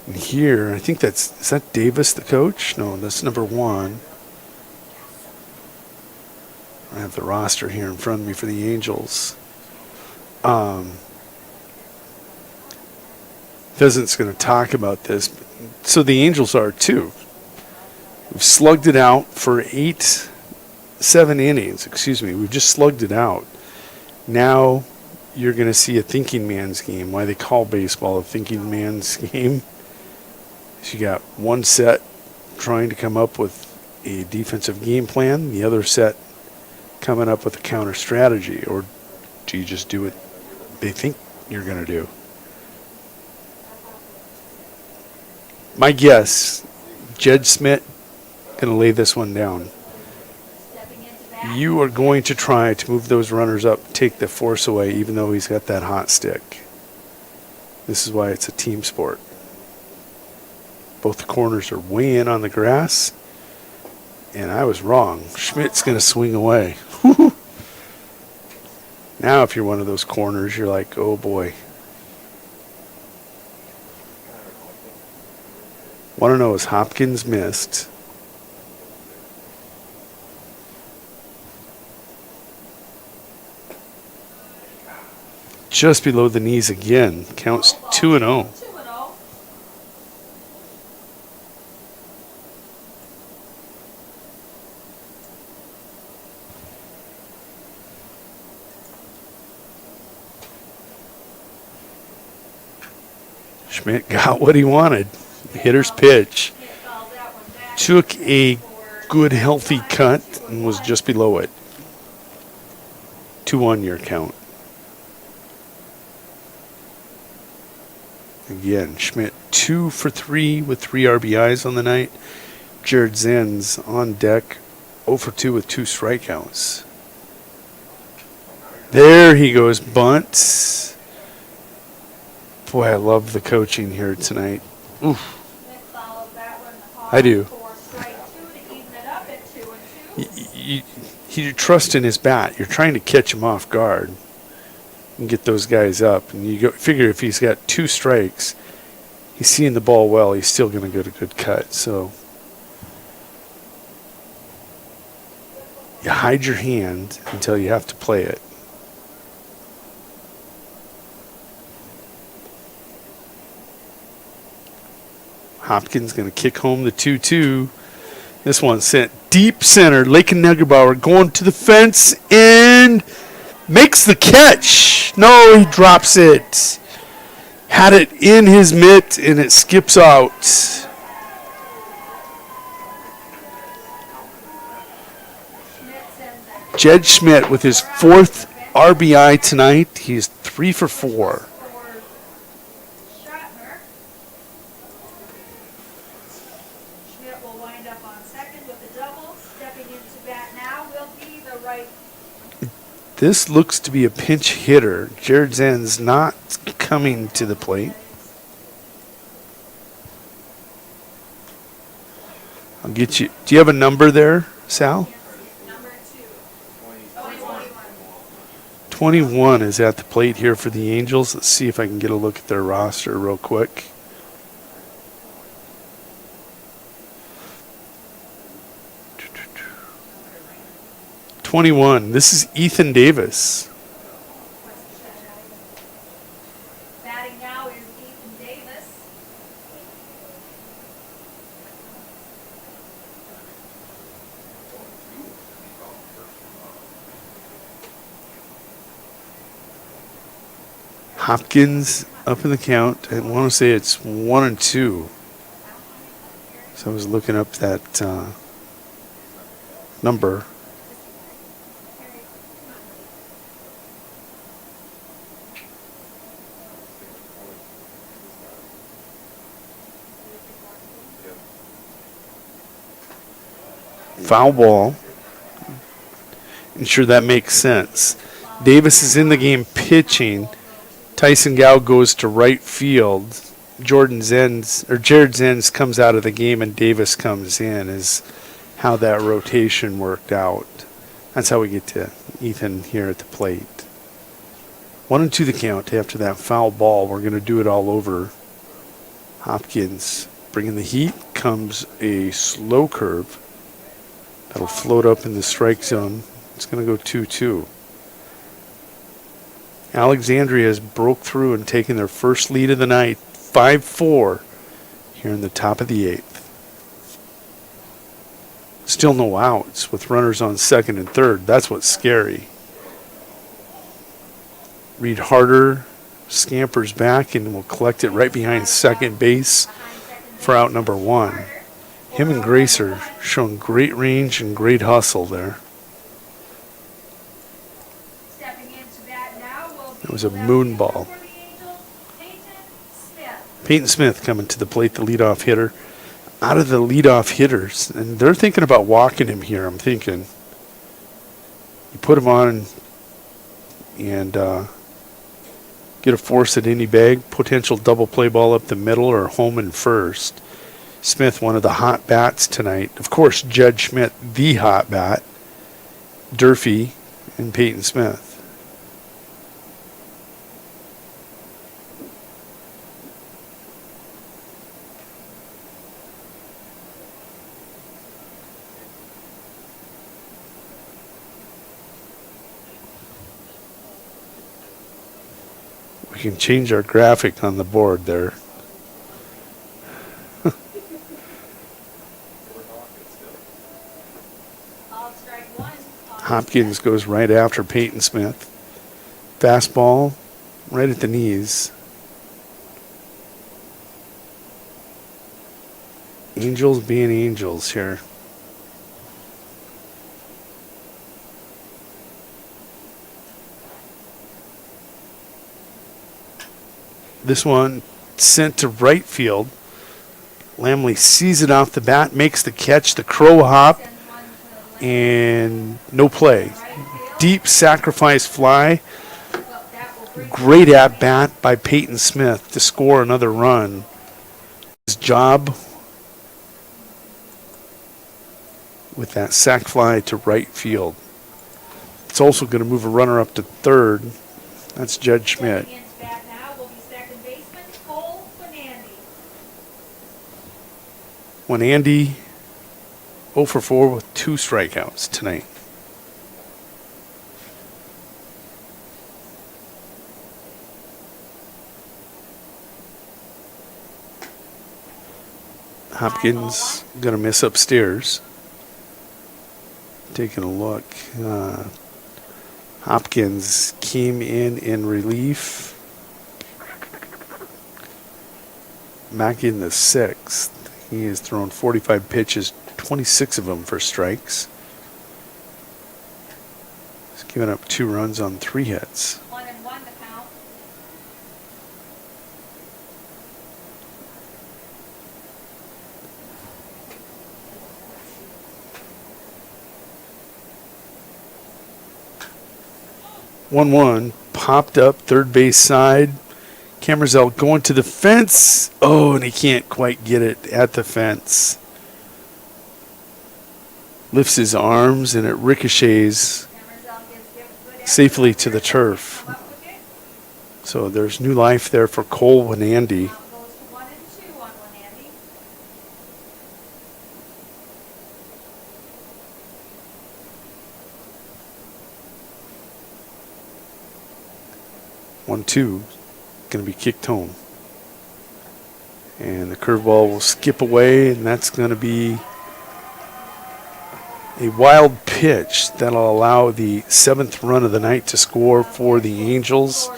And here, I think is that Davis, the coach? No, that's number 1. I have the roster here in front of me for the Angels. Pheasants going to talk about this. So the Angels are too. We've slugged it out for 7 innings. We've just slugged it out. Now you're going to see a thinking man's game. Why they call baseball a thinking man's game. So you got one set trying to come up with a defensive game plan. The other set coming up with a counter strategy, or do you just do what they think you're going to do? My guess, Judge Schmidt going to lay this one down. You are going to try to move those runners up, take the force away, even though he's got that hot stick. This is why it's a team sport. Both the corners are way in on the grass. And I was wrong. Schmidt's going to swing away. Now if you're one of those corners, you're like, oh boy. Want to know, is Hopkins missed? Just below the knees again. Counts 2-0. Schmidt got what he wanted. Hitter's pitch. Took a good, healthy cut and was just below it. 2-1 your count. Again, Schmidt 2 for 3 with 3 RBIs on the night. Jared Zen's on deck 0 for 2 with 2 strikeouts. There he goes, bunt. Boy, I love the coaching here tonight. Oof. I do. You trust in his bat. You're trying to catch him off guard and get those guys up. And you figure if he's got 2 strikes, he's seeing the ball well, he's still going to get a good cut. So you hide your hand until you have to play it. Hopkins going to kick home the 2-2. This one sent deep center. Lake and Negerbauer going to the fence and makes the catch. No, he drops it. Had it in his mitt and it skips out. Jed Schmidt with his 4th RBI tonight. He's 3 for 4. This looks to be a pinch hitter. Jared Zen's not coming to the plate. I'll get you. Do you have a number there, Sal? Number 2. 21 is at the plate here for the Angels. Let's see if I can get a look at their roster real quick. .21. This is Ethan Davis. Batting now is Ethan Davis. Hopkins up in the count. I want to say it's 1-2. So I was looking up that number. Foul ball. I'm sure that makes sense. Davis is in the game pitching. Tyson Gow goes to right field. Jared Zenz comes out of the game and Davis comes in is how that rotation worked out. That's how we get to Ethan here at the plate. 1-2 the count after that foul ball. We're going to do it all over. Hopkins bringing the heat. Comes a slow curve. That'll float up in the strike zone. It's going to go 2-2. Alexandria has broke through and taken their first lead of the night, 5-4, here in the top of the 8th. Still no outs with runners on second and third. That's what's scary. Reed Harder scampers back and will collect it right behind second base for out number 1. Him and Grace are showing great range and great hustle there. It was a moon ball. Peyton Smith coming to the plate, the leadoff hitter. Out of the leadoff hitters, and they're thinking about walking him here, I'm thinking. You put him on and get a force at any bag, potential double play ball up the middle or home and first. Smith, one of the hot bats tonight. Of course, Judge Schmidt, the hot bat. Durfee and Peyton Smith. We can change our graphic on the board there. Hopkins goes right after Peyton Smith. Fastball right at the knees. Angels being angels here. This one sent to right field. Lamley sees it off the bat, makes the catch, the crow hop, and no play. Deep sacrifice fly. Great at bat by Peyton Smith to score another run. His job with that sac fly to right field. It's also going to move a runner up to third. That's Judge Schmidt. When Andy 0 for 4 with 2 strikeouts tonight. Hopkins going to miss upstairs. Taking a look. Hopkins came in relief. Back in the 6th. He has thrown 45 pitches, 26 of them for strikes. He's given up 2 runs on 3 hits. 1-1 the count. One popped up third base side. Camerzell going to the fence. Oh, and he can't quite get it at the fence. Lifts his arms and it ricochets safely to the turf. So there's new life there for Cole and Andy. 1-2. Going to be kicked home. And the curveball will skip away, and that's going to be a wild pitch that'll allow the 7th run of the night to score for the Angels.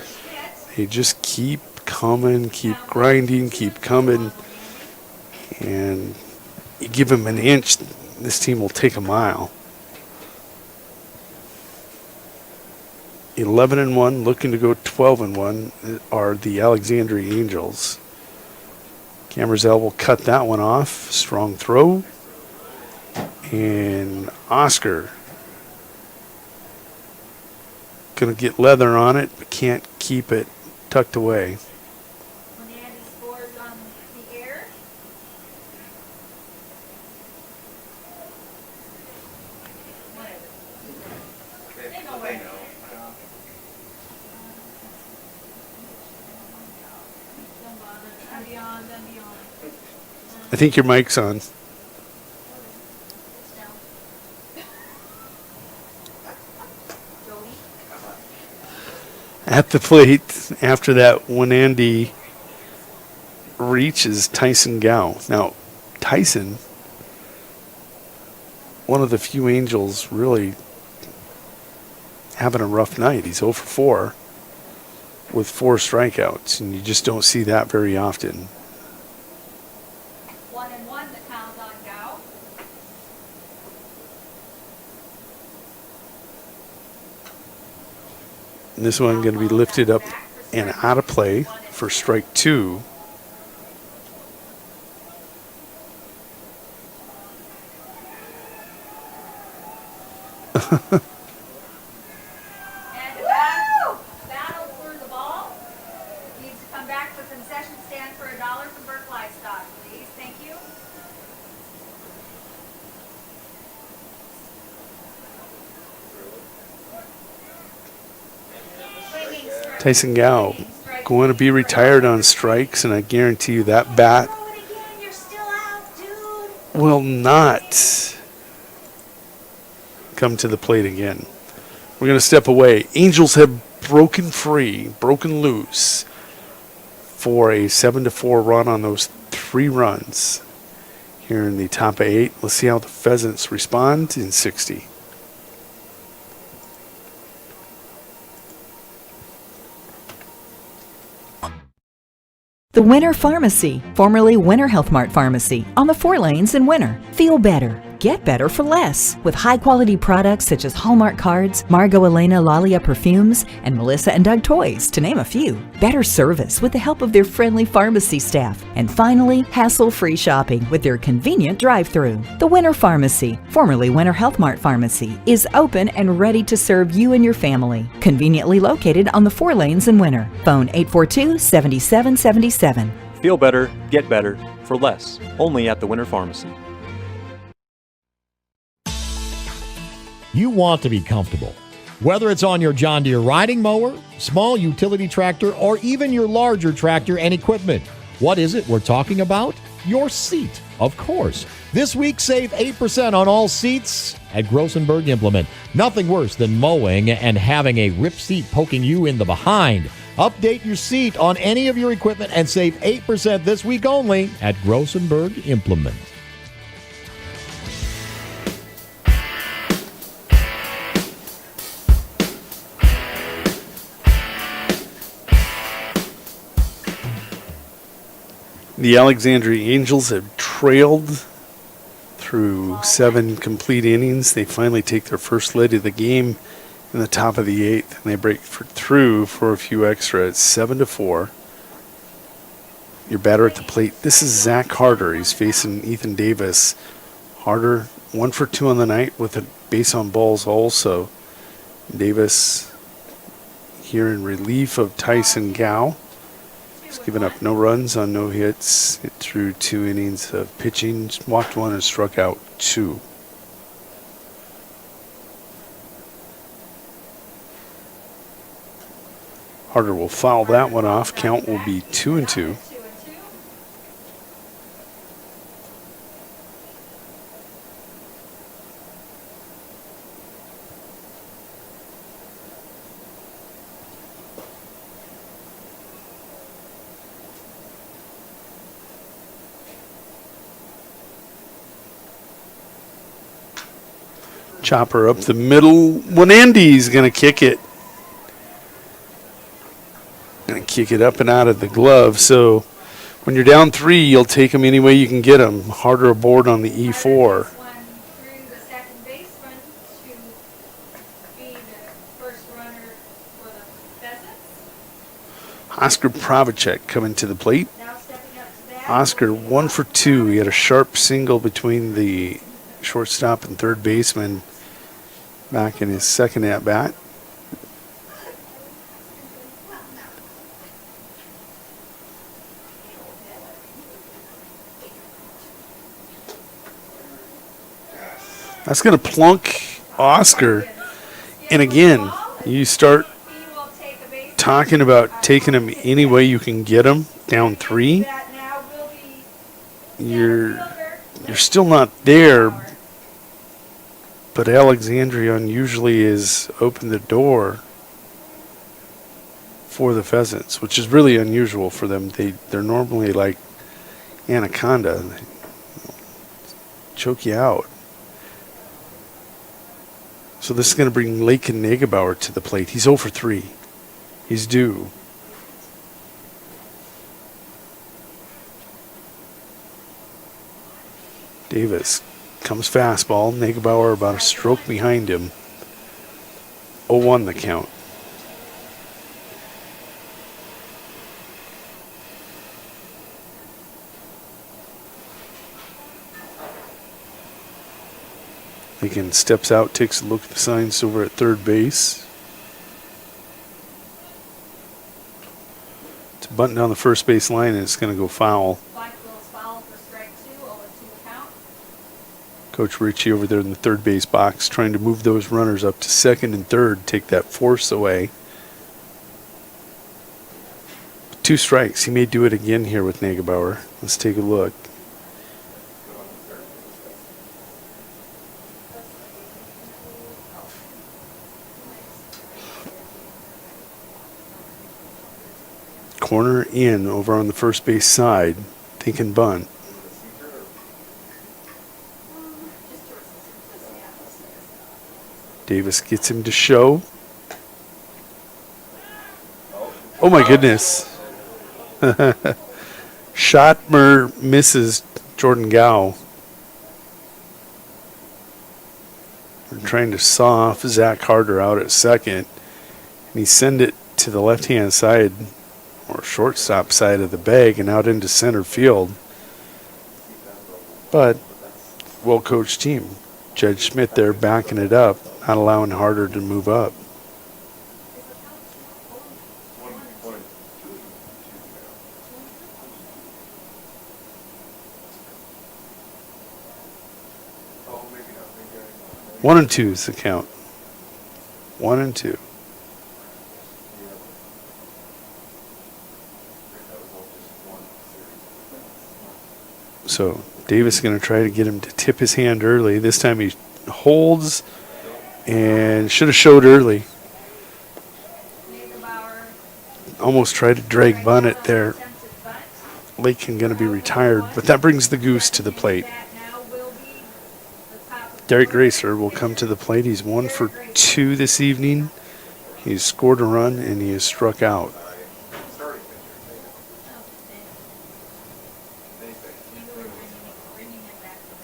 They just keep coming, keep grinding, keep coming. And you give them an inch, this team will take a mile. 11-1, looking to go 12-1 are the Alexandria Angels. Camerzell will cut that one off. Strong throw. And Oscar going to get leather on it, but can't keep it tucked away. When Andy scores on the air. They know where. I think your mic's on. At the plate, after that, when Andy reaches Tyson Gow. Now, Tyson, one of the few Angels really having a rough night. He's 0 for 4 with 4 strikeouts, and you just don't see that very often. 1-1 the count on Gow. And this one going to be lifted up and out of play for strike 2. And a battle for the ball. Needs to come back to the concession stand for $1 from Burke Livestock, please. Thank you. Tyson Gow going to be retired on strikes, and I guarantee you that bat will not come to the plate again. We're going to step away. Angels have broken free, broken loose for a 7-4 run on those 3 runs here in the top of 8. Let's see how the Pheasants respond in 60. The Winter Pharmacy, formerly Winter Health Mart Pharmacy, on the 4 lanes in Winter. Feel better. Get better for less. With high-quality products such as Hallmark cards, Margot Elena Lalia perfumes, and Melissa and Doug toys, to name a few. Better service with the help of their friendly pharmacy staff. And finally, hassle-free shopping with their convenient drive-thru. The Winter Pharmacy, formerly Winter Health Mart Pharmacy, is open and ready to serve you and your family. Conveniently located on the 4 lanes in Winter. Phone 842-7777. Feel better, get better, for less. Only at the Winter Pharmacy. You want to be comfortable. Whether it's on your John Deere riding mower, small utility tractor, or even your larger tractor and equipment. What is it we're talking about? Your seat, of course. This week, save 8% on all seats at Grossenberg Implement. Nothing worse than mowing and having a ripped seat poking you in the behind. Update your seat on any of your equipment and save 8% this week only at Grossenberg Implement. The Alexandria Angels have trailed through 7 complete innings. They finally take their first lead of the game in the top of the 8th, and they break through for a few extra. It's 7-4. Your batter at the plate. This is Zach Harder. He's facing Ethan Davis. Harder 1 for 2 on the night with a base on balls also. Davis here in relief of Tyson Gow. He's given up no runs on no hits through 2 innings of pitching. Walked 1 and struck out 2. Harder will foul that one off. Count will be 2-2. Chopper up the middle. When Andy's going to kick it Going to kick it up and out of the glove. So when you're down 3, you'll take them any way you can get them. Harder aboard on the E4. Oscar Pravacek coming to the plate. Oscar 1 for 2. He had a sharp single between the shortstop and third baseman back in his second at bat. That's going to plunk Oscar. And again, you start talking about taking him any way you can get him down 3. You're still not there, but Alexandria unusually has opened the door for the Pheasants, which is really unusual for them. They're normally like Anaconda. They choke you out. So this is going to bring Lakin Negebauer to the plate. He's 0 for 3. He's due. Davis comes fastball. Negebauer about a stroke behind him. 0-1 the count. Lakin steps out, takes a look at the signs over at third base. It's bunting down the first base line, and it's going to go foul. Coach Ritchie over there in the third base box trying to move those runners up to second and third, take that force away. 2 strikes. He may do it again here with Negebauer. Let's take a look. Corner in over on the first base side, thinking bunt. Davis gets him to show. Oh my goodness. Schottmer misses Jordan Gow. We're trying to saw off Zach Harder out at second. And he send it to the left-hand side or shortstop side of the bag and out into center field. But well-coached team. Judge Schmidt there backing it up, not allowing Harder to move up. One and 2 is the count. 1 and 2. So Davis is going to try to get him to tip his hand early. This time he holds and should have showed early. Almost tried to drag bunt it there. Lakin going to be retired, but that brings the Goose to the plate. Derek Gracer will come to the plate. He's 1 for 2 this evening. He's scored a run and he is struck out.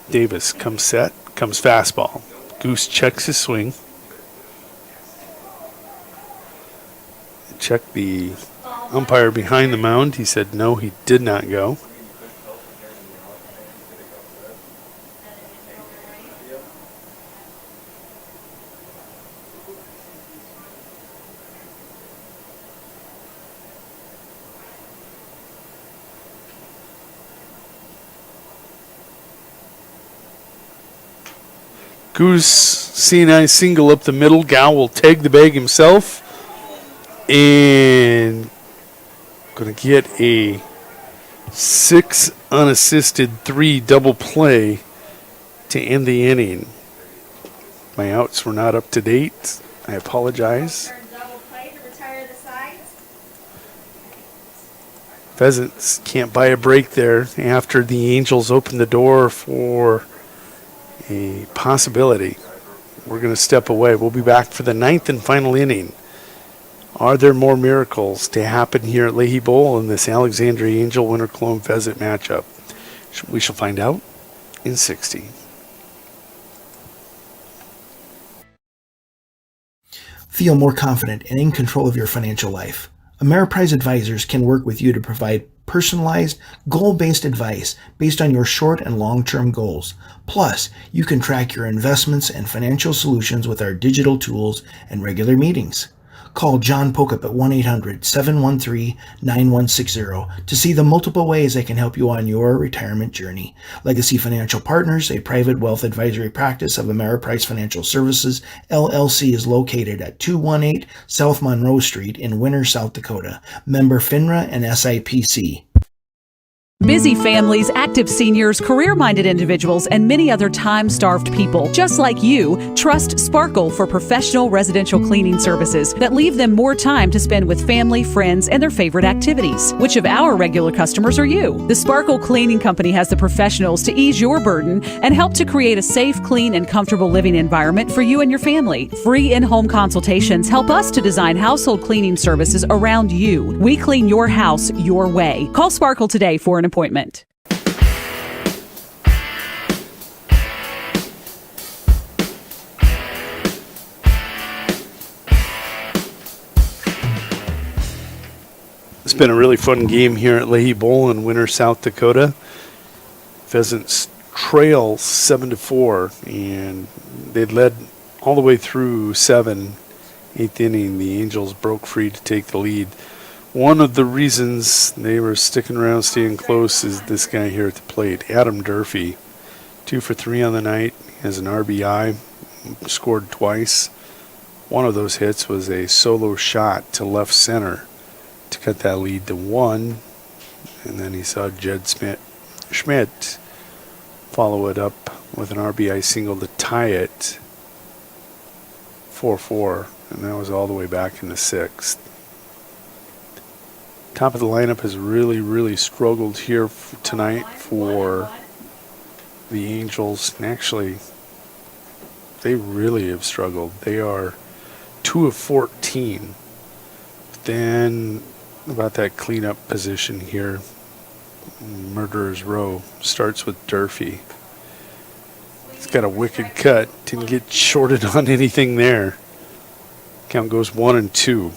Davis comes set, comes fastball. Goose checks his swing. Checked the umpire behind the mound. He said no, he did not go. Goose, C&I single up the middle. Gow will tag the bag himself. And going to get a 6 unassisted 3 double play to end the inning. My outs were not up to date. I apologize. Pheasants can't buy a break there after the Angels open the door for a possibility. We're going to step away. We'll be back for the 9th and final inning Are there more miracles to happen here at Leahy Bowl in this Alexandria Angel Winter Colome Pheasant matchup? We shall find out in 60. Feel more confident and in control of your financial life. Ameriprise Advisors can work with you to provide personalized, goal-based advice based on your short and long-term goals. Plus, you can track your investments and financial solutions with our digital tools and regular meetings. Call John Pocup at 1-800-713-9160 to see the multiple ways they can help you on your retirement journey. Legacy Financial Partners, a private wealth advisory practice of Ameriprise Financial Services, LLC, is located at 218 South Monroe Street in Winter, South Dakota. Member FINRA and SIPC. Busy families, active seniors, career-minded individuals, and many other time-starved people, just like you, trust Sparkle for professional residential cleaning services that leave them more time to spend with family, friends, and their favorite activities. Which of our regular customers are you? The Sparkle Cleaning Company has the professionals to ease your burden and help to create a safe, clean, and comfortable living environment for you and your family. Free in-home consultations help us to design household cleaning services around you. We clean your house your way. Call Sparkle today for an appointment. It's been a really fun game here at Leahy Bowl in Winter, South Dakota. Pheasants trail 7-4, and they'd led all the way through 7. 8th inning, the Angels broke free to take the lead. One of the reasons they were sticking around, staying close, is this guy here at the plate, Adam Durfee. 2 for 3 on the night, has an RBI, scored twice. One of those hits was a solo shot to left center to cut that lead to 1. And then he saw Jed Schmidt follow it up with an RBI single to tie it 4-4. And that was all the way back in the 6th. Top of the lineup has really struggled here tonight for the Angels. And actually, they really have struggled. They are 2 of 14. But then about that cleanup position here, Murderer's Row starts with Durfee. He's got a wicked cut. Didn't get shorted on anything there. Count goes 1-2.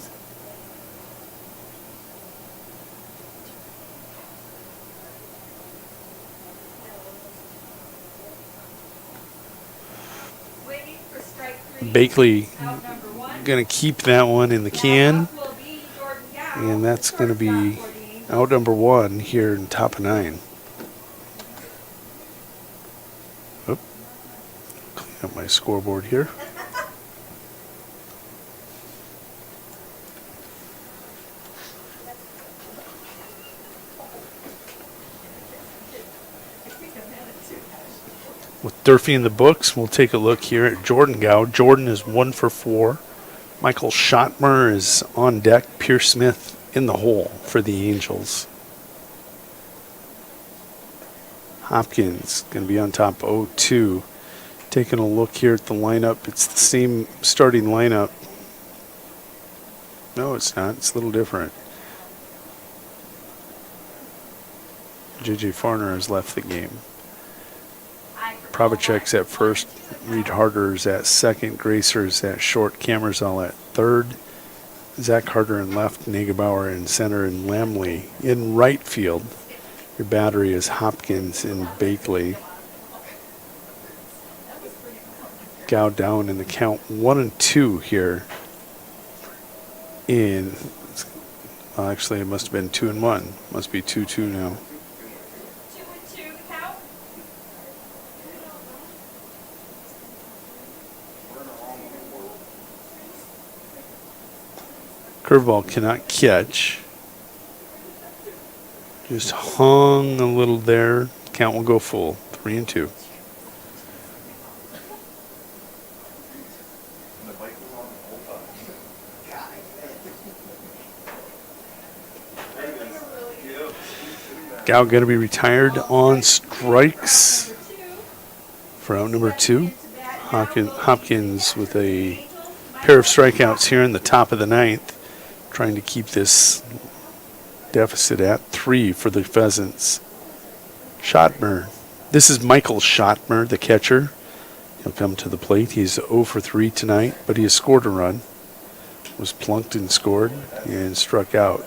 Bakley going to keep that one in the can, and that's going to be out number 1 here in top of 9. Oop. Clean up my scoreboard here. With Durfee in the books, we'll take a look here at Jordan Gow. Jordan is 1 for 4. Michael Schottmer is on deck. Pierce Smith in the hole for the Angels. Hopkins going to be on top 0-2. Taking a look here at the lineup. It's the same starting lineup. No, it's not. It's a little different. J.J. Farner has left the game. Probachek's at first, Reed Harder's at second, Gracer's at short, Camersall at third, Zach Harder in left, Negebauer in center, and Lamley in right field. Your battery is Hopkins and Bakley. Gow down in the count 1-2 here. Well, actually, it must have been 2-1. Must be 2-2 now. Curveball cannot catch. Just hung a little there. Count will go full. 3-2. Gow going to be retired on strikes for out number 2. Hopkins with a pair of strikeouts here in the top of the 9th. trying to keep this deficit at 3 for the Pheasants. Schottmer. This is Michael Schottmer, the catcher. He'll come to the plate. He's 0 for 3 tonight, but he has scored a run. Was plunked and scored and struck out.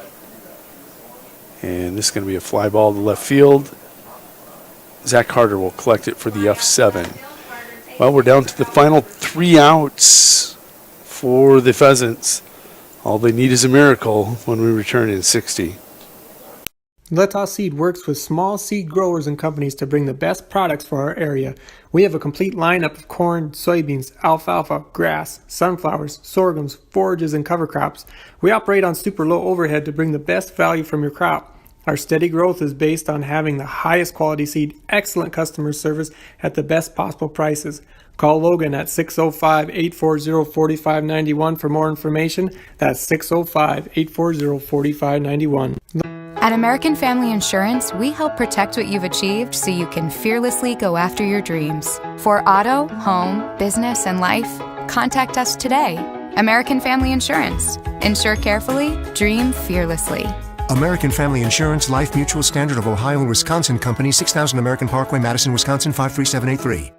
And this is going to be a fly ball to left field. Zach Harder will collect it for the F7. Well, we're down to the final 3 outs for the Pheasants. All they need is a miracle when we return in 60. Let's Seed works with small seed growers and companies to bring the best products for our area. We have a complete lineup of corn, soybeans, alfalfa, grass, sunflowers, sorghums, forages, and cover crops. We operate on super low overhead to bring the best value from your crop. Our steady growth is based on having the highest quality seed, excellent customer service at the best possible prices. Call Logan at 605-840-4591 for more information. That's 605-840-4591. At American Family Insurance, we help protect what you've achieved so you can fearlessly go after your dreams. For auto, home, business, and life, contact us today. American Family Insurance. Insure carefully, dream fearlessly. American Family Insurance, Life Mutual, Standard of Ohio and Wisconsin Company, 6000 American Parkway, Madison, Wisconsin, 53783.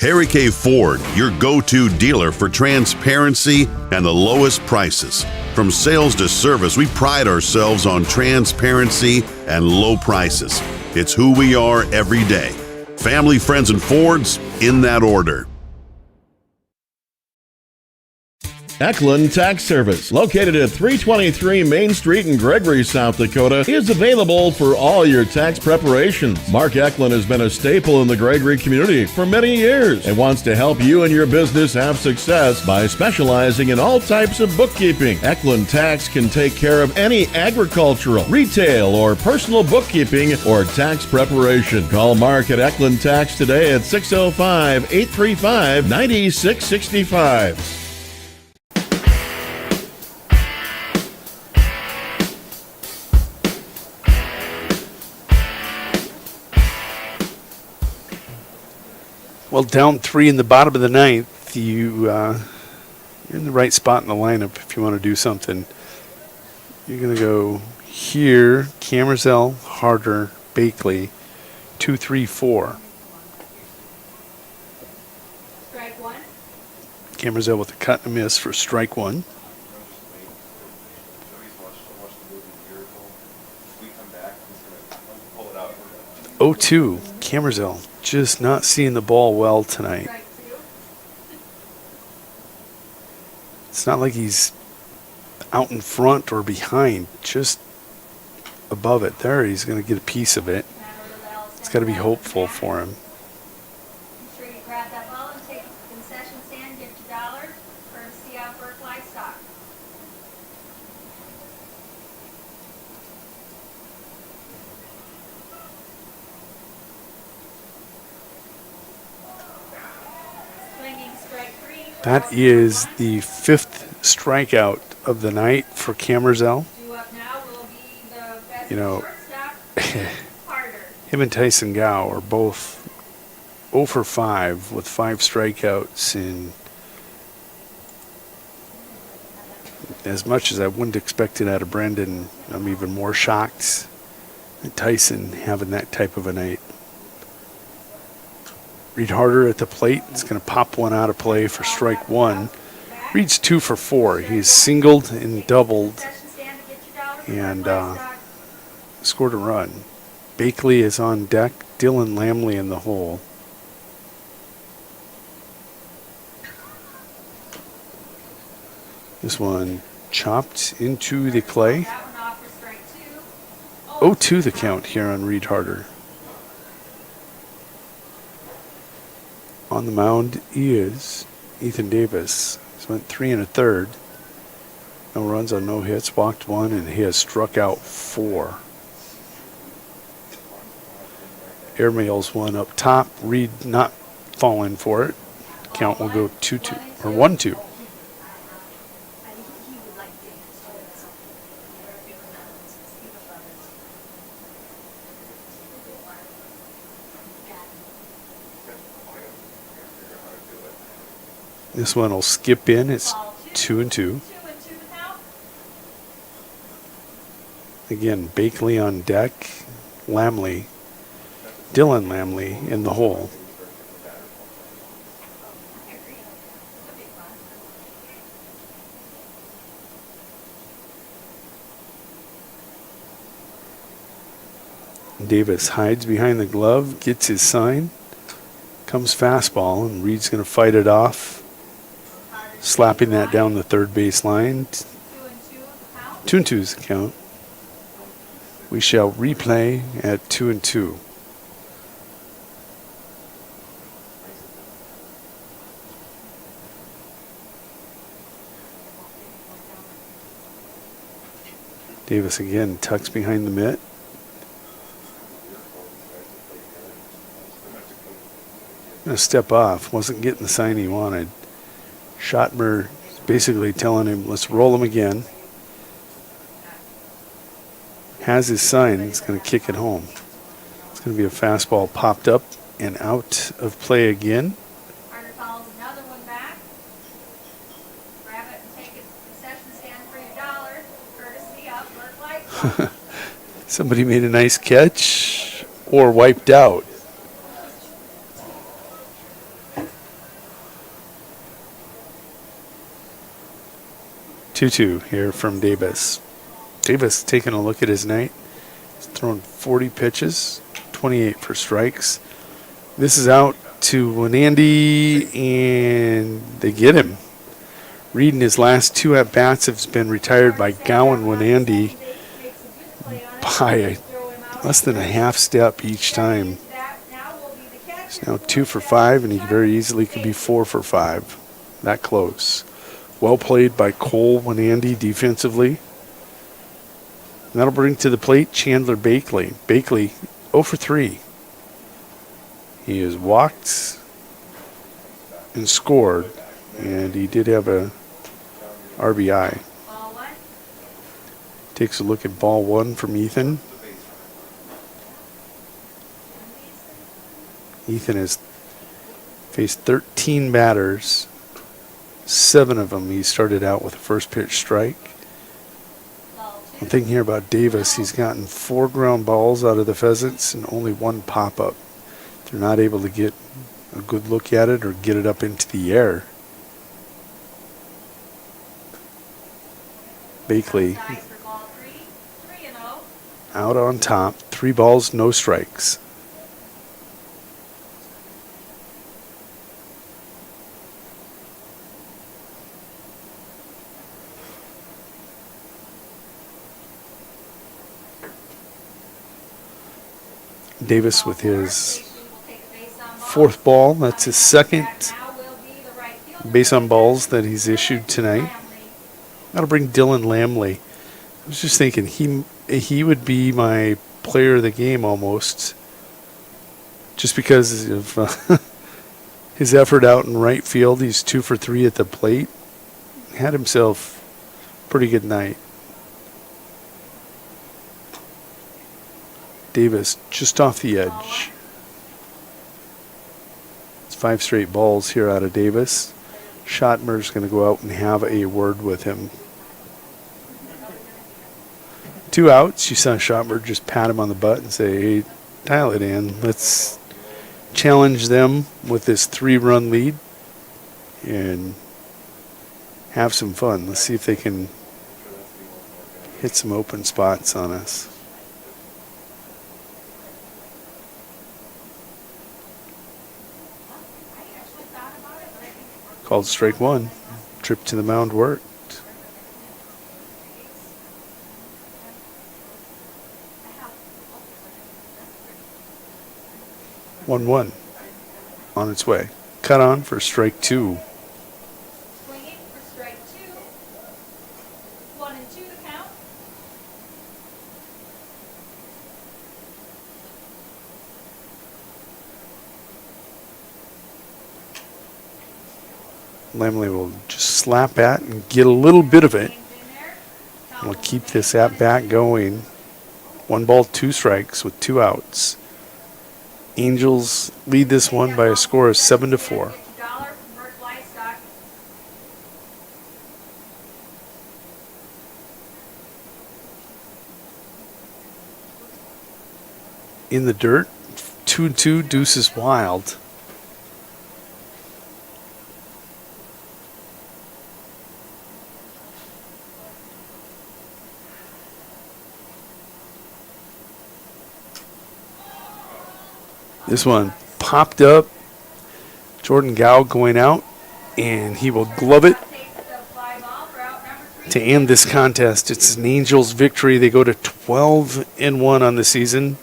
Harry K. Ford, your go-to dealer for transparency and the lowest prices. From sales to service, we pride ourselves on transparency and low prices. It's who we are every day. Family, friends, and Fords, in that order. Eklund Tax Service, located at 323 Main Street in Gregory, South Dakota, is available for all your tax preparations. Mark Eklund has been a staple in the Gregory community for many years and wants to help you and your business have success by specializing in all types of bookkeeping. Eklund Tax can take care of any agricultural, retail, or personal bookkeeping or tax preparation. Call Mark at Eklund Tax today at 605-835-9665. Well, down 3 in the bottom of the ninth, you're in the right spot in the lineup if you want to do something. You're going to go here, Camerzell, Harder, Bakley, 2, 3, 4. Strike 1. Camerzell with a cut and a miss for strike 1. 0-2, Camerzell just not seeing the ball well tonight. It's not like he's out in front or behind, just above it. There, he's going to get a piece of it. It's got to be hopeful for him. Be sure you grab that ball and take it to the concession stand, get your $1, courtesy of Burke Livestock. Swinging strike 3. That is the 5th strikeout of the night for Camerzell. Due up now will be the best You know, shortstop, Harder. him and Tyson Gow are both 0 for 5 with 5 strikeouts. And as much as I wouldn't expect it out of Brendan, I'm even more shocked at Tyson having that type of a night. Reed Harder at the plate. It's going to pop one out of play for strike 1. Reed's 2 for 4. He's singled and doubled and scored a run. Bakley is on deck. Dylan Lamley in the hole. This one chopped into the clay. 0-2 the count here on Reed Harder. On the mound is Ethan Davis. He's went 3 1/3. No runs on no hits, walked 1, and he has struck out 4. Airmails 1 up top. Reed not falling for it. Count will go 2-2 or 1-2. This one will skip in. It's 2-2. Again, Bakley on deck. Dylan Lamley in the hole. Davis hides behind the glove, gets his sign, comes fastball, and Reed's going to fight it off, slapping that down the third base line. 2-2 is the count. We shall replay at 2-2. Davis again tucks behind the mitt. Gonna step off. Wasn't getting the sign he wanted. Schottmer basically telling him, let's roll him again. Has his sign. He's going to kick it home. It's going to be a fastball popped up and out of play again. Carter follows another one back. Grab it and take it to the concession stand for your $1. Courtesy of Burke Light. Somebody made a nice catch or wiped out. Two here from Davis. Davis taking a look at his night. He's thrown 40 pitches, 28 for strikes. This is out to Winandy, and they get him. Reed in his last 2 at-bats has been retired by Gowan Winandy by less than a half step each time. He's now 2 for 5, and he very easily could be 4 for 5. That close. Well played by Cole Winandy defensively. And that'll bring to the plate Chandler Bakley. Bakley 0 for 3. He has walked and scored, and he did have a RBI. Takes a look at ball 1 from Ethan. Ethan has faced 13 batters. 7 of them he started out with a first pitch strike. One thing here about Davis, he's gotten 4 ground balls out of the Pheasants and only 1 pop-up. They're not able to get a good look at it or get it up into the air. Bakley out on top, 3 balls, no strikes. Davis with his 4th ball. That's his 2nd base on balls that he's issued tonight. That'll bring Dylan Lamley. I was just thinking he would be my player of the game almost, just because of his effort out in right field. He's 2 for 3 at the plate. Had himself a pretty good night. Davis just off the edge. It's 5 straight balls here out of Davis. Schottmer's going to go out and have a word with him. 2 outs. You saw Schottmer just pat him on the butt and say, hey, dial it in. Let's challenge them with this 3-run lead and have some fun. Let's see if they can hit some open spots on us. Called strike 1. Trip to the mound worked. 1-1 on its way. Cut on for strike 2. Swinging for strike 2. 1-2 the count. Lamley will just slap at and get a little bit of it. We'll keep this at bat going. 1 ball, 2 strikes with 2 outs. Angels lead this one by a score of 7-4. in the dirt. 2-2, Deuces Wild. This one popped up. Jordan Gow going out, and he will glove it to end this contest. It's an Angels victory. They go to 12-1 on the season.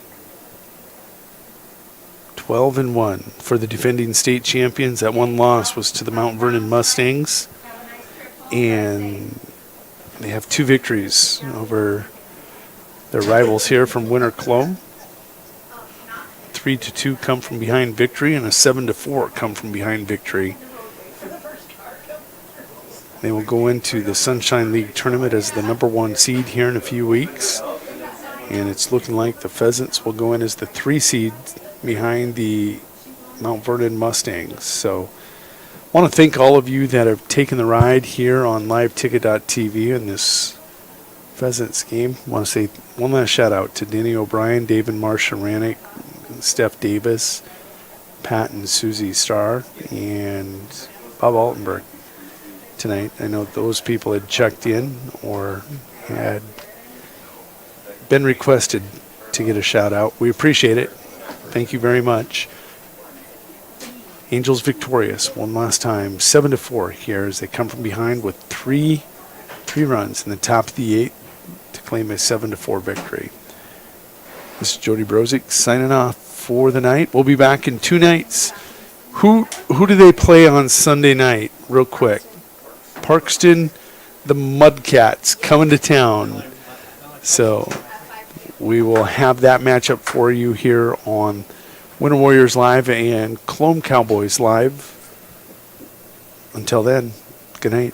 12-1 for the defending state champions. That one loss was to the Mount Vernon Mustangs. And they have 2 victories over their rivals here from Winter Colome. 3-2 come from behind victory, and a 7-4 come from behind victory. They will go into the Sunshine League tournament as the number 1 seed here in a few weeks. And it's looking like the Pheasants will go in as the 3 seed behind the Mount Vernon Mustangs. So I want to thank all of you that have taken the ride here on liveticket.tv in this Pheasants game. I want to say one last shout out to Denny O'Brien, David Marshall-Rannick, Steph Davis, Pat and Susie Starr, and Bob Altenberg tonight. I know those people had checked in or had been requested to get a shout out. We appreciate it. Thank you very much. Angels victorious one last time, 7-4 here as they come from behind with three runs in the top of the 8th to claim a 7-4 victory. This is Jody Brozick signing off for the night. We'll be back in 2 nights. Who do they play on Sunday night? Real quick. Parkston, the Mudcats coming to town. So we will have that matchup for you here on Winter Warriors Live and Colome Cowboys Live. Until then, good night.